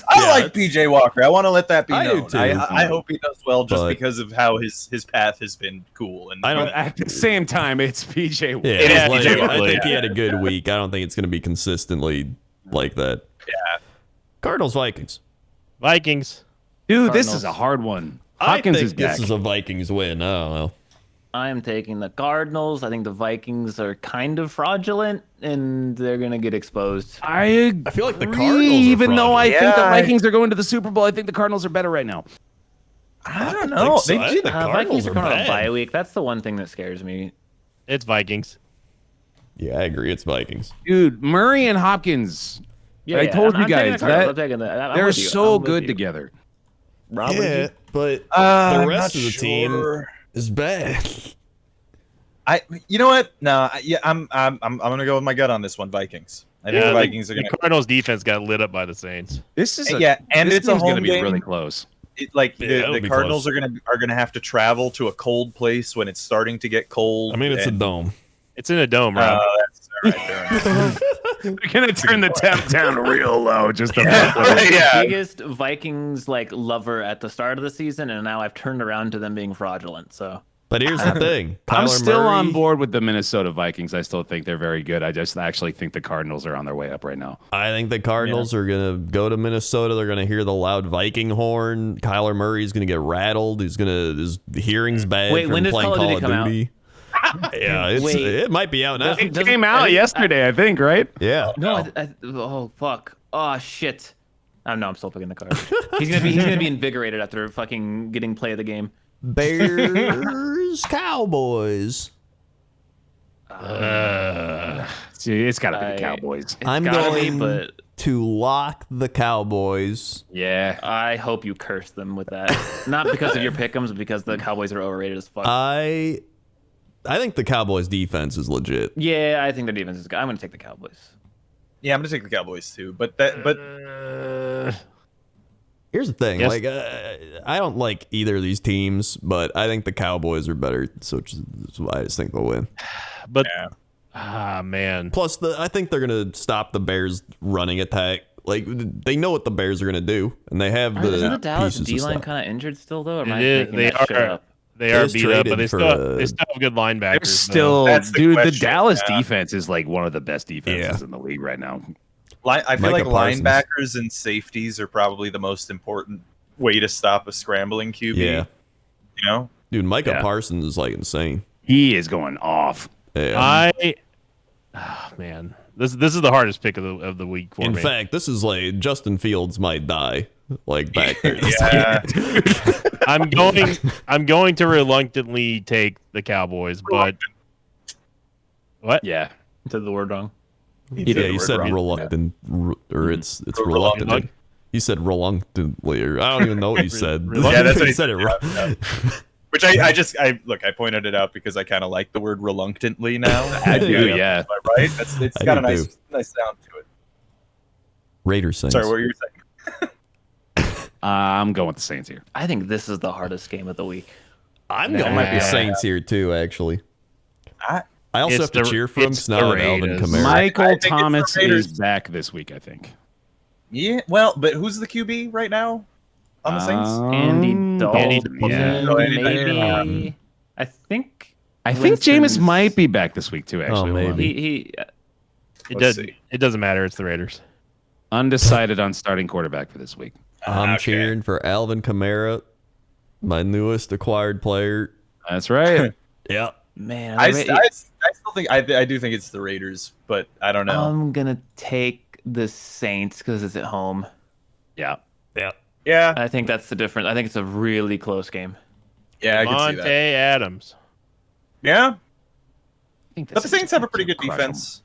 I like PJ Walker. I want to let that be I do known. too. I hope he does well just But- because of how his path has been cool. And I don't- But at the same time, it's PJ Walker. Yeah, It is like, PJ I Walker. think he had a good week. I don't think it's going to be consistently like that. Yeah. Cardinals, Vikings. Vikings. Dude, this Cardinals. is a hard one. I Hopkins think is back. this is a Vikings win. I don't know. I am taking the Cardinals. I think the Vikings are kind of fraudulent, and they're gonna get exposed. I feel like the agree, Cardinals are even though I fraudulent. think the Yeah. Vikings are going to the Super Bowl, I think the Cardinals are better right now. I don't think know. so. They I do think the Vikings Cardinals are are coming on a bad. bye week. That's the one thing that scares me. It's Vikings. Yeah, I agree. It's Vikings. Dude, Murray and Hopkins, Yeah, I told you I'm taking guys the Cardinals. that I'm taking I'm they're with you. so I'm with good you. together. Rob, what did you- but I'm the rest not of the team sure. is bad. You know what? No, I'm gonna go with my gut on this one. Vikings. I think the Vikings are the gonna. Cardinals defense got lit up by the Saints. This is and this it's a game's home gonna be game. really close. Like Yeah, it'll the be Cardinals close. are gonna have to travel to a cold place when it's starting to get cold. I mean, it's a and, dome. It's in a dome, Rob. that's all right, fair enough. They're gonna turn the temp down real low just to Yeah. Biggest Vikings lover at the start of the season, and now I've turned around to them being fraudulent. So But here's the thing. I'm Kyler still on Murray, board with the Minnesota Vikings. I still think they're very good. I just actually think the Cardinals are on their way up right now. I think the Cardinals are going to go to Minnesota. They're going to hear the loud Viking horn. Kyler Murray's going to get rattled. His hearing's bad Wait, from when does playing Call of Call Duty of come out? Duty. Yeah, Wait. it might be out now. Doesn't- It came out yesterday, I think, right? Yeah. no, oh fuck, oh shit. Oh no, I'm still picking the Cardinals. He's gonna be invigorated after fucking getting play of the game. Bears, Cowboys. See, it's got to be I- the Cowboys. It's I'm gotta be, going but to lock the Cowboys. Yeah. I hope you curse them with that. Not because of your pick'ems, but because the Cowboys are overrated as fuck. I think the Cowboys defense is legit. Yeah, I think their defense is good. I'm gonna take the Cowboys. Yeah, I'm gonna take the Cowboys too. But Here's the thing, Yes. like I don't like either of these teams, but I think the Cowboys are better, so that's why I just think they'll win. But yeah. man, Plus, I think they're gonna stop the Bears' running attack. Like they know what the Bears are gonna do, and they have Isn't the the Dallas pieces to D line stop. kind of injured still though? Or am It I is- making they that shit are. up? they are Just beat up, but they traded still, for, they still have good linebackers. They're though. still, That's the dude, the question, Dallas yeah. defense is like one of the best defenses Yeah. in the league right now. I feel Micah like Parsons. linebackers and safeties are probably the most important way to stop a scrambling QB. Yeah, You know? dude, Micah Yeah. Parsons is like insane. He is going off. Yeah. Man, this is the hardest pick of the week for In me. fact, this is like Justin Fields might die, like back there. Yeah. I'm going to reluctantly take the Cowboys, but what? Yeah. Said the word wrong. Yeah, you said reluctant, or it's reluctant. Reluctant. You said reluctantly, or I don't even know what you said. Yeah, that's what you he said it wrong. Which I pointed it out because I kind of like the word reluctantly now. I do, yeah. Am I right? It's I got a do nice too. sound to it. Raiders Saints. Sorry, what were you saying? I'm going with the Saints here. I think this is the hardest game of the week. I'm going with the Yeah. Saints here too. Actually, I also It's have to the- cheer for him. it's So now the I have Alvin Raiders. Kamara. I Michael think it's the Thomas Raiders. is back this week, I think. Yeah, well, but who's the QB right now on the Saints? Andy Dalton, Andy Yeah. Oh, Andy maybe. I think. I think Jameis Winston's- might be back this week too, actually. Oh, Hold on. maybe. He Let's see. It doesn't matter. It's the Raiders. Undecided on starting quarterback for this week. I'm Okay. cheering for Alvin Kamara, my newest acquired player. That's right. Yeah. man. I the Ra- still think I do think it's the Raiders, but I don't know. I'm gonna take the Saints because it's at home. Yeah. yeah, I think that's the difference. I think it's a really close game. yeah, I can see Monte that. Adams. Yeah, I think but the Saints have a pretty good crush 'em. defense.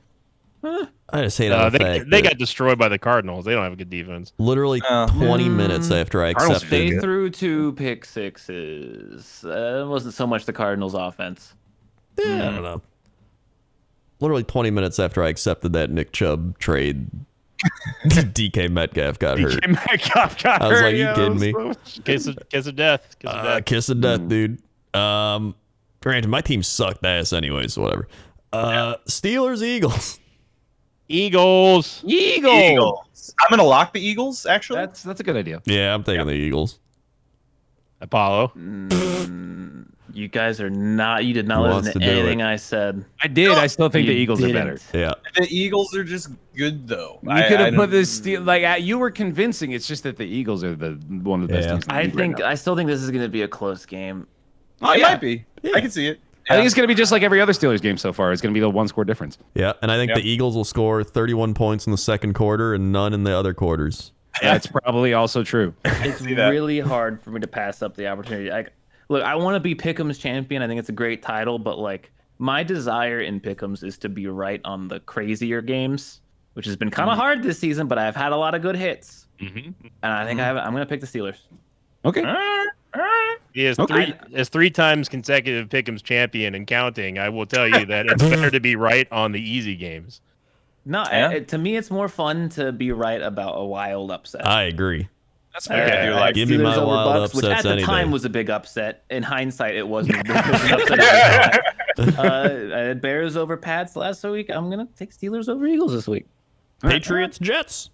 I just hate the They fact they that got destroyed by the Cardinals. They don't have a good defense. literally Oh. 20 minutes after I Cardinals accepted. They threw 2 pick sixes. It wasn't so much the Cardinals' offense. Yeah, I don't know. Literally 20 minutes after I accepted that Nick Chubb trade, DK Metcalf got hurt. Metcalf got I was hurt, like, you yeah, kidding that me? was so- Kiss of death. Kiss of death. Kiss of death, dude. Granted, my team sucked ass anyway, so whatever. Steelers, Eagles. Eagles. Eagles. I'm gonna lock the Eagles. Actually, That's a good idea. Yeah, I'm taking the Eagles. Apollo. You guys are not. You did not Who listen wants to to do anything it? I said. I did. I still think the You Eagles are didn't. better. Yeah. the Eagles are just good though. You could have put this you were convincing. It's just that the Eagles are one of the best Yeah. teams. In the I league think. right now. I still think this is going to be a close game. Oh, It yeah. might be. I can see it. I think it's going to be just like every other Steelers game so far. It's going to be the one score difference. Yeah, and I think Yep. the Eagles will score 31 points in the second quarter and none in the other quarters. That's probably also true. It's see that. really hard for me to pass up the opportunity. Look, I want to be Pickums champion. I think it's a great title, but like my desire in Pickums is to be right on the crazier games, which has been kind of hard this season. But I've had a lot of good hits, and I think I'm going to pick the Steelers. Okay. He is Okay. three times consecutive Pick'ems champion and counting. I will tell you that it's better to be right on the easy games. No, Yeah. to me, it's more fun to be right about a wild upset. I agree. That's fair. I do like- Give me Steelers my over wild Bucks, which upsets at the any time day. was a big upset. In hindsight, it wasn't as big of an upset as we thought. Bears over Pats last week. I'm gonna take Steelers over Eagles this week. Patriots, Jets.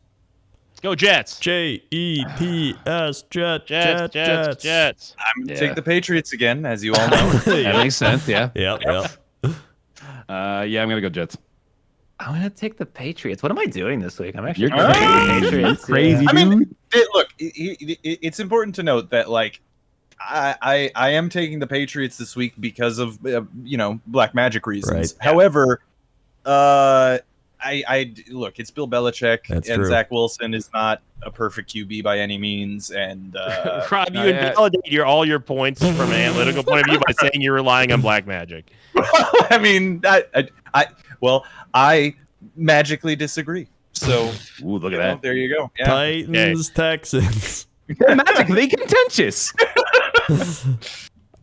Let's go Jets. Jets, Jets. I'm gonna take the Patriots again, as you all know. That makes sense. Yeah. Yep. Yeah. I'm gonna go Jets. I'm gonna take the Patriots. What am I doing this week? I'm actually You're gonna take crazy. the Patriots. Crazy. I mean, dude. look, it's important to note that like I am taking the Patriots this week because of black magic reasons. Right. However, I look, it's Bill Belichick, That's and true. Zach Wilson is not a perfect QB by any means, and Rob, you invalidate all your points from an analytical point of view by saying you're relying on black magic. I mean, I magically disagree. So Ooh, look at that. there you go. Yeah. Titans, Texans. Magically contentious.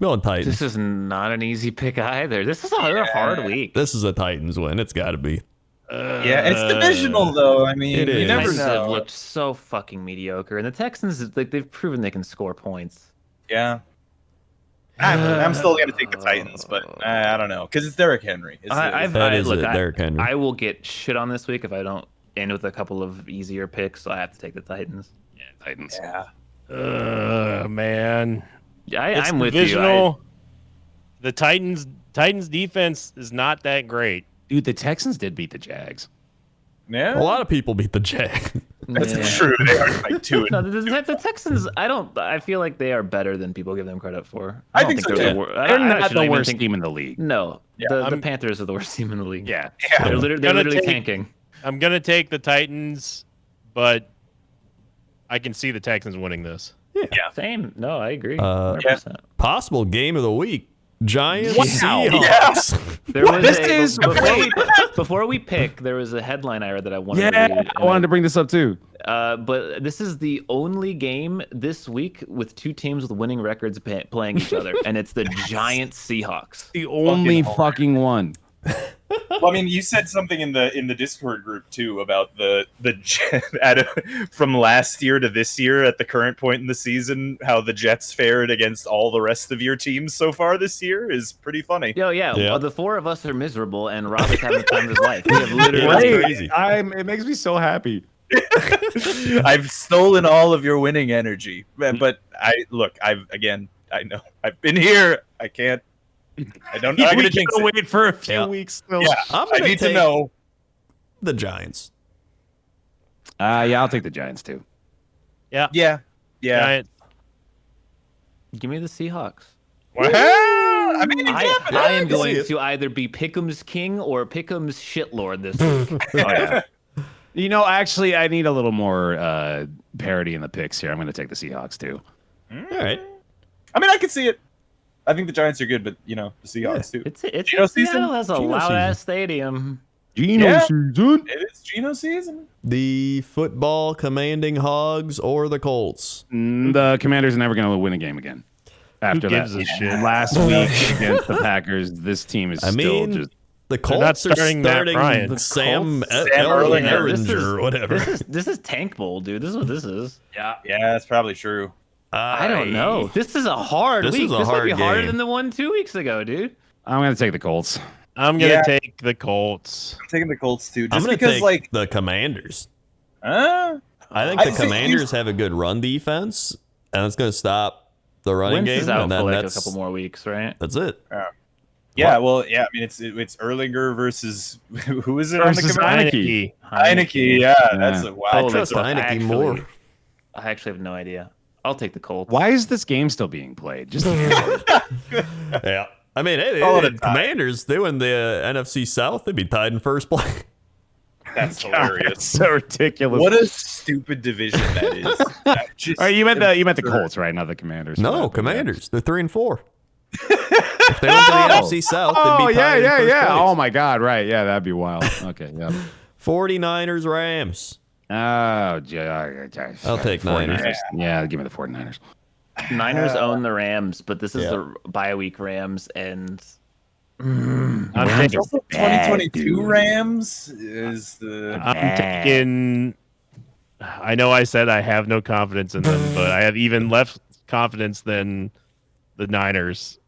Going Titans. This is not an easy pick either. This is a hard week. This is a Titans win. It's got to be. Yeah, it's divisional though. I mean, It you is. never Titans have know. looked so fucking mediocre, and the Texans, like, they've proven they can score points. Yeah. I'm still gonna take the Titans, but I don't know because it's Derrick Henry. That is it, Derrick Henry. I will get shit on this week if I don't end with a couple of easier picks, so I have to take the Titans. Yeah, Titans. Yeah. Man. It's I'm with you. divisional. The Titans defense is not that great. Dude, the Texans did beat the Jags. Yeah. A lot of people beat the Jags. That's true. They are like 2 No, and the Texans. I feel like they are better than people give them credit for. I don't think so, they're too. wor- I They're actually not don't the even worst think- team in the league. No, Yeah, the I'm- Panthers are the worst team in the league. Yeah. They're literally Gonna take- tanking. I'm gonna take the Titans, but I can see the Texans winning this. Same. No, I agree. 100%. Possible game of the week. Giants, Wow. Seahawks. There was This a, is before we pick, there was a headline I read that I wanted to Yeah, read. I wanted to bring this up too. But this is the only game this week with two teams with winning records playing each other, and it's the Giants Seahawks. The only fucking one. Well, I mean, you said something in the Discord group too about the from last year to this year at the current point in the season, how the Jets fared against all the rest of your teams so far this year is pretty funny. Yo, yeah, Yeah. well, the four of us are miserable, and Rob is having the time of his life. We have literally Right. Crazy. It makes me so happy. I've stolen all of your winning energy, but I know I've been here. I can't. I'm not We gonna jinx gotta it. wait for a few Yeah. weeks still. Yeah, I'm I gonna need to take know. the Giants. Yeah, I'll take the Giants too. Yeah. Giants. Give me the Seahawks. I mean, I am see going it. to either be Pickums King or Pickums Shitlord this week. Oh, yeah. You know, actually, I need a little more parity in the picks here. I'm going to take the Seahawks too. All right. I mean, I can see it. I think the Giants are good, but the Seahawks too. It's Geno season? Seattle has a Geno loud ass stadium. Geno Yeah. season. It is Geno season. The football commanding Hogs or the Colts? The Commanders are never going to win a game again. After gives that, a shit? last week against the Packers, this team is I still mean, just. The not Colts are starting Matt Bryant. starting Sam Colts? Erlinger or whatever. This is Tank Bowl, dude. This is what this is. Yeah, that's probably true. I don't know. This is a hard This week. is a This might hard be harder game. than the one 2 weeks ago, dude. I'm going to take the Colts. I'm gonna take the Colts. I'm taking the Colts too, I'm just gonna because take like the Commanders. uh, I think the Commanders have a good run defense, and it's going to stop the running Wentz game. is out and for then like a that's, couple more weeks, right? That's it. yeah, well, yeah. I mean, it's Erlinger versus who is it on the Versus Commanders? Heineke. Heineke. Yeah, that's a wow. I Oh, trust that's- Heineke more. I actually have no idea. I'll take the Colts. Why is this game still being played? Just Yeah. I mean, hey, Call it a tie. Commanders, they win the NFC South, they'd be tied in first place. That's hilarious. so ridiculous. What a stupid division that is. All right, you meant the Colts, right? Not the Commanders. No, Commanders. They're 3-4. If they went to the NFC South, they'd be tied in first place. Oh my God, right? Yeah, that'd be wild. Okay, yeah. 49ers, Rams. Oh, I'll take Niners. Yeah, give me the 49ers. Niners own the Rams, but this is Yeah. the bye week Rams, and I'm taking, 2022 Rams is the. I'm taking. I know I said I have no confidence in them, but I have even less confidence than the Niners.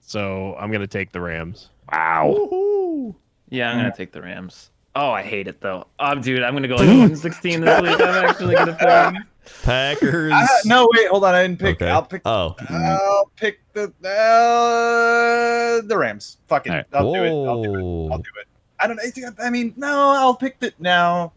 So I'm gonna take the Rams. Wow. yeah, I'm gonna take the Rams. Oh, I hate it though. Oh, dude, I'm gonna go like 116 this week. I'm actually gonna pick. Packers. No, wait, hold on. I didn't pick. Okay. I'll pick. Oh. I'll pick the Rams. Fuck it. All right. I'll do it. I'll do it. I don't. I mean, no. I'll pick the now.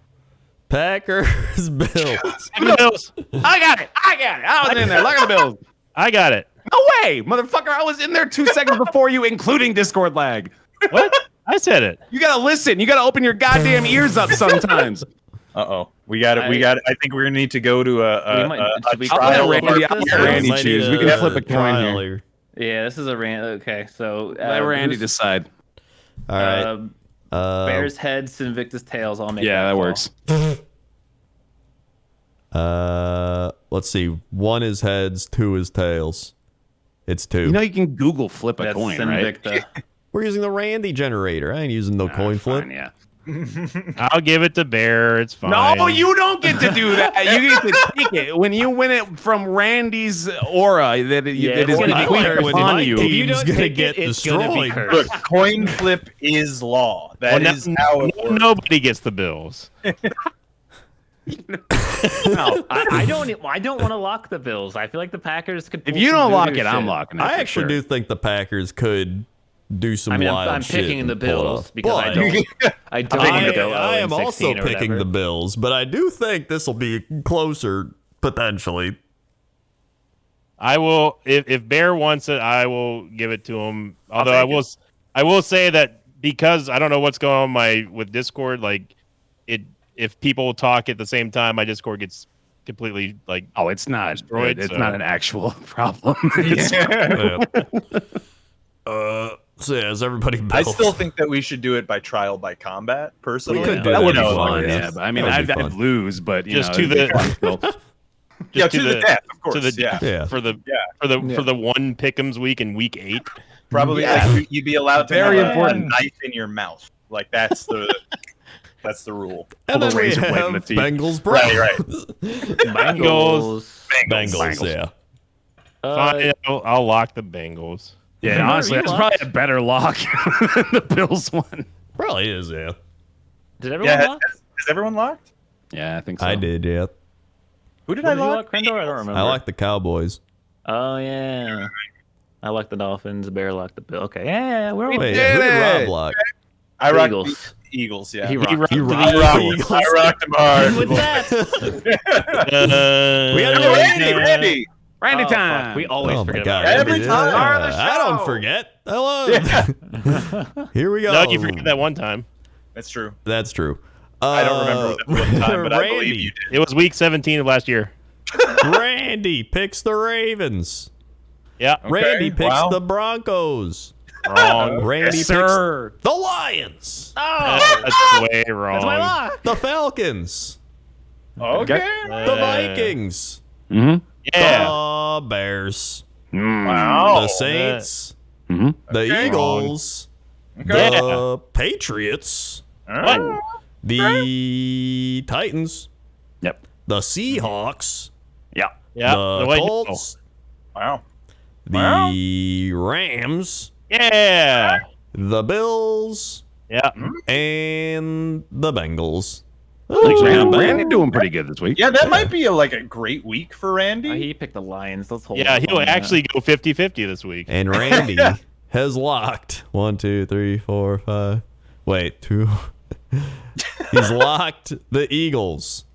Packers, Bills. Bills. I got it. I was in there. Look at the Bills. I got it. No way, motherfucker. I was in there 2 seconds before you, including Discord lag. What? I said it. You gotta listen. You gotta open your goddamn ears up sometimes. We got it. I think we're gonna need to go to a should we trial. flip Randy, this? I'll let Randy Might choose. need We can a flip a coin trial here. Yeah, this is a Okay, so Let Randy Bruce- decide. All right. Bears heads, Invictus tails. I'll make. Yeah, that call. works. Let's see. 1 is heads, 2 is tails. It's 2. You know you can Google flip a That's coin, right? Invicta. We're using the Randy generator. I ain't using no coin flip. Fine, yeah. I'll give it to Bear. It's fine. No, you don't get to do that. You get to take it when you win it from Randy's aura that it Yeah, is it's gonna be bequeathed cursed. upon My you. If you team's don't gonna take get it, it's gonna be destroyed. cursed. Look, coin flip is law. That is how it works. Nobody gets the Bills. No. I don't want to lock the Bills. I feel like the Packers could. If pull you some don't lock voodoo it, I'm shit. locking it. I for actually sure. do think the Packers could do some I mean, wild I'm shit picking and the pull it Bills off. because I But don't want to go. I am 0-16 also or picking whatever. the Bills, but I do think this will be closer potentially. I will if Bear wants it, I will give it to him. Although take I will say that because I don't know what's going on with Discord, like if people talk at the same time, my Discord gets completely like Oh, it's not. Destroyed, It's so- not an actual problem. So yeah, is everybody Bills? I still think that we should do it by trial by combat. Personally, We could do that that would be as well, fun. yeah. Yeah, but I mean, That would I'd, be I'd fun. lose, but you Just know, to it'd be the- fun still. yeah, to to the death, of course. to the Yeah. for the Yeah. for the one Pickums week in week 8. Probably Yeah. like you'd be allowed to Very have important. a knife in your mouth. Like that's the that's the rule. And Pull then the we razor blade have in the teeth. Bengals, Browns. Right. Bengals. Bengals, yeah. Fine, I'll lock the Bengals. Yeah, Remember honestly, you that's locked? probably a better lock than the Bills one. Probably is, yeah. Did everyone Yeah, lock? is everyone locked? Yeah, I think so. I did, yeah. Who did What I did you lock? lock, Krendor? I don't remember. I like the Cowboys. Oh yeah. I like the Dolphins. Bear locked the Bill. Okay, yeah, we're all Wait, did who did it! Rob lock? I rocked Eagles. the Eagles. Yeah, He rocked. rocked You the rocked Eagles. the Eagles. I rocked them hard. With that. We gotta Oh, do Randy. Randy Oh, time. fuck. We always Oh my forget god! about Every Randy, time. Start of the I don't show. forget. Hello. Here we go. No, you forget that one time. That's true. That's true. I don't remember that one time, but I believe Randy. you did. It was week 17 of last year. Randy picks the Ravens. Yeah, Okay, Randy picks wow. the Broncos. wrong. Randy Yes, picks sir. the Lions. That's way wrong. That's my lock. The Falcons. Okay. The Vikings. Mm-hmm. Yeah. The Bears. Wow. The Saints. Mm-hmm. The Okay. Eagles. Okay. The Patriots. All right. The Titans. Yep. The Seahawks. Yeah. Yeah. The wait, Colts. Wow. The Rams. Yeah. the Bills, Yeah. and the Bengals. Randy doing pretty good this week. Yeah, that might be a great week for Randy. He picked the Lions. Let's hold. Yeah, off he'll on that. actually go 50-50 this week. And Randy has locked 1, 2, 3, 4, 5. Wait, 2. He's locked the Eagles.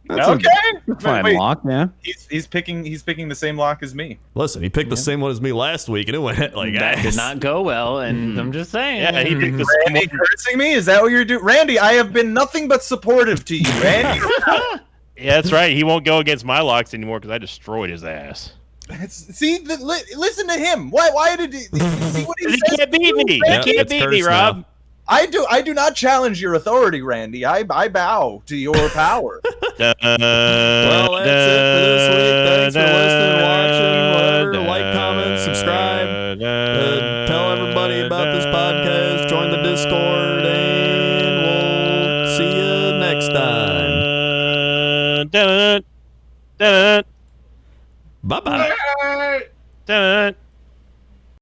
That's Okay. a fine Wait. lock, yeah. He's picking the same lock as me. Listen, he picked the same one as me last week, and it went like That ass. did not go well, and I'm just saying. Yeah, he picked the same Randy one. cursing me? Is that what you're doing? Randy, I have been nothing but supportive to you, Randy. Yeah, that's right. He won't go against my locks anymore because I destroyed his ass. See, listen to him. Why did he see what he He says? can't beat me. Yeah, He can't it's beat me, cursed Rob. now. I do not challenge your authority, Randy. I bow to your power. Well, that's it for this week. Thanks for listening, watching, whatever. Like, comment, subscribe. Tell everybody about this podcast. Join the Discord.